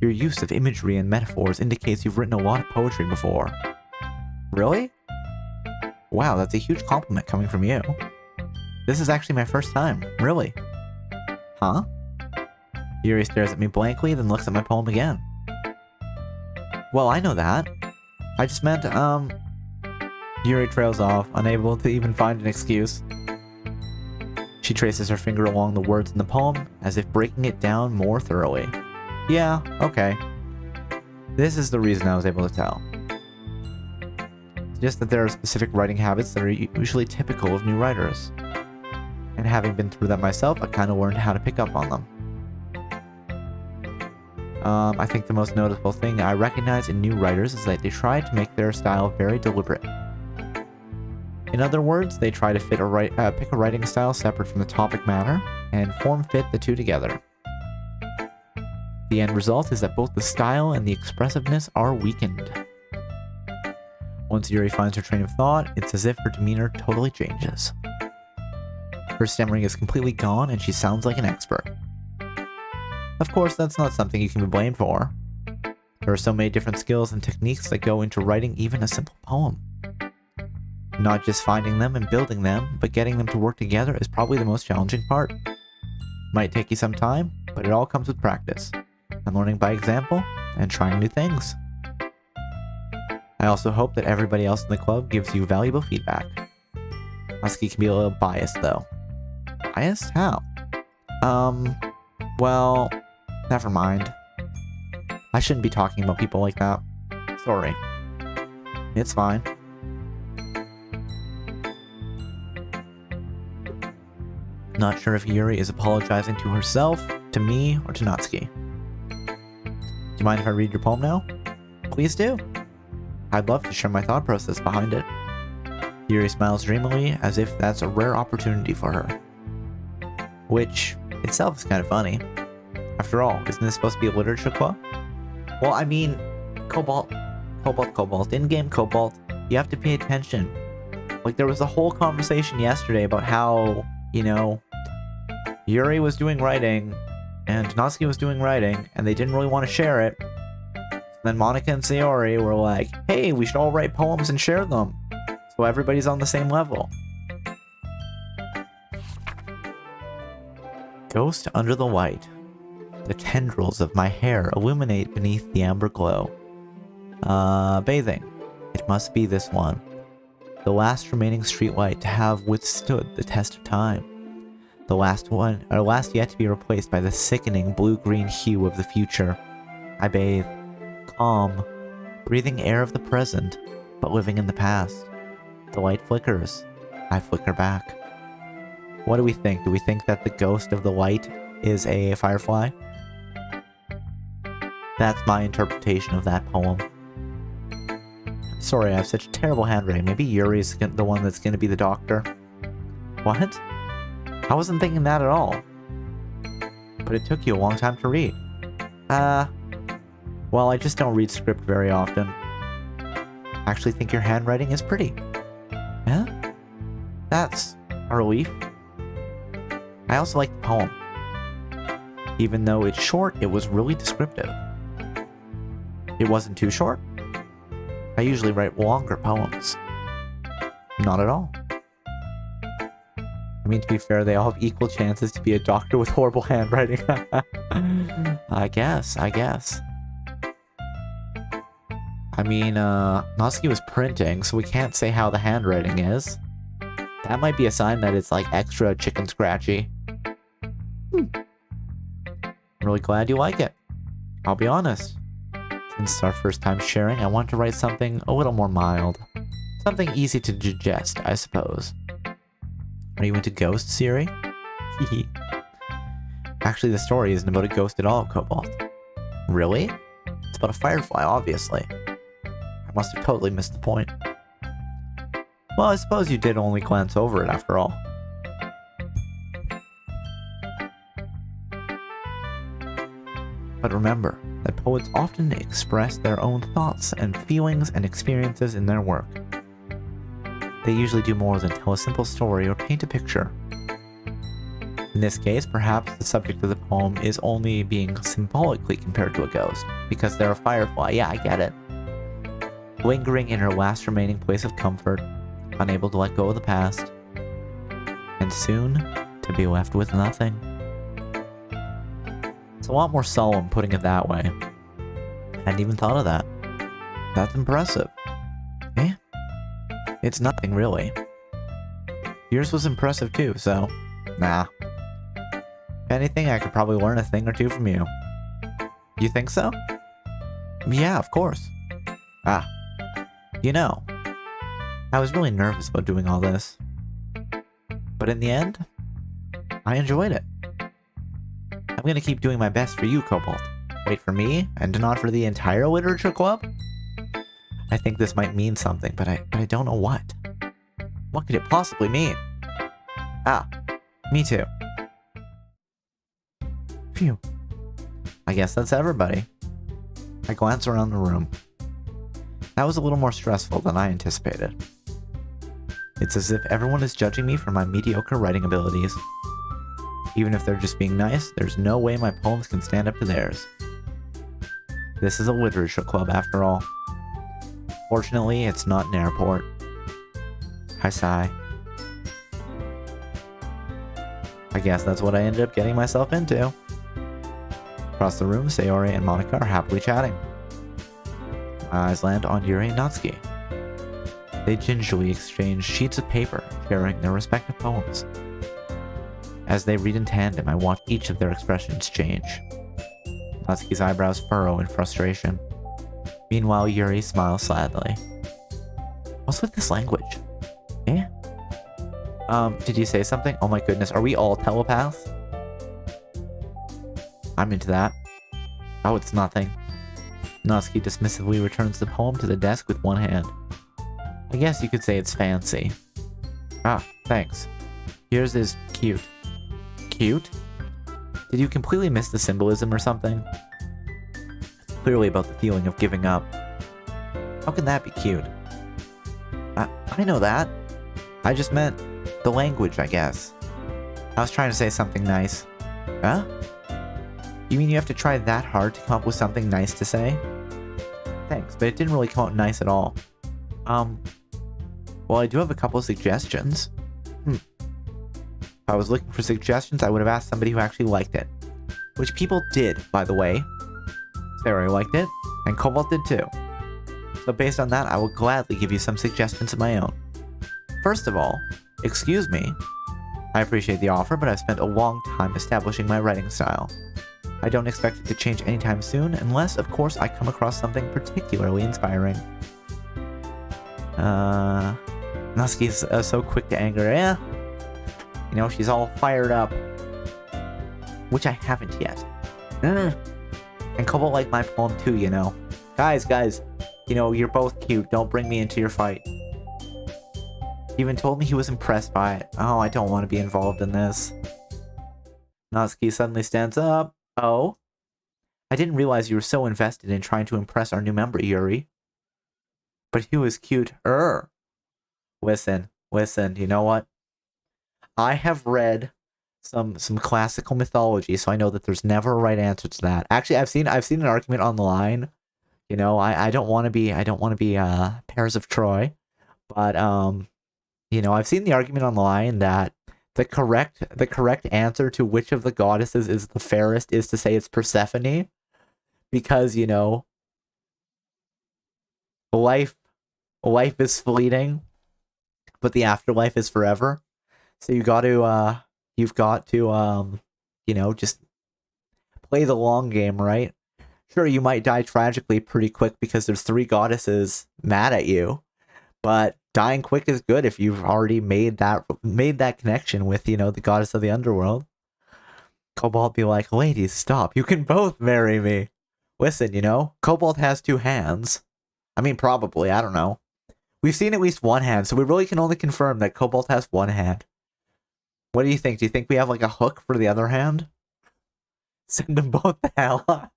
Your use of imagery and metaphors indicates you've written a lot of poetry before. Really? Wow, that's a huge compliment coming from you. This is actually my first time. Really? Huh? Yuri stares at me blankly, then looks at my poem again. Well, I know that. I just meant, Yuri trails off, unable to even find an excuse. She traces her finger along the words in the poem, as if breaking it down more thoroughly. Yeah, okay. This is the reason I was able to tell. It's just that there are specific writing habits that are usually typical of new writers. And having been through that myself, I kind of learned how to pick up on them. I think the most noticeable thing I recognize in new writers is that they try to make their style very deliberate. In other words, they try to pick a writing style separate from the topic matter, and form-fit the two together. The end result is that both the style and the expressiveness are weakened. Once Yuri finds her train of thought, it's as if her demeanor totally changes. Her stammering is completely gone, and she sounds like an expert. Of course, that's not something you can be blamed for. There are so many different skills and techniques that go into writing even a simple poem. Not just finding them and building them, but getting them to work together is probably the most challenging part. Might take you some time, but it all comes with practice, and learning by example, and trying new things. I also hope that everybody else in the club gives you valuable feedback. Husky can be a little biased though. Biased? How? Well, never mind. I shouldn't be talking about people like that. Sorry. It's fine. Not sure if Yuri is apologizing to herself, to me, or to Natsuki. Do you mind if I read your poem now? Please do. I'd love to share my thought process behind it. Yuri smiles dreamily, as if that's a rare opportunity for her. Which, itself is kind of funny. After all, isn't this supposed to be a literature club? Well, I mean, Cobalt. In-game Cobalt. You have to pay attention. Like, there was a whole conversation yesterday about how, you know, Yuri was doing writing, and Natsuki was doing writing, and they didn't really want to share it. Then Monica and Sayori were like, hey, we should all write poems and share them, so everybody's on the same level. Ghost under the light. The tendrils of my hair illuminate beneath the amber glow. Bathing. It must be this one. The last remaining streetlight to have withstood the test of time. The last yet to be replaced by the sickening blue-green hue of the future. I bathe. Calm. Breathing air of the present, but living in the past. The light flickers. I flicker back. What do we think? Do we think that the ghost of the light is a firefly? That's my interpretation of that poem. Sorry, I have such terrible handwriting. Maybe Yuri's the one that's going to be the doctor. What? I wasn't thinking that at all. But it took you a long time to read. Well, I just don't read script very often. I actually think your handwriting is pretty. Yeah? That's a relief. I also like the poem. Even though it's short, it was really descriptive. It wasn't too short. I usually write longer poems. Not at all. I mean, to be fair, they all have equal chances to be a doctor with horrible handwriting. I guess. I mean, Natsuki was printing, so we can't say how the handwriting is. That might be a sign that it's, like, extra chicken scratchy. I'm really glad you like it. I'll be honest. Since it's our first time sharing, I want to write something a little more mild. Something easy to digest, I suppose. Are you into ghosts, Yuri? Hehe. Actually, the story isn't about a ghost at all, Cobalt. Really? It's about a firefly, obviously. I must have totally missed the point. Well, I suppose you did only glance over it after all. But remember that poets often express their own thoughts and feelings and experiences in their work. They usually do more than tell a simple story or paint a picture. In this case, perhaps the subject of the poem is only being symbolically compared to a ghost, because they're a firefly. Yeah, I get it. Lingering in her last remaining place of comfort, unable to let go of the past, and soon to be left with nothing. It's a lot more solemn putting it that way. I hadn't even thought of that. That's impressive. Eh? It's nothing, really. Yours was impressive too, so... nah. If anything, I could probably learn a thing or two from you. You think so? Yeah, of course. Ah. You know, I was really nervous about doing all this. But in the end, I enjoyed it. I'm gonna keep doing my best for you, Cobalt. Wait for me, and not for the entire literature club? I think this might mean something, but I don't know what. What could it possibly mean? Ah, me too. Phew. I guess that's everybody. I glance around the room. That was a little more stressful than I anticipated. It's as if everyone is judging me for my mediocre writing abilities. Even if they're just being nice, there's no way my poems can stand up to theirs. This is a literature club after all. Fortunately, it's not an airport. I sigh. I guess that's what I ended up getting myself into. Across the room, Sayori and Monica are happily chatting. My eyes land on Yuri and Natsuki. They gingerly exchange sheets of paper, sharing their respective poems. As they read in tandem, I watch each of their expressions change. Natsuki's eyebrows furrow in frustration. Meanwhile, Yuri smiles sadly. What's with this language? Eh? Did you say something? Oh my goodness, are we all telepaths? I'm into that. Oh, it's nothing. Natsuki dismissively returns the poem to the desk with one hand. I guess you could say it's fancy. Ah, thanks. Yours is cute. Cute? Did you completely miss the symbolism or something? It's clearly about the feeling of giving up. How can that be cute? I know that. I just meant the language, I guess. I was trying to say something nice. Huh? You mean you have to try that hard to come up with something nice to say? Thanks, but it didn't really come out nice at all. Well, I do have a couple of suggestions. If I was looking for suggestions, I would have asked somebody who actually liked it. Which people did, by the way. Sarah liked it, and Cobalt did too. So based on that, I will gladly give you some suggestions of my own. First of all, excuse me. I appreciate the offer, but I've spent a long time establishing my writing style. I don't expect it to change anytime soon, unless, of course, I come across something particularly inspiring. Natsuki's so quick to anger, yeah? You know, she's all fired up. Which I haven't yet. And Cobalt liked my poem too, you know. Guys, you know, you're both cute. Don't bring me into your fight. He even told me he was impressed by it. Oh, I don't want to be involved in this. Natsuki suddenly stands up. Oh? I didn't realize you were so invested in trying to impress our new member, Yuri. But he was cute. Listen, you know what? I have read some classical mythology, so I know that there's never a right answer to that. Actually, I've seen an argument on the line. You know, I don't want to be Pairs of Troy, but you know, I've seen the argument on the line that the correct answer to which of the goddesses is the fairest is to say it's Persephone, because, you know, life is fleeting, but the afterlife is forever. So you've got to you know, just play the long game, right? Sure, you might die tragically pretty quick because there's 3 goddesses mad at you, but dying quick is good if you've already made that connection with, you know, the goddess of the underworld. Cobalt be like, ladies, stop. You can both marry me. Listen, you know, Cobalt has 2 hands. I mean, probably. I don't know. We've seen at least 1 hand, so we really can only confirm that Cobalt has 1 hand. What do you think? Do you think we have like a hook for the other hand? Send them both the hell.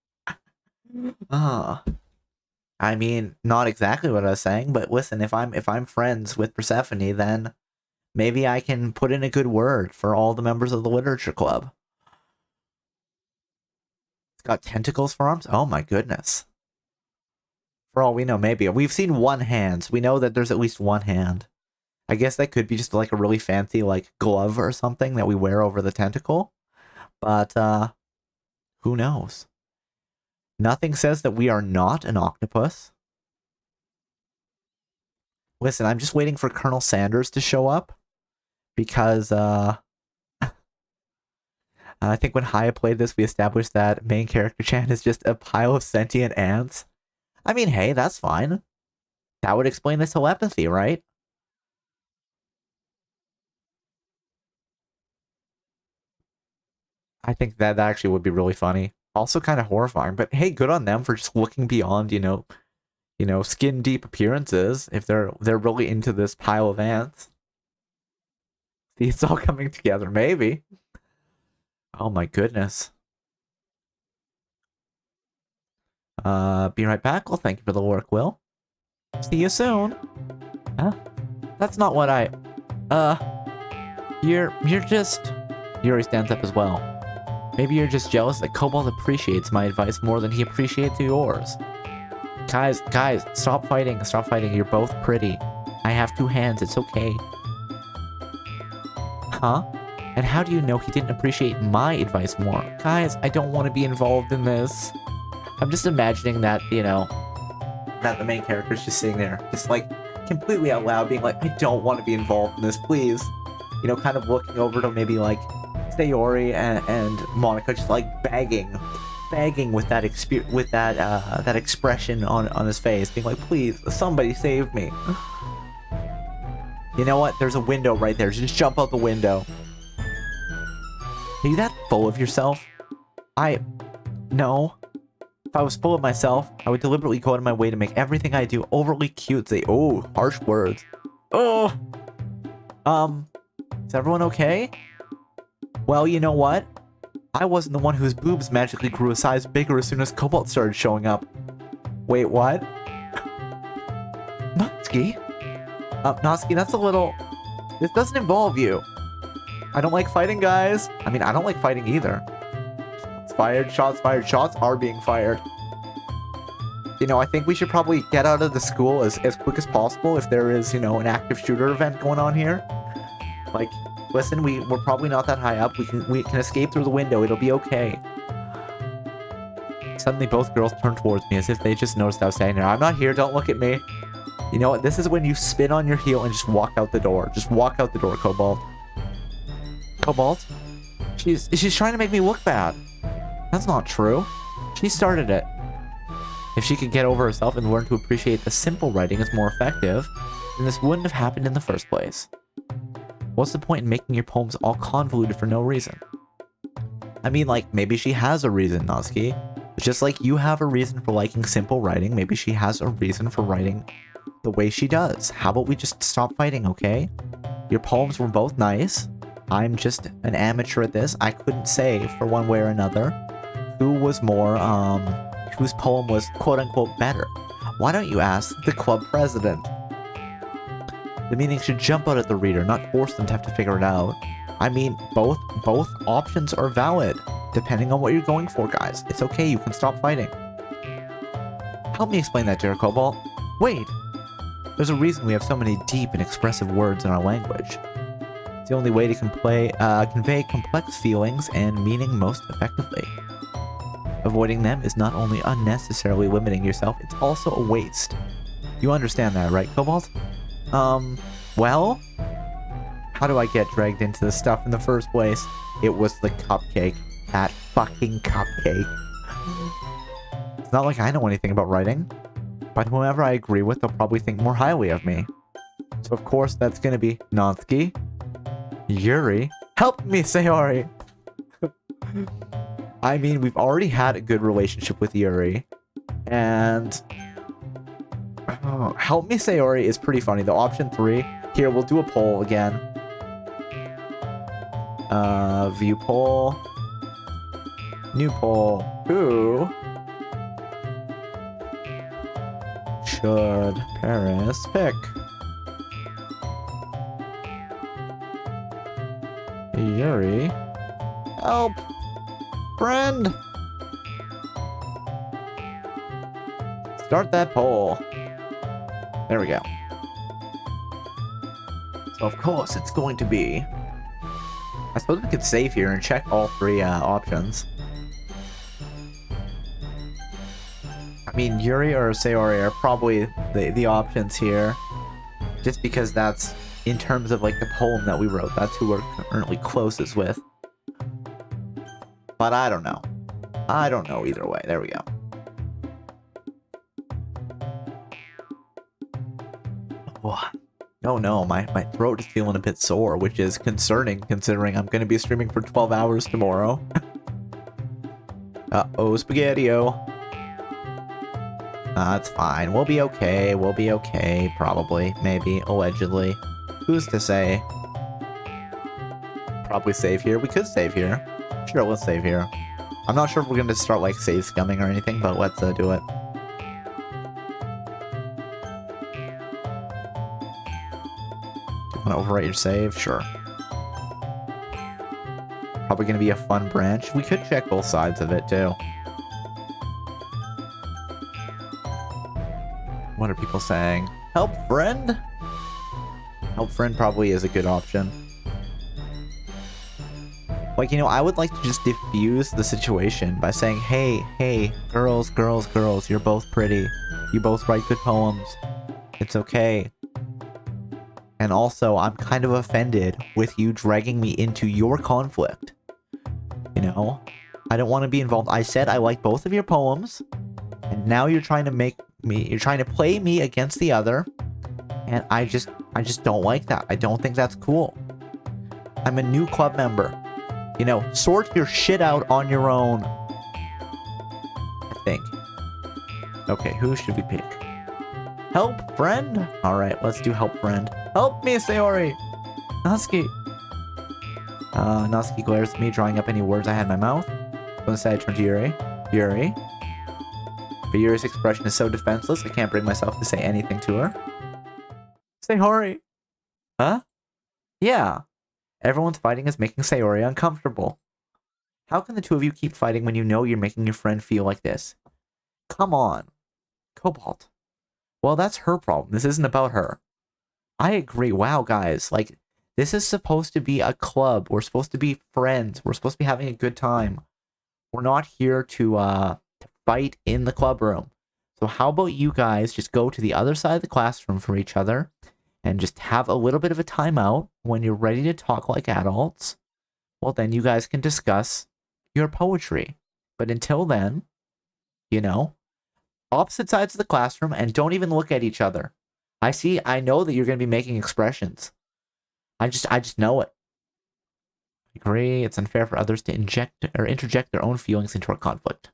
I mean, not exactly what I was saying, but listen, if I'm friends with Persephone, then maybe I can put in a good word for all the members of the literature club. It's got tentacles for arms? Oh my goodness. For all we know, maybe. We've seen 1 hand, so we know that there's at least 1 hand. I guess that could be just like a really fancy like glove or something that we wear over the tentacle. But who knows? Nothing says that we are not an octopus. Listen, I'm just waiting for Colonel Sanders to show up, because I think when Haya played this, we established that main character Chan is just a pile of sentient ants. I mean, hey, that's fine. That would explain the telepathy, right? I think that actually would be really funny. Also kind of horrifying, but hey, good on them for just looking beyond, you know, skin deep appearances if they're really into this pile of ants. See, it's all coming together, maybe. Oh my goodness. Be right back. Well, thank you for the work, Will. See you soon. Huh? That's not what I... You're just... Yuri stands up as well. Maybe you're just jealous that Cobalt appreciates my advice more than he appreciates yours. Guys, stop fighting. Stop fighting. You're both pretty. I have 2 hands. It's okay. Huh? And how do you know he didn't appreciate my advice more? Guys, I don't want to be involved in this. I'm just imagining that, you know, that the main character's just sitting there, just like completely out loud being like, I don't want to be involved in this, please. You know, kind of looking over to maybe like Sayori and Monica, just like begging with that that expression on his face, being like, please, somebody save me. You know what? There's a window right there. Just jump out the window. Are you that full of yourself? No. If I was full of myself, I would deliberately go out of my way to make everything I do overly cutesy. Oh, harsh words. Oh. Is everyone okay? Well, you know what? I wasn't the one whose boobs magically grew a size bigger as soon as Cobalt started showing up. Wait, what? Natsuki? Natsuki, that's a little... This doesn't involve you. I don't like fighting, guys. I mean, I don't like fighting either. Shots fired, shots fired, shots are being fired. You know, I think we should probably get out of the school as quick as possible if there is, you know, an active shooter event going on here. Like, listen, we're probably not that high up. We can escape through the window. It'll be okay. Suddenly, both girls turn towards me as if they just noticed I was standing there. I'm not here. Don't look at me. You know what? This is when you spin on your heel and just walk out the door. Just walk out the door, Cobalt. Cobalt? She's trying to make me look bad. That's not true. She started it. If she could get over herself and learn to appreciate the simple writing as more effective, then this wouldn't have happened in the first place. What's the point in making your poems all convoluted for no reason? I mean, like, maybe she has a reason, Natsuki. Just like you have a reason for liking simple writing, maybe she has a reason for writing the way she does. How about we just stop fighting, okay? Your poems were both nice. I'm just an amateur at this. I couldn't say, for one way or another, who was more, whose poem was quote-unquote better. Why don't you ask the club president? The meaning should jump out at the reader, not force them to have to figure it out. I mean, both options are valid, depending on what you're going for, guys. It's okay, you can stop fighting. Help me explain that, dear Cobalt. Wait! There's a reason we have so many deep and expressive words in our language. It's the only way to convey complex feelings and meaning most effectively. Avoiding them is not only unnecessarily limiting yourself, it's also a waste. You understand that, right, Cobalt? Well? How do I get dragged into this stuff in the first place? It was the cupcake. That fucking cupcake. It's not like I know anything about writing, but whoever I agree with, they'll probably think more highly of me. So of course, that's gonna be Natsuki, Yuri. Help me, Sayori! I mean, we've already had a good relationship with Yuri, and... Help me, Sayori is pretty funny, though. Option 3. Here, we'll do a poll again. View poll. New poll. Who should Paris pick? Yuri. Help! Friend! Start that poll. There we go. So of course it's going to be... I suppose we could save here and check all 3 options. I mean, Yuri or Sayori are probably the options here. Just because that's, in terms of like the poem that we wrote, that's who we're currently closest with. But I don't know. I don't know either way. There we go. Oh no, my throat is feeling a bit sore, which is concerning considering I'm going to be streaming for 12 hours tomorrow. Uh-oh, Spaghetti-O. It's fine. We'll be okay. We'll be okay. Probably. Maybe. Allegedly. Who's to say? Probably save here. We could save here. Sure, let's save here. I'm not sure if we're going to start, like, save scumming or anything, but let's do it. Do you want to overwrite your save? Sure. Probably going to be a fun branch. We could check both sides of it, too. What are people saying? Help friend? Help friend probably is a good option. Like, you know, I would like to just diffuse the situation by saying, hey, girls, you're both pretty. You both write good poems. It's okay. And also, I'm kind of offended with you dragging me into your conflict. You know? I don't want to be involved. I said I like both of your poems, and now you're trying to play me against the other, and I just don't like that. I don't think that's cool. I'm a new club member. You know, sort your shit out on your own. I think. Okay, who should we pick? Help friend? Alright, let's do help friend. Help me, Sayori! Natsuki! Natsuki glares at me, drawing up any words I had in my mouth. So instead I turn to Yuri. Yuri. But Yuri's expression is so defenseless, I can't bring myself to say anything to her. Sayori! Huh? Yeah. Everyone's fighting is making Sayori uncomfortable. How can the two of you keep fighting when you know you're making your friend feel like this? Come on. Cobalt. Well, that's her problem. This isn't about her. I agree. Wow, guys. Like, this is supposed to be a club. We're supposed to be friends. We're supposed to be having a good time. We're not here to fight in the club room. So how about you guys just go to the other side of the classroom for each other and just have a little bit of a timeout when you're ready to talk like adults? Well, then you guys can discuss your poetry. But until then, you know, opposite sides of the classroom and don't even look at each other. I know that you're going to be making expressions. I just know it. I agree. It's unfair for others to interject their own feelings into our conflict.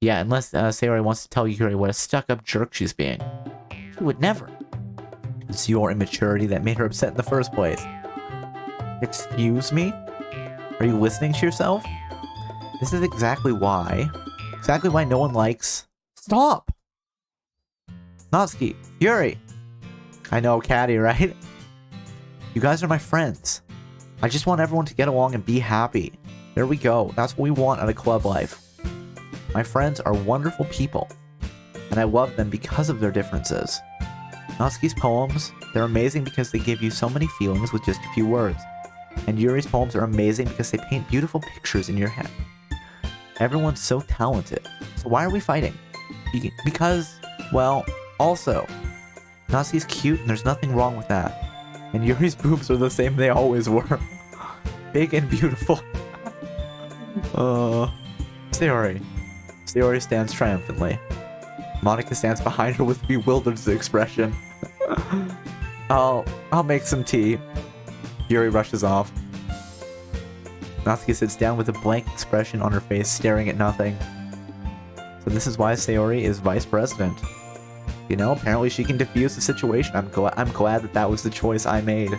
Yeah, unless Sayori wants to tell Yuri what a stuck-up jerk she's being. She would never. It's your immaturity that made her upset in the first place. Excuse me? Are you listening to yourself? This is exactly why no one likes... Stop! Natsuki, Yuri! I know, Caddy, right? You guys are my friends. I just want everyone to get along and be happy. There we go. That's what we want out of club life. My friends are wonderful people, and I love them because of their differences. Natsuki's poems, they're amazing because they give you so many feelings with just a few words. And Yuri's poems are amazing because they paint beautiful pictures in your head. Everyone's so talented. So why are we fighting? Because, well, also, Natsuki's cute and there's nothing wrong with that. And Yuri's boobs are the same they always were. Big and beautiful. Sayori. Sayori stands triumphantly. Monika stands behind her with bewildered expression. I'll make some tea. Yuri rushes off. Natsuki sits down with a blank expression on her face, staring at nothing. So this is why Sayori is vice president. You know, apparently she can defuse the situation. I'm glad that was the choice I made.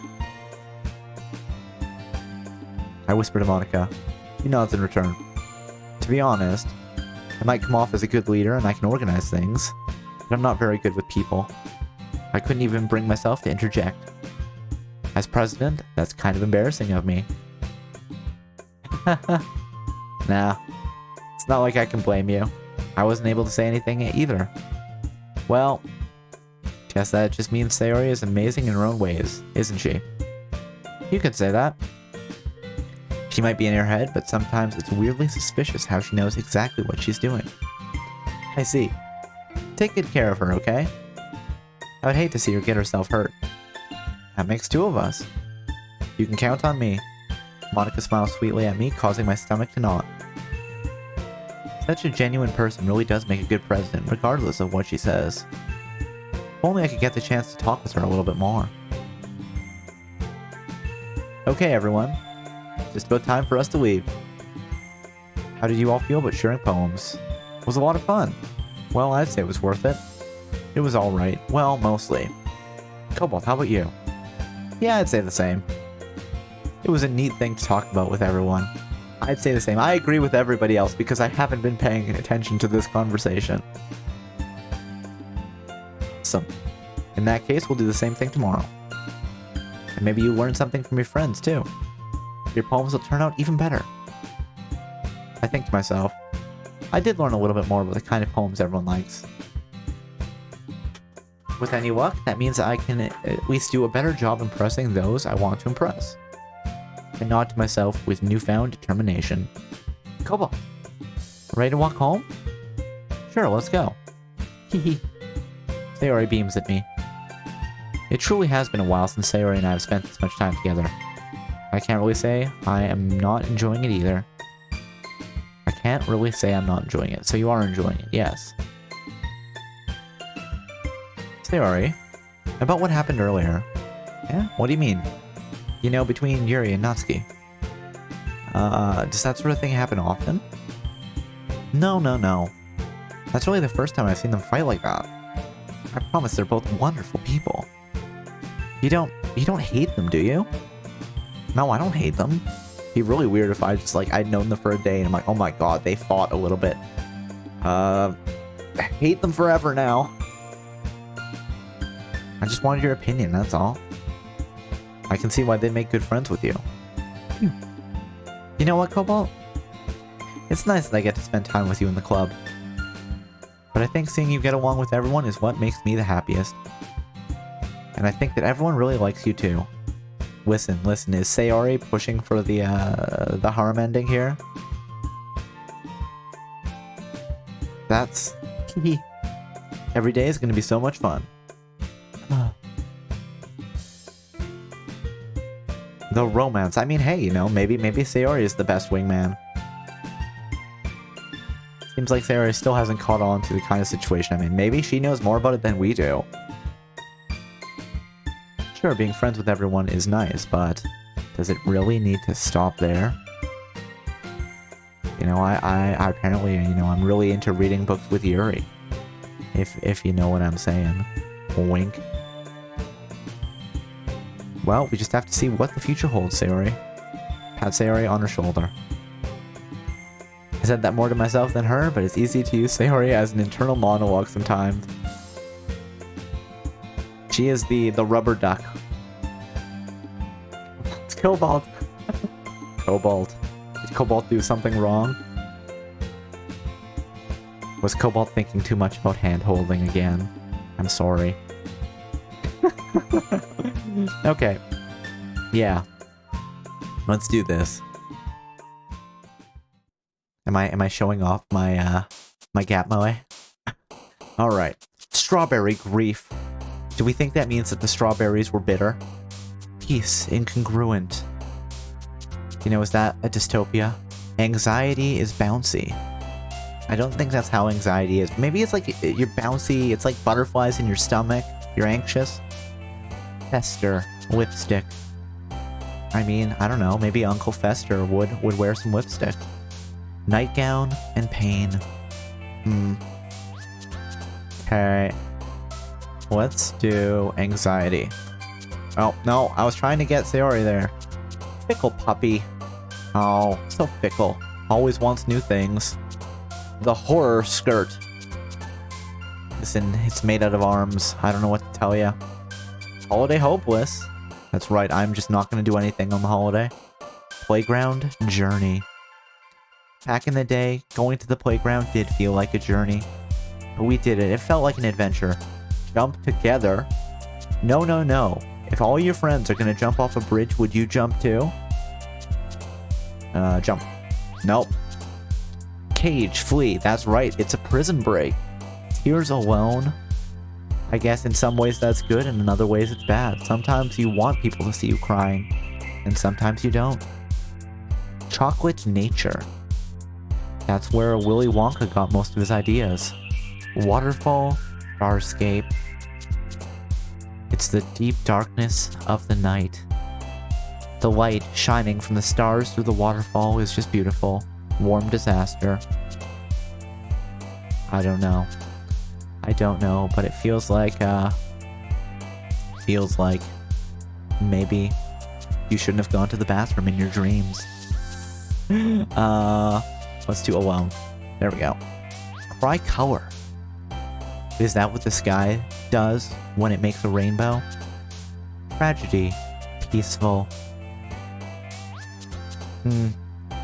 I whisper to Monika. She nods in return. To be honest, I might come off as a good leader and I can organize things, but I'm not very good with people. I couldn't even bring myself to interject. As president, that's kind of embarrassing of me. Nah, it's not like I can blame you. I wasn't able to say anything either. Well, guess that just means Sayori is amazing in her own ways, isn't she? You could say that. She might be in her head, but sometimes it's weirdly suspicious how she knows exactly what she's doing. I see. Take good care of her, okay? I would hate to see her get herself hurt. That makes two of us. You can count on me. Monika smiles sweetly at me, causing my stomach to knot. Such a genuine person really does make a good president, regardless of what she says. If only I could get the chance to talk with her a little bit more. Okay, everyone. Just about time for us to leave. How did you all feel about sharing poems? It was a lot of fun. Well, I'd say it was worth it. It was alright. Well, mostly. Cobalt, how about you? Yeah, I'd say the same. It was a neat thing to talk about with everyone. I'd say the same. I agree with everybody else because I haven't been paying attention to this conversation. So, in that case, we'll do the same thing tomorrow. And maybe you learn something from your friends, too. your poems will turn out even better. I think to myself, I did learn a little bit more about the kind of poems everyone likes. With any luck, that means I can at least do a better job impressing those I want to impress. I nod to myself with newfound determination. Cobalt, ready to walk home? Sure, let's go. Hehe. Sayori beams at me. It truly has been a while since Sayori and I have spent this much time together. I can't really say I am not enjoying it either. I can't really say I'm not enjoying it, so you are enjoying it, yes. Sayori, about what happened earlier. Yeah? What do you mean? You know, between Yuri and Natsuki. Does that sort of thing happen often? No. That's really the first time I've seen them fight like that. I promise they're both wonderful people. You don't hate them, do you? No, I don't hate them. It'd be really weird if I just, like, I'd known them for a day and I'm like, oh my god, they fought a little bit. I hate them forever now. I just wanted your opinion, that's all. I can see why they'd make good friends with you. You know what, Cobalt? It's nice that I get to spend time with you in the club. But I think seeing you get along with everyone is what makes me the happiest. And I think that everyone really likes you too. Listen, is Sayori pushing for the harem ending here? That's... Every day is gonna be so much fun. The romance. I mean, hey, you know, maybe Sayori is the best wingman. Seems like Sayori still hasn't caught on to the kind of situation I'm in. Maybe she knows more about it than we do. Sure, being friends with everyone is nice, but does it really need to stop there? You know, I apparently, you know, I'm really into reading books with Yuri. If you know what I'm saying. Wink. Well, we just have to see what the future holds, Sayori. Pat Sayori on her shoulder. I said that more to myself than her, but it's easy to use Sayori as an internal monologue sometimes. She is the rubber duck. It's Cobalt. Cobalt. Did Cobalt do something wrong? Was Cobalt thinking too much about hand-holding again? I'm sorry. Okay. Yeah. Let's do this. Am I showing off my my gap moe? Alright. Strawberry grief. Do we think that means that the strawberries were bitter? Peace, incongruent. You know, is that a dystopia? Anxiety is bouncy. I don't think that's how anxiety is. Maybe it's like you're bouncy, it's like butterflies in your stomach. You're anxious. Fester, lipstick. I mean, I don't know, maybe Uncle Fester would wear some lipstick. Nightgown and pain. Okay. Let's do anxiety. Oh, no, I was trying to get Sayori there. Fickle puppy. Oh, so fickle. Always wants new things. The horror skirt. Listen, it's made out of arms. I don't know what to tell you. Holiday hopeless. That's right, I'm just not going to do anything on the holiday. Playground journey. Back in the day, going to the playground did feel like a journey. But we did it. It felt like an adventure. Jump together. No. If all your friends are going to jump off a bridge, would you jump too? Jump. Nope. Cage, flee. That's right, it's a prison break. Tears alone. I guess in some ways that's good, and in other ways it's bad. Sometimes you want people to see you crying, and sometimes you don't. Chocolate nature. That's where Willy Wonka got most of his ideas. Waterfall, starscape. It's the deep darkness of the night. The light shining from the stars through the waterfall is just beautiful. Warm disaster. I don't know, but it feels like maybe you shouldn't have gone to the bathroom in your dreams. Let's do alone. There we go. Cry color. Is that what the sky does when it makes a rainbow? Tragedy. Peaceful.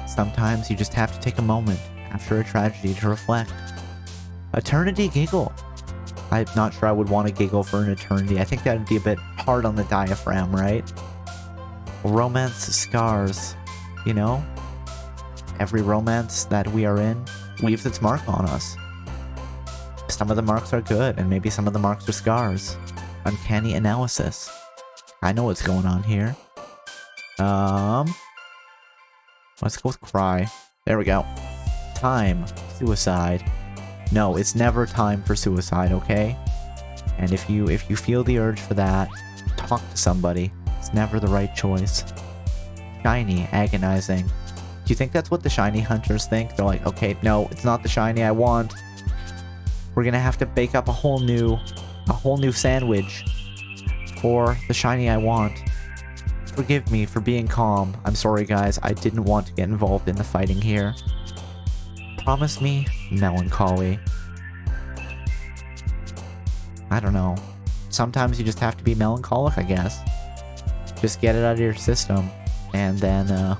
Sometimes you just have to take a moment after a tragedy to reflect. Eternity giggle. I'm not sure I would want to giggle for an eternity. I think that would be a bit hard on the diaphragm, right? Romance scars. You know? Every romance that we are in leaves its mark on us. Some of the marks are good, and maybe some of the marks are scars. Uncanny analysis. I know what's going on here. Let's go with cry. There we go. Time. Suicide. No, it's never time for suicide, okay? And if you feel the urge for that, talk to somebody. It's never the right choice. Shiny. Agonizing. Do you think that's what the shiny hunters think? They're like, okay, no, it's not the shiny I want. We're gonna have to bake up a whole new sandwich for the shiny I want. Forgive me for being calm. I'm sorry, guys. I didn't want to get involved in the fighting here. Promise me melancholy. I don't know. Sometimes you just have to be melancholic, I guess. Just get it out of your system, and then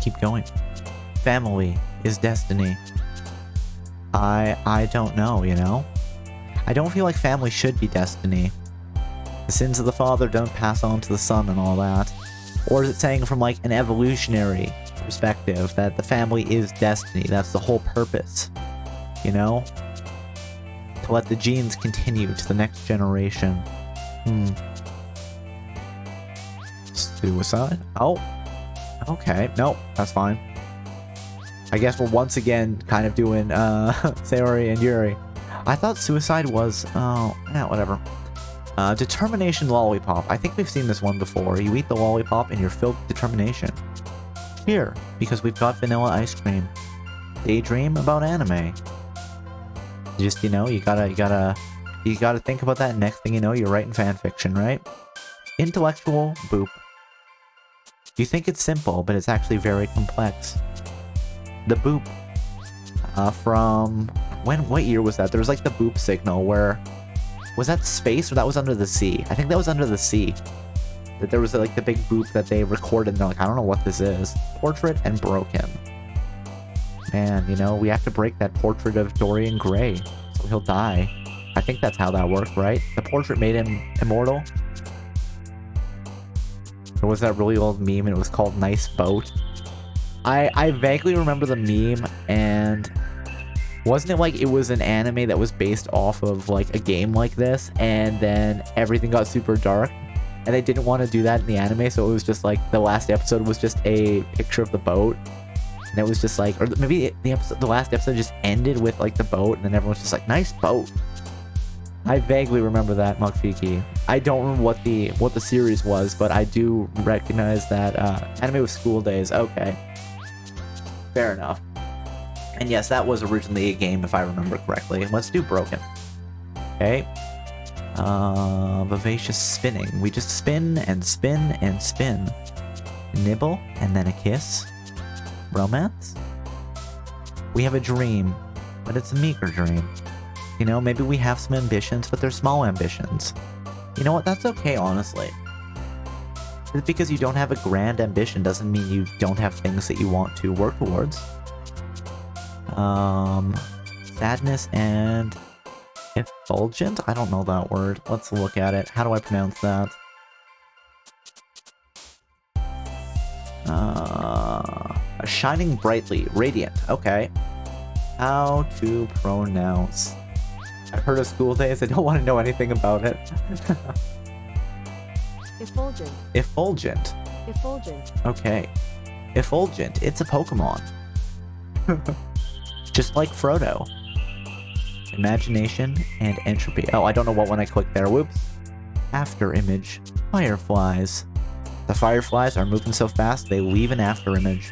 keep going. Family is destiny. I don't know, you know? I don't feel like family should be destiny. The sins of the father don't pass on to the son and all that. Or is it saying from like an evolutionary perspective that the family is destiny? That's the whole purpose, you know? To let the genes continue to the next generation. Suicide? Oh. Okay, nope, that's fine. I guess we're once again kind of doing Sayori and Yuri. I thought suicide was, oh, yeah, whatever. Determination lollipop. I think we've seen this one before. You eat the lollipop and you're filled with determination. Here, because we've got vanilla ice cream. Daydream about anime. Just, you know, you gotta think about that. Next thing you know, you're writing fan fiction, right? Intellectual boop. You think it's simple, but it's actually very complex. The boop. From what year was that? There was like the boop signal where, was that space or that was under the sea? I think that was under the sea. That there was like the big boop that they recorded and they're like, I don't know what this is. Portrait and broken. Man, you know, we have to break that portrait of Dorian Gray, so he'll die. I think that's how that worked, right? The portrait made him immortal. There was that really old meme and it was called Nice Boat. I vaguely remember the meme, and wasn't it like it was an anime that was based off of like a game like this, and then everything got super dark and they didn't want to do that in the anime, so it was just like the last episode was just a picture of the boat, and it was just like, or maybe the last episode just ended with like the boat, and then everyone's just like, nice boat. I vaguely remember that, Mukfiki. I don't remember what the series was, but I do recognize that anime was School Days. Okay. Fair enough. And yes, that was originally a game, if I remember correctly. Let's do broken. Okay. Vivacious spinning. We just spin and spin and spin. Nibble, and then a kiss. Romance? We have a dream, but it's a meager dream. You know, maybe we have some ambitions, but they're small ambitions. You know what? That's okay, honestly. Just because you don't have a grand ambition doesn't mean you don't have things that you want to work towards. Sadness and effulgent? I don't know that word. Let's look at it. How do I pronounce that? Shining brightly. Radiant. Okay. How to pronounce. I've heard of School Days. I don't want to know anything about it. Effulgent. Effulgent. Effulgent. Okay. Effulgent. It's a Pokemon. Just like Frodo. Imagination and entropy. Oh, I don't know what one I clicked there. Whoops. After image. Fireflies. The fireflies are moving so fast, they leave an after image.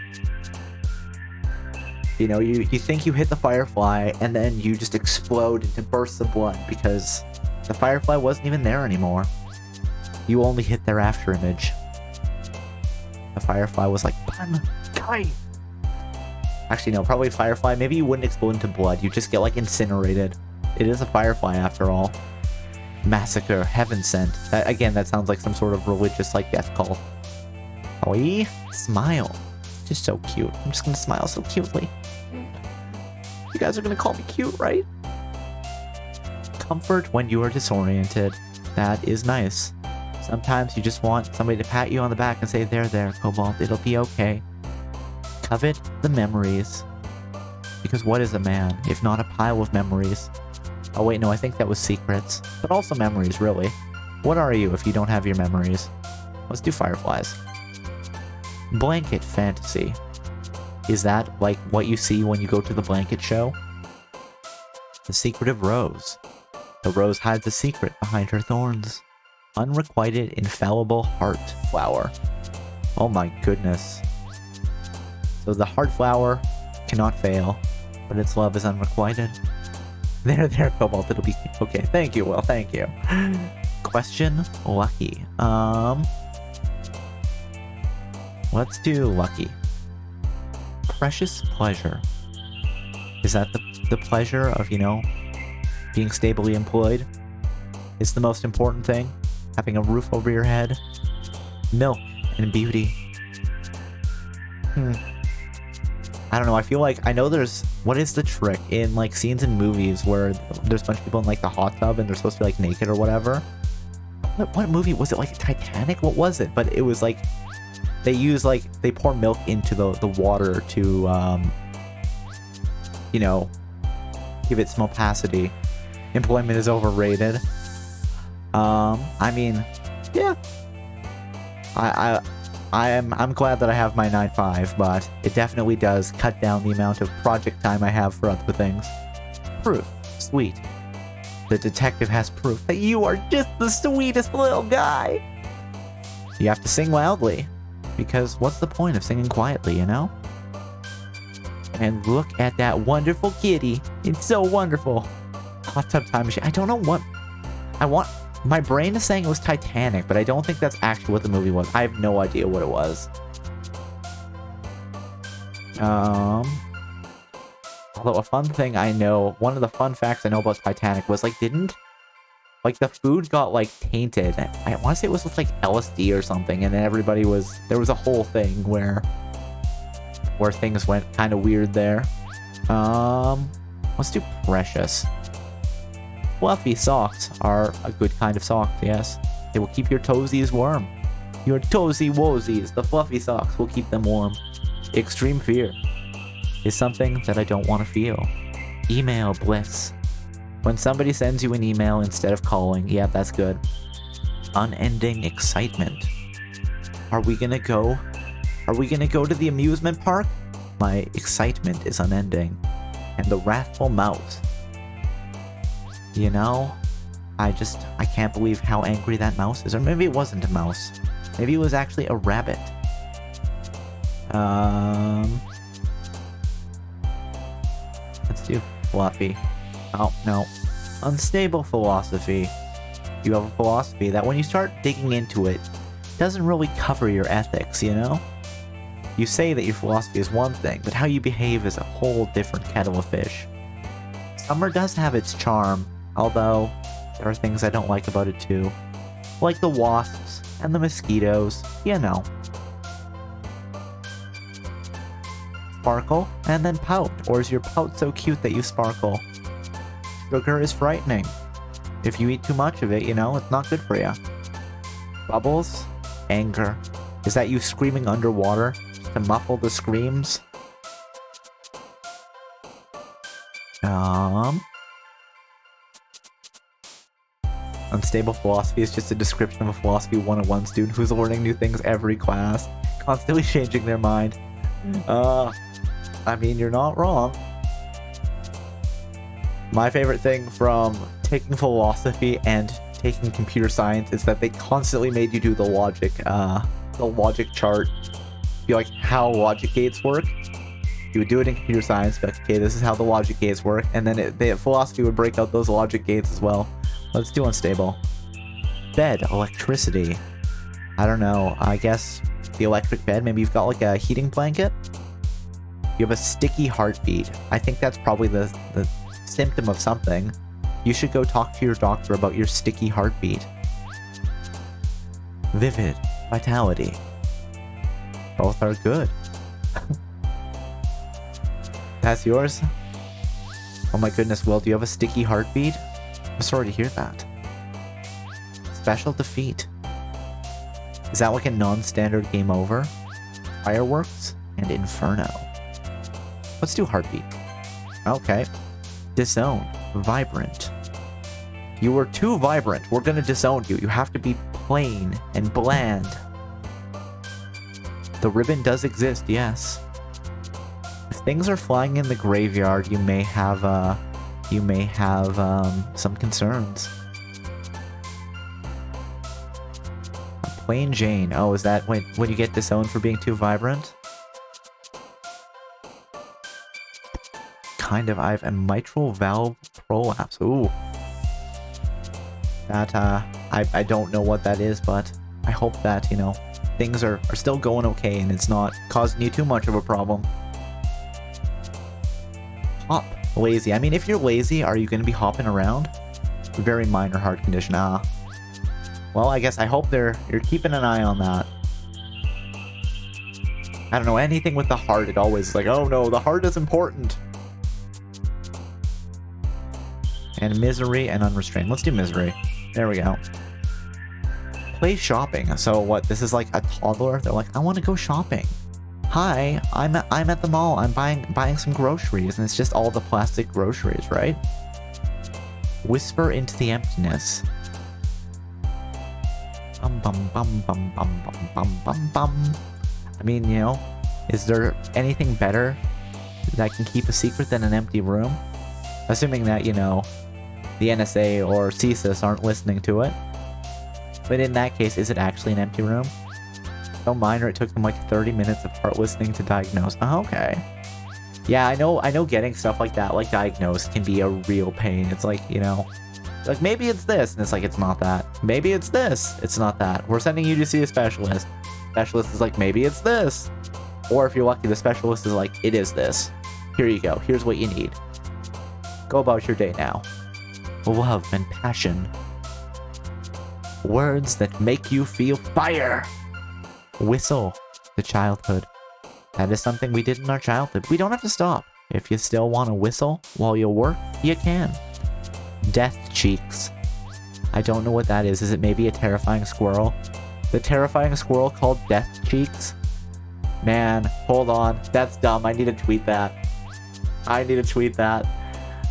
You know, you think you hit the firefly, and then you just explode into bursts of blood because the firefly wasn't even there anymore. You only hit their after image. The firefly was like, die! Actually, no, probably firefly. Maybe you wouldn't explode into blood. You just get, like, incinerated. It is a firefly, after all. Massacre. Heaven sent. Again, that sounds like some sort of religious, like, death cult. Oi, smile. Just so cute. I'm just gonna smile so cutely. You guys are gonna call me cute, right? Comfort when you are disoriented. That is nice. Sometimes you just want somebody to pat you on the back and say, there, Cobalt, it'll be okay. Covet the memories. Because what is a man, if not a pile of memories? Oh wait, no, I think that was secrets. But also memories, really. What are you if you don't have your memories? Let's do fireflies. Blanket fantasy. Is that like what you see when you go to the blanket show? The secretive rose. The rose hides a secret behind her thorns. Unrequited infallible heart flower. Oh my goodness. So the heart flower cannot fail, but its love is unrequited. There, Cobalt, it'll be okay. Thank you, Will, thank you. Question lucky. Let's do lucky. Precious pleasure. Is that the pleasure of, you know, being stably employed? Is the most important thing? Having a roof over your head? Milk and beauty. I don't know, I feel like, I know there's, what is the trick in like scenes in movies where there's a bunch of people in like the hot tub and they're supposed to be like naked or whatever? What movie was it? Like Titanic? What was it? But it was like, they use like, they pour milk into the water to, you know, give it some opacity. Employment is overrated. I mean, yeah. I'm glad that I have my 9/5, but it definitely does cut down the amount of project time I have for other things. Proof. Sweet. The detective has proof that you are just the sweetest little guy. You have to sing loudly, because what's the point of singing quietly, you know? And look at that wonderful kitty. It's so wonderful. Hot tub time machine. I don't know what I want. My brain is saying it was Titanic, but I don't think that's actually what the movie was. I have no idea what it was. Although a fun thing I know, one of the fun facts I know about Titanic was like, didn't like the food got like tainted. I want to say it was with like LSD or something, and then everybody was, there was a whole thing where things went kind of weird there. Let's do precious. Fluffy socks are a good kind of sock, yes. They will keep your toesies warm. Your toesy woesies, the fluffy socks will keep them warm. Extreme fear is something that I don't want to feel. Email bliss. When somebody sends you an email instead of calling, yeah, that's good. Unending excitement. Are we gonna go to the amusement park? My excitement is unending. And the wrathful mouse. You know, I can't believe how angry that mouse is. Or maybe it wasn't a mouse. Maybe it was actually a rabbit. Let's do fluffy. Oh, no. Unstable philosophy. You have a philosophy that when you start digging into it, doesn't really cover your ethics, you know? You say that your philosophy is one thing, but how you behave is a whole different kettle of fish. Summer does have its charm, although there are things I don't like about it too. Like the wasps and the mosquitoes, you know. Sparkle and then pout, or is your pout so cute that you sparkle? Sugar is frightening. If you eat too much of it, you know, it's not good for you. Bubbles, anger. Is that you screaming underwater to muffle the screams? Unstable philosophy is just a description of a philosophy 101 student who's learning new things every class, constantly changing their mind. I mean, you're not wrong. My favorite thing from taking philosophy and taking computer science is that they constantly made you do the logic chart. Be like, how logic gates work. You would do it in computer science, but okay, this is how the logic gates work, and then philosophy would break out those logic gates as well. Let's do unstable. Bed, electricity. I don't know, I guess the electric bed, maybe you've got like a heating blanket? You have a sticky heartbeat. I think that's probably the symptom of something. You should go talk to your doctor about your sticky heartbeat. Vivid, vitality. Both are good. That's yours? Oh my goodness, Will, do you have a sticky heartbeat? I'm sorry to hear that. Special defeat. Is that like a non-standard game over? Fireworks and Inferno. Let's do heartbeat. Okay. Disown. Vibrant. You were too vibrant. We're gonna disown you. You have to be plain and bland. The ribbon does exist, yes. If things are flying in the graveyard, you may have some concerns. Plain Jane. Oh, is that when you get disowned for being too vibrant? Kind of. I have a mitral valve prolapse. Ooh. That, I don't know what that is, but I hope that, you know, things are still going okay and it's not causing you too much of a problem. Hop. Lazy. I mean, if you're lazy, are you going to be hopping around? Very minor heart condition. Ah. Well, I guess I hope you're keeping an eye on that. I don't know, anything with the heart, it always like, oh no, the heart is important. And misery and unrestrained. Let's do misery. There we go. Play shopping. So what, this is like a toddler? They're like, I want to go shopping. Hi, I'm at the mall. I'm buying some groceries, and it's just all the plastic groceries, right? Whisper into the emptiness. Bum bum bum bum bum bum bum bum bum. I mean, you know, is there anything better that can keep a secret than an empty room? Assuming that, you know, the NSA or CSIS aren't listening to it. But in that case, is it actually an empty room? So minor, it took them like 30 minutes of heart listening to diagnose. Oh, okay. Yeah, I know getting stuff like that, like diagnosed, can be a real pain. It's like, you know, like maybe it's this, and it's like, it's not that. Maybe it's this, it's not that. We're sending you to see a specialist. Specialist is like, maybe it's this. Or if you're lucky, the specialist is like, it is this. Here you go, here's what you need. Go about your day now. Love and passion. Words that make you feel fire. Whistle. The childhood. That is something we did in our childhood. We don't have to stop. If you still want to whistle while you work, you can. Death cheeks. I don't know what that is. Is it maybe a terrifying squirrel? The terrifying squirrel called Death Cheeks? Man, hold on. That's dumb. I need to tweet that. I need to tweet that.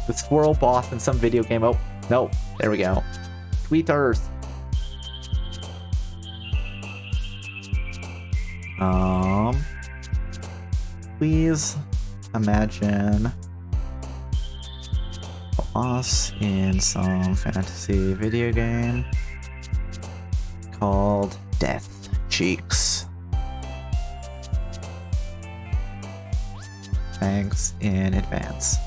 The squirrel boss in some video game. Oh, no. There we go. Tweeters. Please imagine us in some fantasy video game called Death Cheeks. Thanks in advance.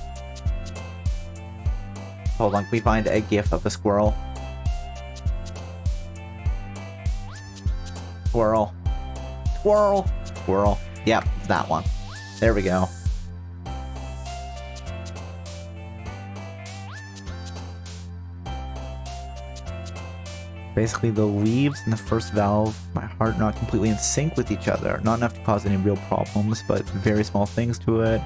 Hold on, can we find a gif of a squirrel? Squirrel. Squirrel. Squirrel. Yep, that one. There we go. Basically, the leaves and the first valve, my heart not completely in sync with each other. Not enough to cause any real problems, but very small things to it.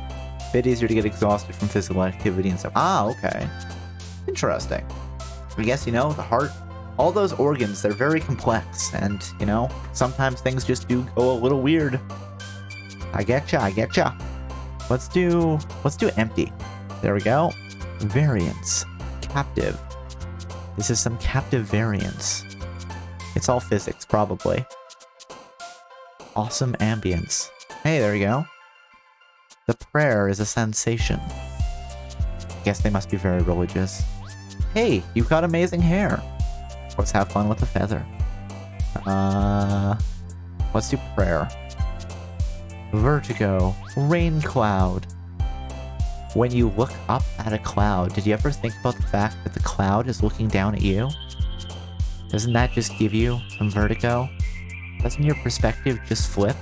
Bit easier to get exhausted from physical activity and stuff. Ah, okay. Interesting. I guess, you know, the heart, all those organs, they're very complex. And, you know, sometimes things just do go a little weird. I getcha, I getcha. Let's do empty. There we go. Variance. Captive. This is some captive variance. It's all physics, probably. Awesome ambience. Hey, there we go. The prayer is a sensation. Guess they must be very religious. Hey, you've got amazing hair. Let's have fun with the feather. Let's do prayer. Vertigo. Rain cloud. When you look up at a cloud, did you ever think about the fact that the cloud is looking down at you? Doesn't that just give you some vertigo? Doesn't your perspective just flip?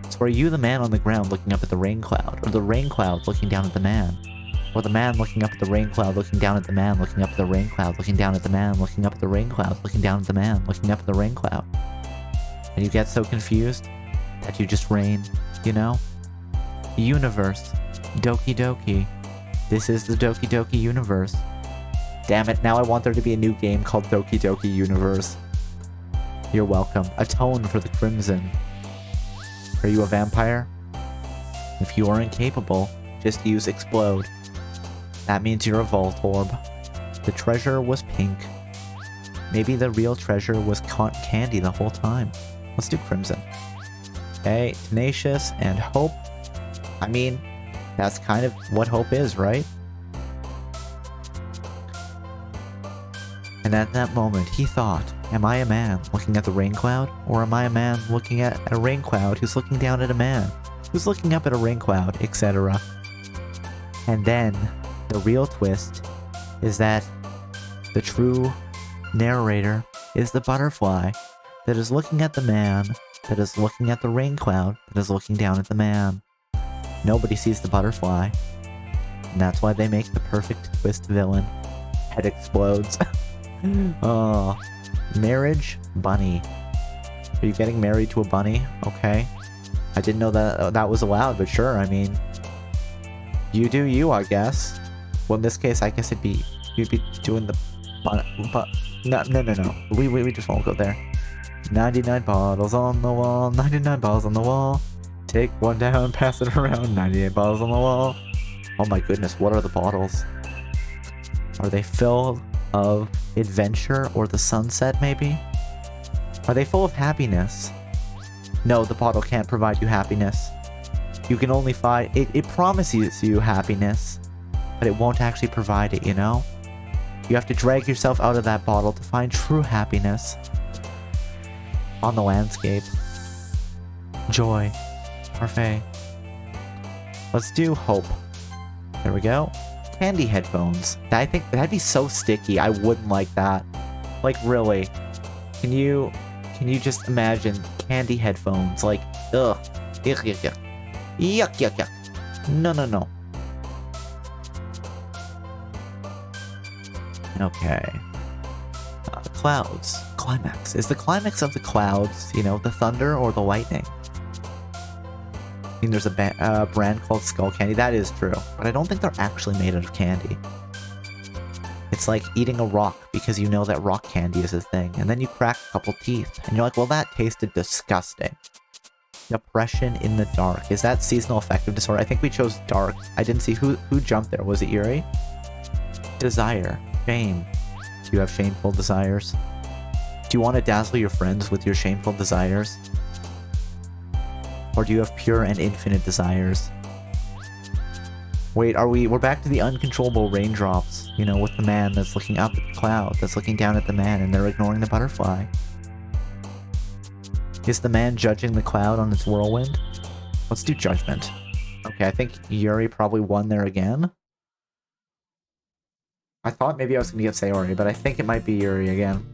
So are you the man on the ground looking up at the rain cloud, or the rain cloud looking down at the man? Or the man looking up at the rain cloud, looking down at the man, looking up at the rain cloud, looking down at the man, looking up at the rain cloud, looking down at the man, looking up at the rain cloud? And you get so confused? that you just reign, you know? Universe. Doki Doki. This is the Doki Doki universe. Damn it, now I want there to be a new game called Doki Doki Universe. You're welcome. Atone for the crimson. Are you a vampire? If you are incapable, just use explode. That means you're a vault orb. The treasure was pink. Maybe the real treasure was candy the whole time. Let's do crimson. Okay, tenacious and hope. I mean, that's kind of what hope is, right? And at that moment, he thought, am I a man looking at the rain cloud? Or am I a man looking at a rain cloud who's looking down at a man? Who's looking up at a rain cloud, etc. And then, the real twist is that the true narrator is the butterfly that is looking at the man, that is looking at the rain cloud, that is looking down at the man. Nobody sees the butterfly. And that's why they make the perfect twist villain. Head explodes. Oh. Marriage? Bunny. Are you getting married to a bunny? Okay. I didn't know that that was allowed, but sure, I mean... You do you, I guess. Well, in this case, I guess you'd be doing the... But no. We just won't go there. 99 bottles on the wall, 99 bottles on the wall. Take one down, pass it around, 98 bottles on the wall. Oh my goodness, what are the bottles? Are they filled of adventure or the sunset, maybe? Are they full of happiness? No, the bottle can't provide you happiness. You can only find... It promises you happiness, but it won't actually provide it, you know? You have to drag yourself out of that bottle to find true happiness. On the landscape. Joy. Parfait. Let's do hope. There we go. Candy headphones. I think that'd be so sticky. I wouldn't like that. Like, really. Can you just imagine candy headphones? Like, ugh. Yuck, yuck, yuck. Yuck, yuck, yuck. No. Okay. Clouds. Climax. Is the climax of the clouds, you know, the thunder or the lightning? I mean, there's a brand called Skull Candy. That is true. But I don't think they're actually made out of candy. It's like eating a rock because you know that rock candy is a thing. And then you crack a couple teeth. And you're like, well, that tasted disgusting. Depression in the dark. Is that seasonal affective disorder? I think we chose dark. I didn't see who jumped there. Was it Yuri? Desire. Shame. Do you have shameful desires? Do you want to dazzle your friends with your shameful desires? Or do you have pure and infinite desires? Wait, we're back to the uncontrollable raindrops, you know, with the man that's looking up at the cloud, that's looking down at the man, and they're ignoring the butterfly. Is the man judging the cloud on its whirlwind? Let's do judgment. Okay, I think Yuri probably won there again. I thought maybe I was going to get Sayori, but I think it might be Yuri again.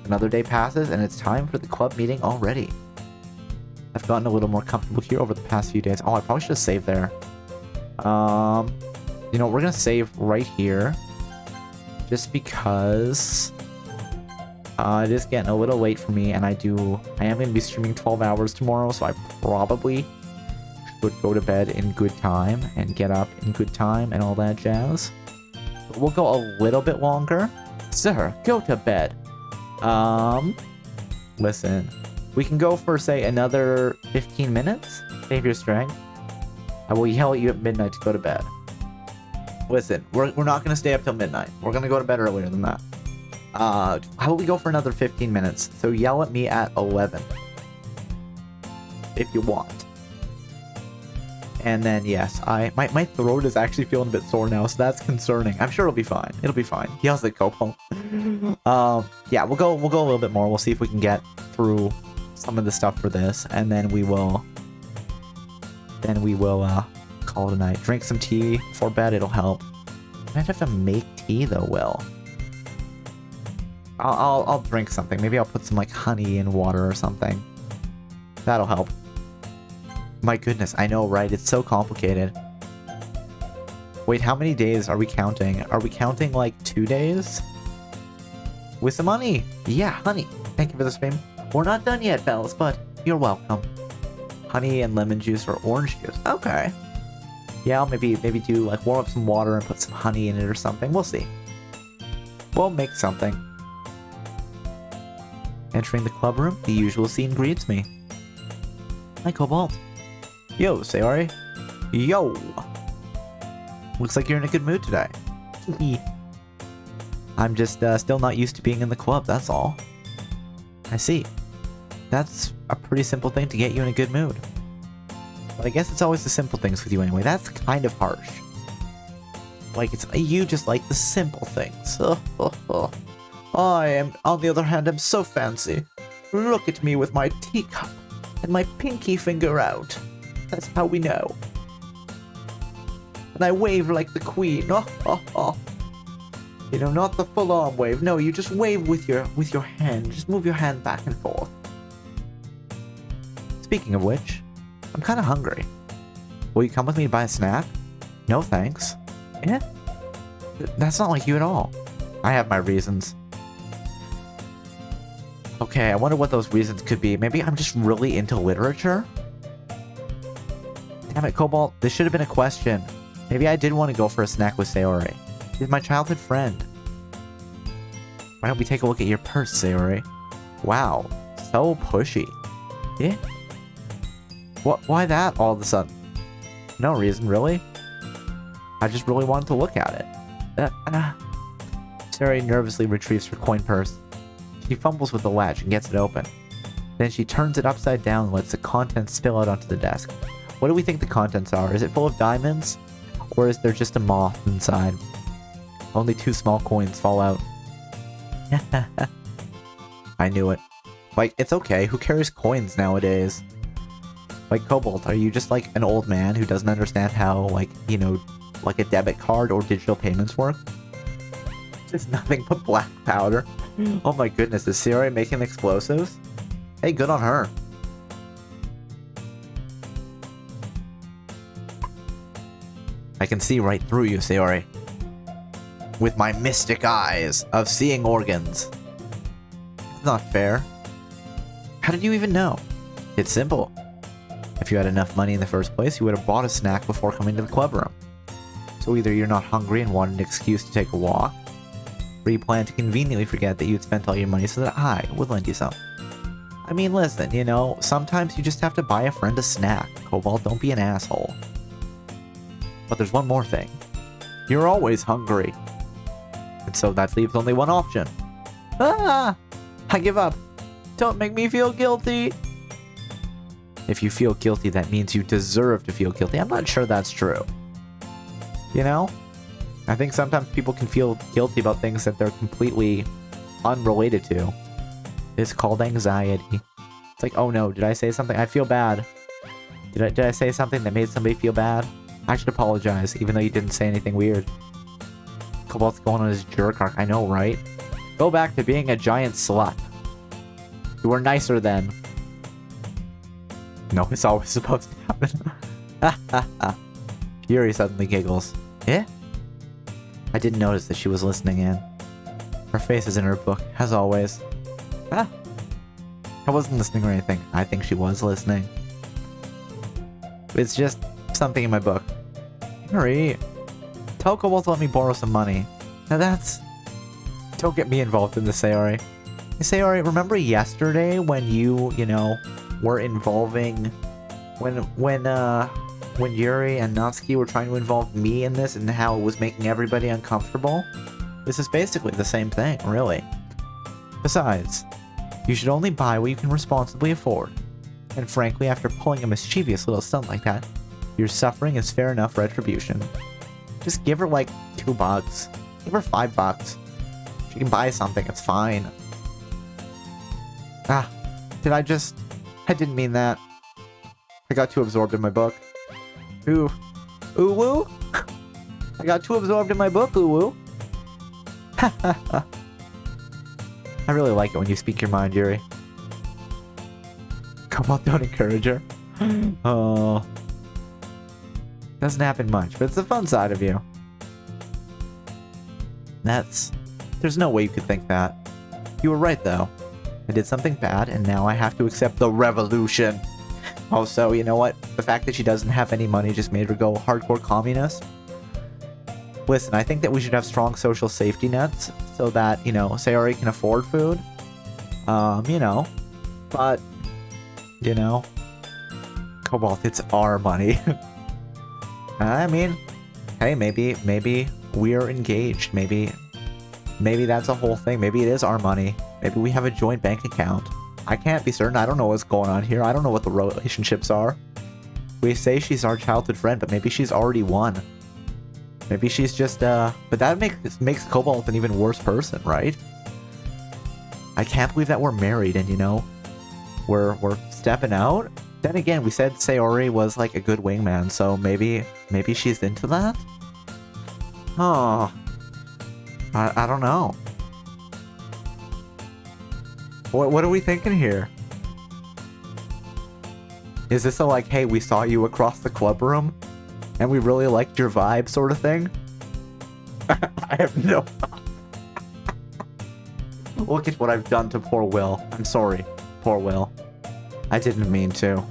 Another day passes, and it's time for the club meeting already. I've gotten a little more comfortable here over the past few days. Oh, I probably should have saved there. You know, we're going to save right here. Just because... it is getting a little late for me, and I am going to be streaming 12 hours tomorrow, so I probably should go to bed in good time, and get up in good time, and all that jazz. But we'll go a little bit longer. Sir, go to bed. Listen. We can go for, say, another 15 minutes. Save your strength. I will yell at you at midnight to go to bed. Listen, we're not going to stay up till midnight. We're going to go to bed earlier than that. How about we go for another 15 minutes? So yell at me at 11. If you want. And then, yes, my throat is actually feeling a bit sore now, so that's concerning. I'm sure it'll be fine. It'll be fine. He yells at Copo. Yeah, we'll go a little bit more. We'll see if we can get through some of the stuff for this, and then we will call it a night. Drink some tea before bed, it'll help. I might have to make tea though, Will. I'll drink something. Maybe I'll put some like honey in water or something. That'll help. My goodness, I know, right? It's so complicated. Wait, how many days are we counting? Are we counting like 2 days? With some honey! Yeah, honey! Thank you for the stream. We're not done yet, fellas, but you're welcome. honey and lemon juice or orange juice. Okay. Yeah, I'll maybe do like warm up some water and put some honey in it or something. We'll see. We'll make something. Entering the club room, the usual scene greets me. Hi, Cobalt. Yo, Sayori. Yo. Looks like you're in a good mood today. I'm just still not used to being in the club, that's all. I see. That's a pretty simple thing to get you in a good mood. But I guess it's always the simple things with you anyway. That's kind of harsh. Like, you just like the simple things. I am, on the other hand, am so fancy. Look at me with my teacup and my pinky finger out. That's how we know. And I wave like the queen. You know, not the full arm wave. No, you just wave with your hand. Just move your hand back and forth. Speaking of which, I'm kind of hungry. Will you come with me to buy a snack? No thanks. Yeah? That's not like you at all. I have my reasons. Okay, I wonder what those reasons could be. Maybe I'm just really into literature? Damn it, Cobalt. This should have been a question. Maybe I did want to go for a snack with Sayori. She's my childhood friend. Why don't we take a look at your purse, Sayori? Wow, so pushy. Yeah? Why that all of a sudden? No reason, really. I just really wanted to look at it. Sayori nervously retrieves her coin purse. She fumbles with the latch and gets it open. Then she turns it upside down and lets the contents spill out onto the desk. What do we think the contents are? Is it full of diamonds? Or is there just a moth inside? Only 2 small coins fall out. I knew it. Like, it's okay. Who carries coins nowadays? Like, Cobalt, are you just like an old man who doesn't understand how, like, you know, like a debit card or digital payments work? It's nothing but black powder. Oh my goodness, is Sayori making explosives? Hey, good on her. I can see right through you, Sayori. With my mystic eyes of seeing organs. It's not fair. How did you even know? It's simple. If you had enough money in the first place, you would have bought a snack before coming to the club room. So either you're not hungry and want an excuse to take a walk, or you plan to conveniently forget that you'd spent all your money so that I would lend you some. I mean, listen, you know, sometimes you just have to buy a friend a snack. Cobalt, don't be an asshole. But there's one more thing. You're always hungry. And so that leaves only one option. Ah! I give up. Don't make me feel guilty. If you feel guilty, that means you deserve to feel guilty. I'm not sure that's true. You know? I think sometimes people can feel guilty about things that they're completely unrelated to. It's called anxiety. It's like, oh no, did I say something? I feel bad. Did I say something that made somebody feel bad? I should apologize, even though you didn't say anything weird. Cobalt's going on his jerk arc, I know, right? Go back to being a giant slut. You were nicer then. No, it's always supposed to happen. Ha ha ha. Fury suddenly giggles. Eh? I didn't notice that she was listening in. Her face is in her book, as always. Ah! I wasn't listening or anything. I think she was listening. It's just something in my book. Hurry. Tell Cobalt to let me borrow some money. Now that's... Don't get me involved in this, Sayori. Hey, Sayori, remember yesterday when you know, were involving... When Yuri and Natsuki were trying to involve me in this and how it was making everybody uncomfortable? This is basically the same thing, really. Besides, you should only buy what you can responsibly afford. And frankly, after pulling a mischievous little stunt like that, your suffering is fair enough retribution. Just give her like $2. Give her $5. She can buy something, it's fine. Ah, I didn't mean that. I got too absorbed in my book. Ooh. Ooh woo? I got too absorbed in my book, ooh woo. Ha ha ha. I really like it when you speak your mind, Yuri. Come on, don't encourage her. Oh. Doesn't happen much, but it's the fun side of you. There's no way you could think that. You were right, though. I did something bad, and now I have to accept the revolution. Also, you know what? The fact that she doesn't have any money just made her go hardcore communist. Listen, I think that we should have strong social safety nets so that, you know, Sayori can afford food. You know, but, you know, Cobalt, it's our money. I mean, hey, maybe we're engaged. Maybe that's a whole thing. Maybe it is our money. Maybe we have a joint bank account. I can't be certain. I don't know what's going on here. I don't know what the relationships are. We say she's our childhood friend, but maybe she's already won. Maybe she's just, but that makes Cobalt an even worse person, right? I can't believe that we're married and, you know, we're stepping out. Then again, we said Sayori was like a good wingman, so maybe she's into that? Oh, I don't know. What are we thinking here? Is this a like, hey, we saw you across the club room and we really liked your vibe sort of thing? I have no... Look at what I've done to poor Will. I'm sorry, poor Will. I didn't mean to.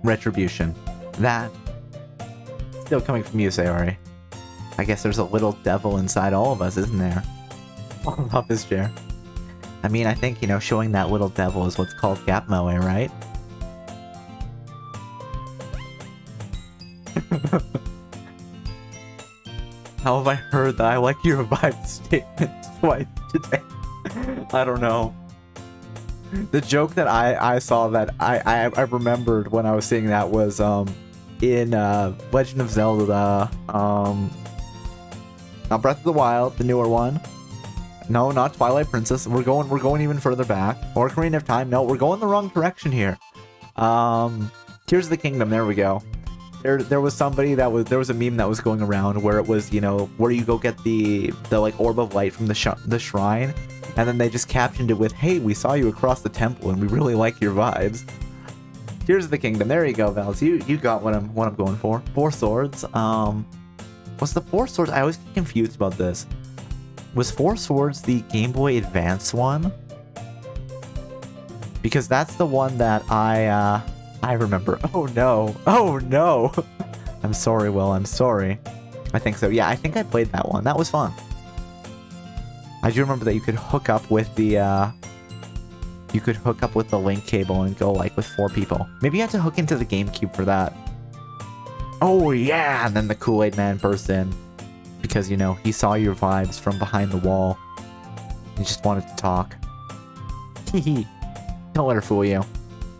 Retribution. That. Still coming from you, Sayori. I guess there's a little devil inside all of us, isn't there? Falling off his chair. I mean, I think, you know, showing that little devil is what's called gap moe, right? How have I heard that I like your vibe statement twice today? I don't know. The joke that I saw that I remembered when I was seeing that was in Legend of Zelda, not Breath of the Wild, the newer one. No, not Twilight Princess. We're going even further back. Or Ocarina of Time. No, we're going the wrong direction here. Tears of the Kingdom. There we go. There was somebody there was a meme that was going around where it was, you know, where you go get the like orb of light from the shrine, and then they just captioned it with, "Hey, we saw you across the temple and we really like your vibes." Tears of the Kingdom. There you go, Vals. You got what I'm going for. Four Swords. Was the Four Swords? I always get confused about this. Was Four Swords the Game Boy Advance one? Because that's the one that I remember. Oh no. Oh no. I'm sorry, Will. I'm sorry. I think so. Yeah, I think I played that one. That was fun. I do remember that you could hook up with the link cable and go like with 4 people. Maybe you had to hook into the GameCube for that. Oh yeah, and then the Kool-Aid Man burst in because, you know, he saw your vibes from behind the wall. He just wanted to talk. Hehe. Don't let her fool you.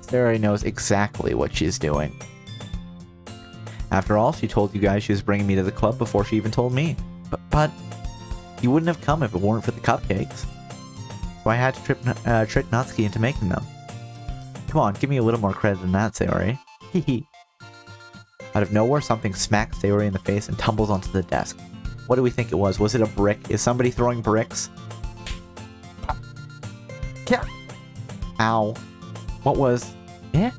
Sayori knows exactly what she's doing. After all, she told you guys she was bringing me to the club before she even told me. But you wouldn't have come if it weren't for the cupcakes. So I had to trick Natsuki into making them. Come on, give me a little more credit than that, Sayori. Hehe. Out of nowhere, something smacks Sayori in the face and tumbles onto the desk. What do we think it was? Was it a brick? Is somebody throwing bricks? Yeah. Ow. What was... Eh?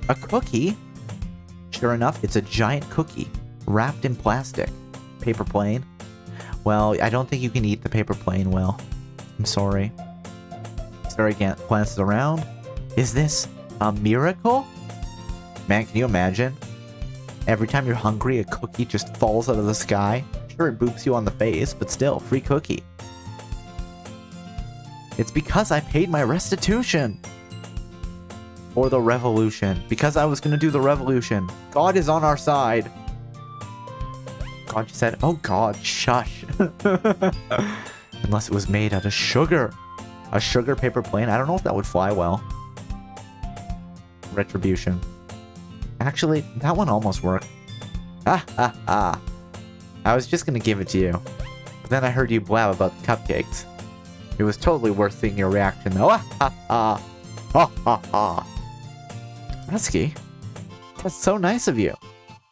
A cookie? Sure enough, it's a giant cookie, wrapped in plastic. Paper plane? Well, I don't think you can eat the paper plane, Will. I'm sorry. Sayori glances around. Is this a miracle? Man, can you imagine? Every time you're hungry, a cookie just falls out of the sky. Sure, it boops you on the face, but still, free cookie. It's because I paid my restitution. For the revolution. Because I was gonna do the revolution. God is on our side. God just said, oh God, shush. Unless it was made out of sugar. A sugar paper plane? I don't know if that would fly well. Retribution. Actually, that one almost worked. Ha ha ha. I was just gonna give it to you. But then I heard you blab about the cupcakes. It was totally worth seeing your reaction though. Ha ha ha. Ha ha ha. Natsuki, that's so nice of you.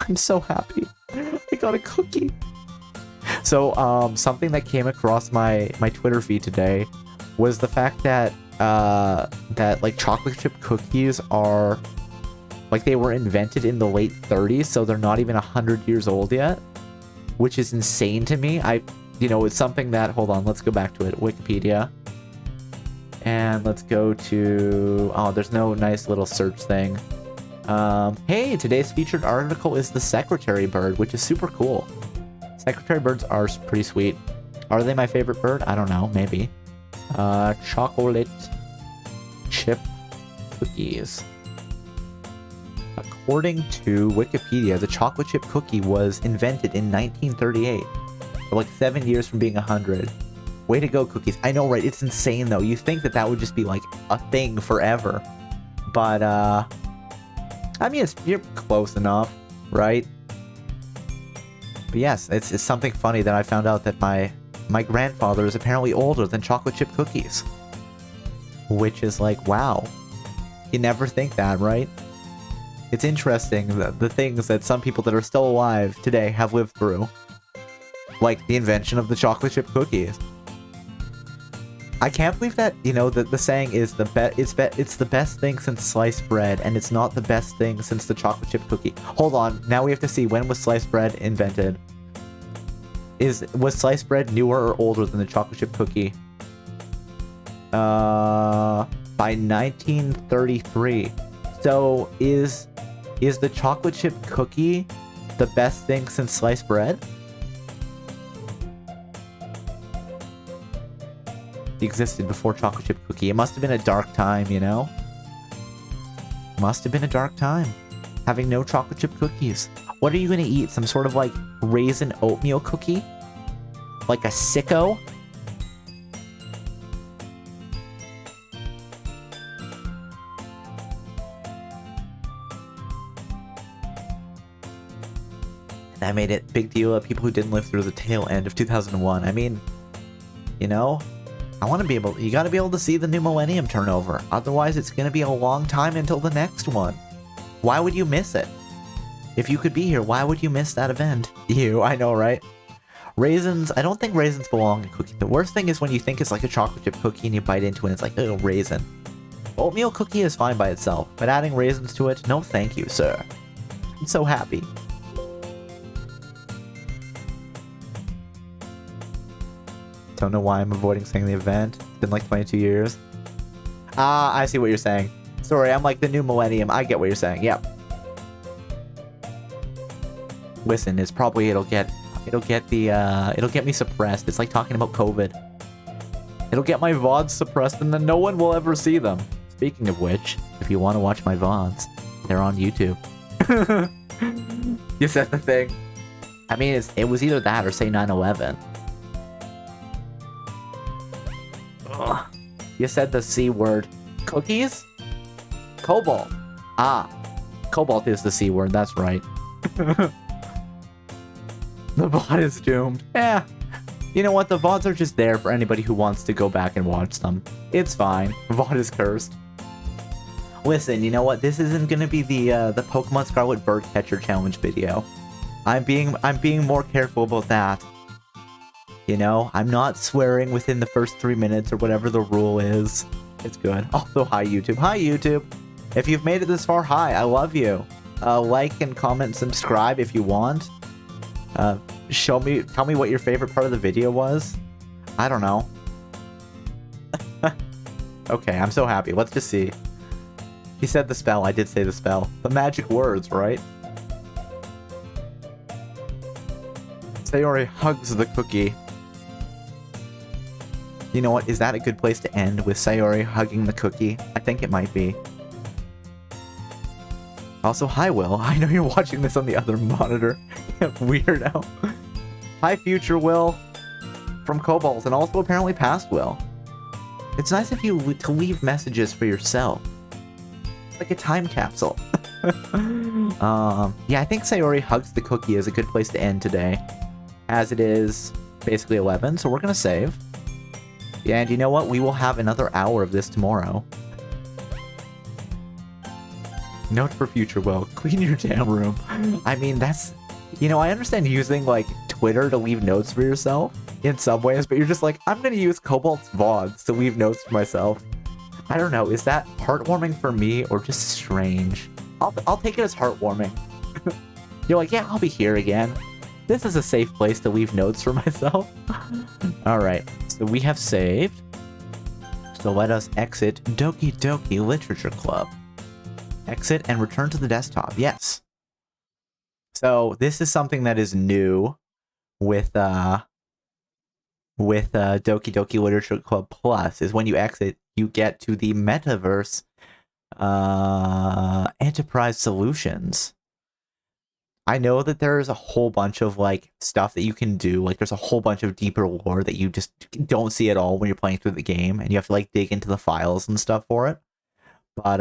I'm so happy. I got a cookie. So, something that came across my Twitter feed today was the fact that like chocolate chip cookies are like they were invented in the late 30s, so they're not even 100 years old yet, which is insane to me. You know, it's something that, hold on, let's go back to it. Wikipedia. And let's go to... Oh, there's no nice little search thing. Hey, today's featured article is the secretary bird, which is super cool. Secretary birds are pretty sweet. Are they my favorite bird? I don't know, maybe. Chocolate chip cookies. According to Wikipedia, the chocolate chip cookie was invented in 1938. For like 7 years from being 100. Way to go, cookies. I know, right? It's insane, though. You think that would just be like a thing forever. But, I mean, you're close enough, right? But yes, it's something funny that I found out that my grandfather is apparently older than chocolate chip cookies. Which is like, wow. You never think that, right? It's interesting, the things that some people that are still alive today have lived through. Like the invention of the chocolate chip cookies. I can't believe that, you know, the saying is it's the best thing since sliced bread, and it's not the best thing since the chocolate chip cookie. Hold on, now we have to see, when was sliced bread invented? Was sliced bread newer or older than the chocolate chip cookie? By 1933. So is the chocolate chip cookie the best thing since sliced bread? Existed before chocolate chip cookie. It must have been a dark time, you know? Must have been a dark time. Having no chocolate chip cookies. What are you gonna eat? Some sort of like raisin oatmeal cookie? Like a sicko? That made it big deal of people who didn't live through the tail end of 2001. I mean, you know, you gotta be able to see the new millennium turnover. Otherwise, it's gonna be a long time until the next one. Why would you miss it? If you could be here, why would you miss that event? I know, right? Raisins, I don't think raisins belong in cookie. The worst thing is when you think it's like a chocolate chip cookie and you bite into it and it's like, oh, raisin. Oatmeal cookie is fine by itself, but adding raisins to it, no thank you, sir. I'm so happy. Don't know why I'm avoiding saying the event. It's been like 22 years. Ah, I see what you're saying. Sorry, I'm like the new millennium. I get what you're saying. Yep. Listen, it'll get me suppressed. It's like talking about COVID. It'll get my VODs suppressed and then no one will ever see them. Speaking of which, if you want to watch my VODs, they're on YouTube. You said the thing. I mean, it was either that or say 9/11. Ugh. You said the C word. Cookies? Cobalt. Ah. Cobalt is the C word, that's right. The VOD is doomed. Yeah. You know what? The VODs are just there for anybody who wants to go back and watch them. It's fine. VOD is cursed. Listen, you know what? This isn't gonna be the Pokemon Scarlet Bird Catcher Challenge video. I'm being more careful about that. You know, I'm not swearing within the first 3 minutes or whatever the rule is. It's good. Also, hi YouTube. Hi YouTube. If you've made it this far, hi. I love you. Like and comment and subscribe if you want. Tell me what your favorite part of the video was. I don't know. Okay, I'm so happy. Let's just see. He said the spell. I did say the spell. The magic words, right? Sayori hugs the cookie. You know what? Is that a good place to end with Sayori hugging the cookie? I think it might be. Also, hi Will. I know you're watching this on the other monitor. Weirdo. Hi future Will. From Cobalt, and also apparently past Will. It's nice of you to leave messages for yourself. It's like a time capsule. Yeah, I think Sayori hugs the cookie is a good place to end today. As it is basically 11, so we're gonna save. Yeah, and you know what? We will have another hour of this tomorrow. Note for future Will, clean your damn room. I mean, that's... You know, I understand using, like, Twitter to leave notes for yourself in some ways, but you're just like, I'm gonna use Cobalt's VODs to leave notes for myself. I don't know, is that heartwarming for me or just strange? I'll take it as heartwarming. You're like, yeah, I'll be here again. This is a safe place to leave notes for myself. Alright, so we have saved. So let us exit Doki Doki Literature Club. Exit and return to the desktop. Yes. So this is something that is new with Doki Doki Literature Club Plus, is when you exit, you get to the Metaverse Enterprise Solutions. I know that there's a whole bunch of like stuff that you can do. Like there's a whole bunch of deeper lore that you just don't see at all when you're playing through the game, and you have to like dig into the files and stuff for it. But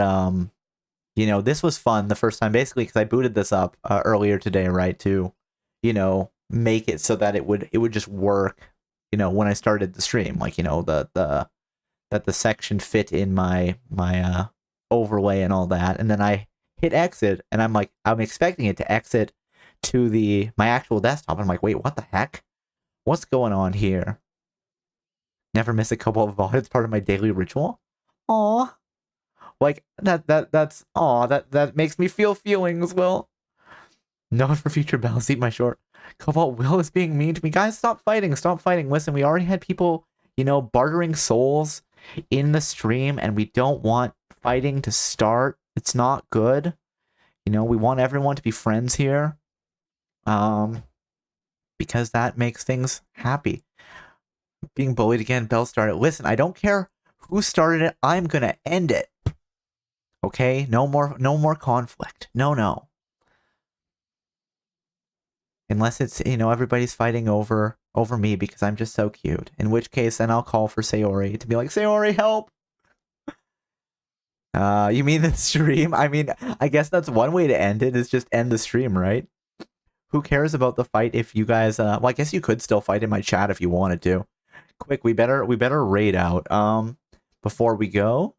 you know, this was fun the first time, basically because I booted this up earlier today, right, to, you know, make it so that it would just work, you know, when I started the stream, like, you know, that the section fit in my overlay and all that, and then I hit exit, and I'm like, I'm expecting it to exit to my actual desktop. I'm like, wait, what the heck? What's going on here? Never miss a couple of VOD. It's part of my daily ritual. Aw. Like, that's aw, that makes me feel feelings, Will. Note for future battles, eat my short. Cobalt, Will is being mean to me. Guys, stop fighting, stop fighting. Listen, we already had people, you know, bartering souls in the stream, and we don't want fighting to start. It's not good. You know, we want everyone to be friends here. Because that makes things happy. Being bullied again, Bell started. Listen, I don't care who started it. I'm gonna end it. Okay? No more conflict. No. Unless it's, you know, everybody's fighting over me because I'm just so cute. In which case, then I'll call for Sayori to be like, Sayori, help! You mean the stream? I mean, I guess that's one way to end it, is just end the stream, right? Who cares about the fight if you guys, well, I guess you could still fight in my chat if you wanted to. Quick, we better raid out. Before we go,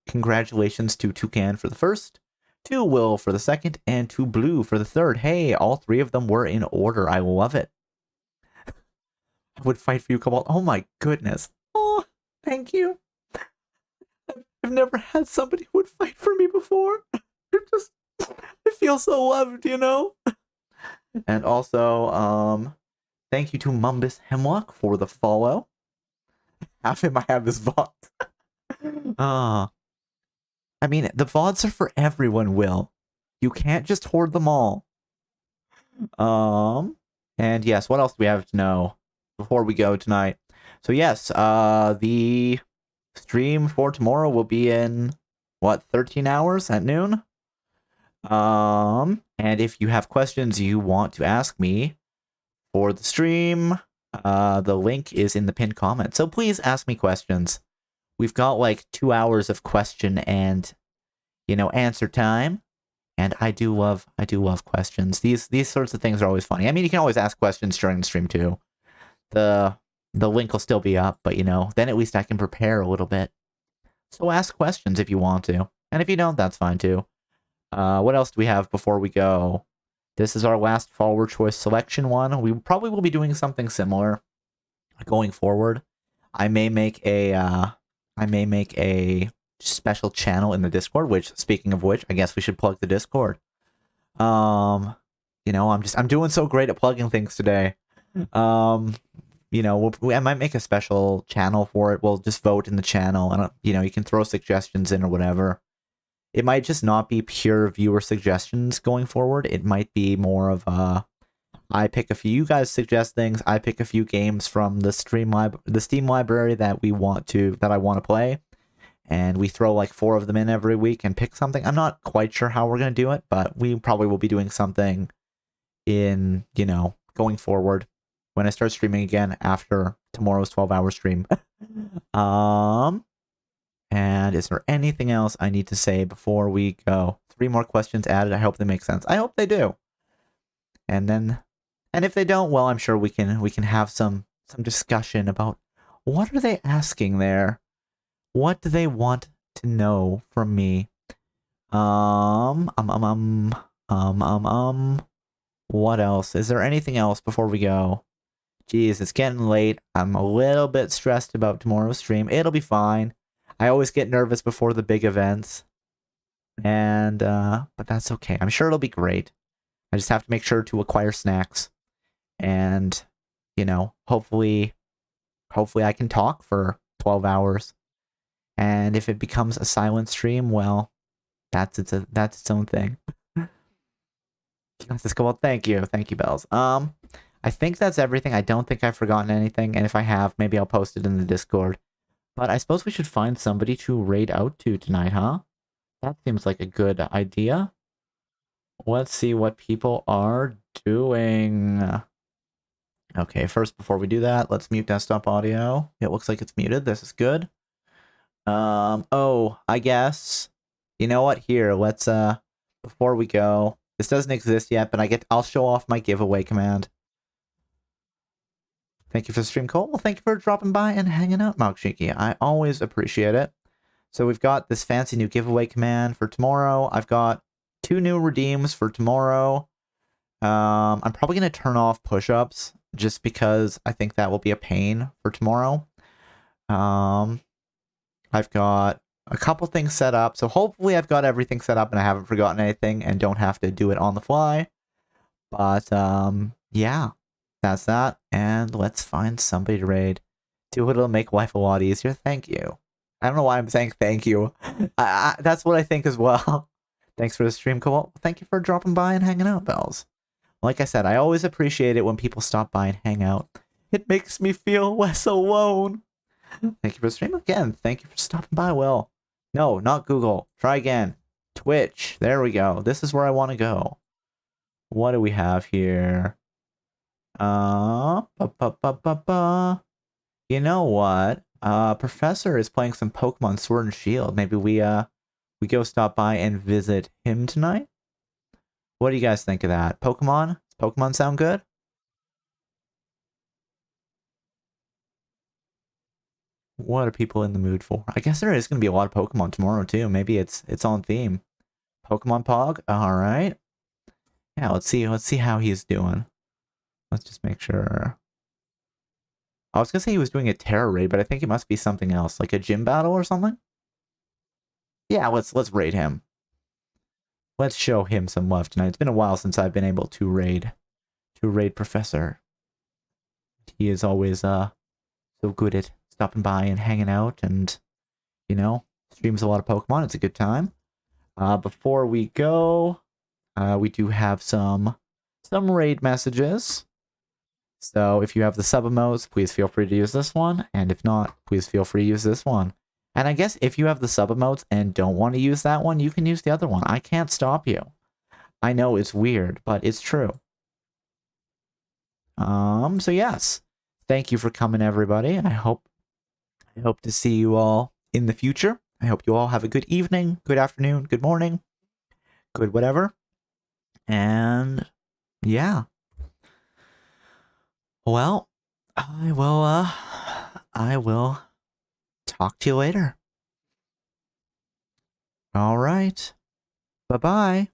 congratulations to Toucan for the first, to Will for the second, and to Blue for the third. Hey, all three of them were in order. I love it. I would fight for you, Cobalt. Oh my goodness. Oh, thank you. I've never had somebody who would fight for me before. I feel so loved, you know? And also, thank you to Mumbus Hemlock for the follow. Half him I have his VODs. I mean, the VODs are for everyone, Will. You can't just hoard them all. And yes, what else do we have to know before we go tonight? So yes, the stream for tomorrow will be in, what, 13 hours at noon? And if you have questions you want to ask me for the stream, the link is in the pinned comment. So please ask me questions. We've got like 2 hours of question and, you know, answer time. And I do love questions. These sorts of things are always funny. I mean, you can always ask questions during the stream too. The link will still be up, but you know, then at least I can prepare a little bit. So ask questions if you want to. And if you don't, that's fine too. What else do we have before we go? This is our last follower choice selection one. We probably will be doing something similar going forward. I may make a special channel in the Discord, which, speaking of which, I guess we should plug the Discord. You know, I'm doing so great at plugging things today. You know, I might make a special channel for it. We'll just vote in the channel, and you know, you can throw suggestions in or whatever. It might just not be pure viewer suggestions going forward. It might be more of I pick a few, you guys suggest things, I pick a few games from the Steam library that I want to play, and we throw like 4 of them in every week and pick something. I'm not quite sure how we're going to do it, but we probably will be doing something in, you know, going forward when I start streaming again after tomorrow's 12-hour stream. And is there anything else I need to say before we go? 3 more questions added. I hope they make sense. I hope they do. And if they don't, well, I'm sure we can have some discussion about what are they asking there? What do they want to know from me? What else? Is there anything else before we go? Jeez, it's getting late. I'm a little bit stressed about tomorrow's stream. It'll be fine. I always get nervous before the big events. And, but that's okay. I'm sure it'll be great. I just have to make sure to acquire snacks. And, you know, hopefully I can talk for 12 hours. And if it becomes a silent stream, well, that's its own thing. Well, thank you, Bells. I think that's everything. I don't think I've forgotten anything, and if I have, maybe I'll post it in the Discord. But I suppose we should find somebody to raid out to tonight, huh? That seems like a good idea. Let's see what people are doing. Okay, first, before we do that, let's mute desktop audio. It looks like it's muted. This is good. Oh, I guess. You know what? Here, let's, before we go, this doesn't exist yet, but I'll show off my giveaway command. Thank you for the stream, Cole. Well, thank you for dropping by and hanging out, Malkshiki. I always appreciate it. So we've got this fancy new giveaway command for tomorrow. I've got 2 new redeems for tomorrow. I'm probably going to turn off push-ups just because I think that will be a pain for tomorrow. I've got a couple things set up. So hopefully I've got everything set up and I haven't forgotten anything and don't have to do it on the fly. But, yeah, that's that. And let's find somebody to raid. Do it'll make life a lot easier. Thank you. I don't know why I'm saying thank you. That's what I think as well. Thanks for the stream, Cole. Thank you for dropping by and hanging out, Bells. Like I said, I always appreciate it when people stop by and hang out. It makes me feel less alone. Thank you for the stream again. Thank you for stopping by, Will. No, not Google. Try again. Twitch. There we go. This is where I want to go. What do we have here? You know what? Professor is playing some Pokemon Sword and Shield. Maybe we go stop by and visit him tonight? What do you guys think of that? Pokemon? Does Pokemon sound good? What are people in the mood for? I guess there is going to be a lot of Pokemon tomorrow too. Maybe it's on theme. Pokemon Pog? Alright. Yeah, let's see how he's doing. Let's just make sure. I was gonna say he was doing a terror raid, but I think it must be something else, like a gym battle or something. Yeah, let's raid him. Let's show him some love tonight. It's been a while since I've been able to raid Professor. He is always so good at stopping by and hanging out, and you know, streams a lot of Pokemon. It's a good time. Before we go, we do have some raid messages. So if you have the sub emotes, please feel free to use this one, and if not, please feel free to use this one. And I guess if you have the sub emotes and don't want to use that one, you can use the other one. I can't stop you. I know it's weird, but it's true. So yes. Thank you for coming, everybody. I hope to see you all in the future. I hope you all have a good evening, good afternoon, good morning, good whatever. And yeah. Well, I will talk to you later. All right. Bye-bye.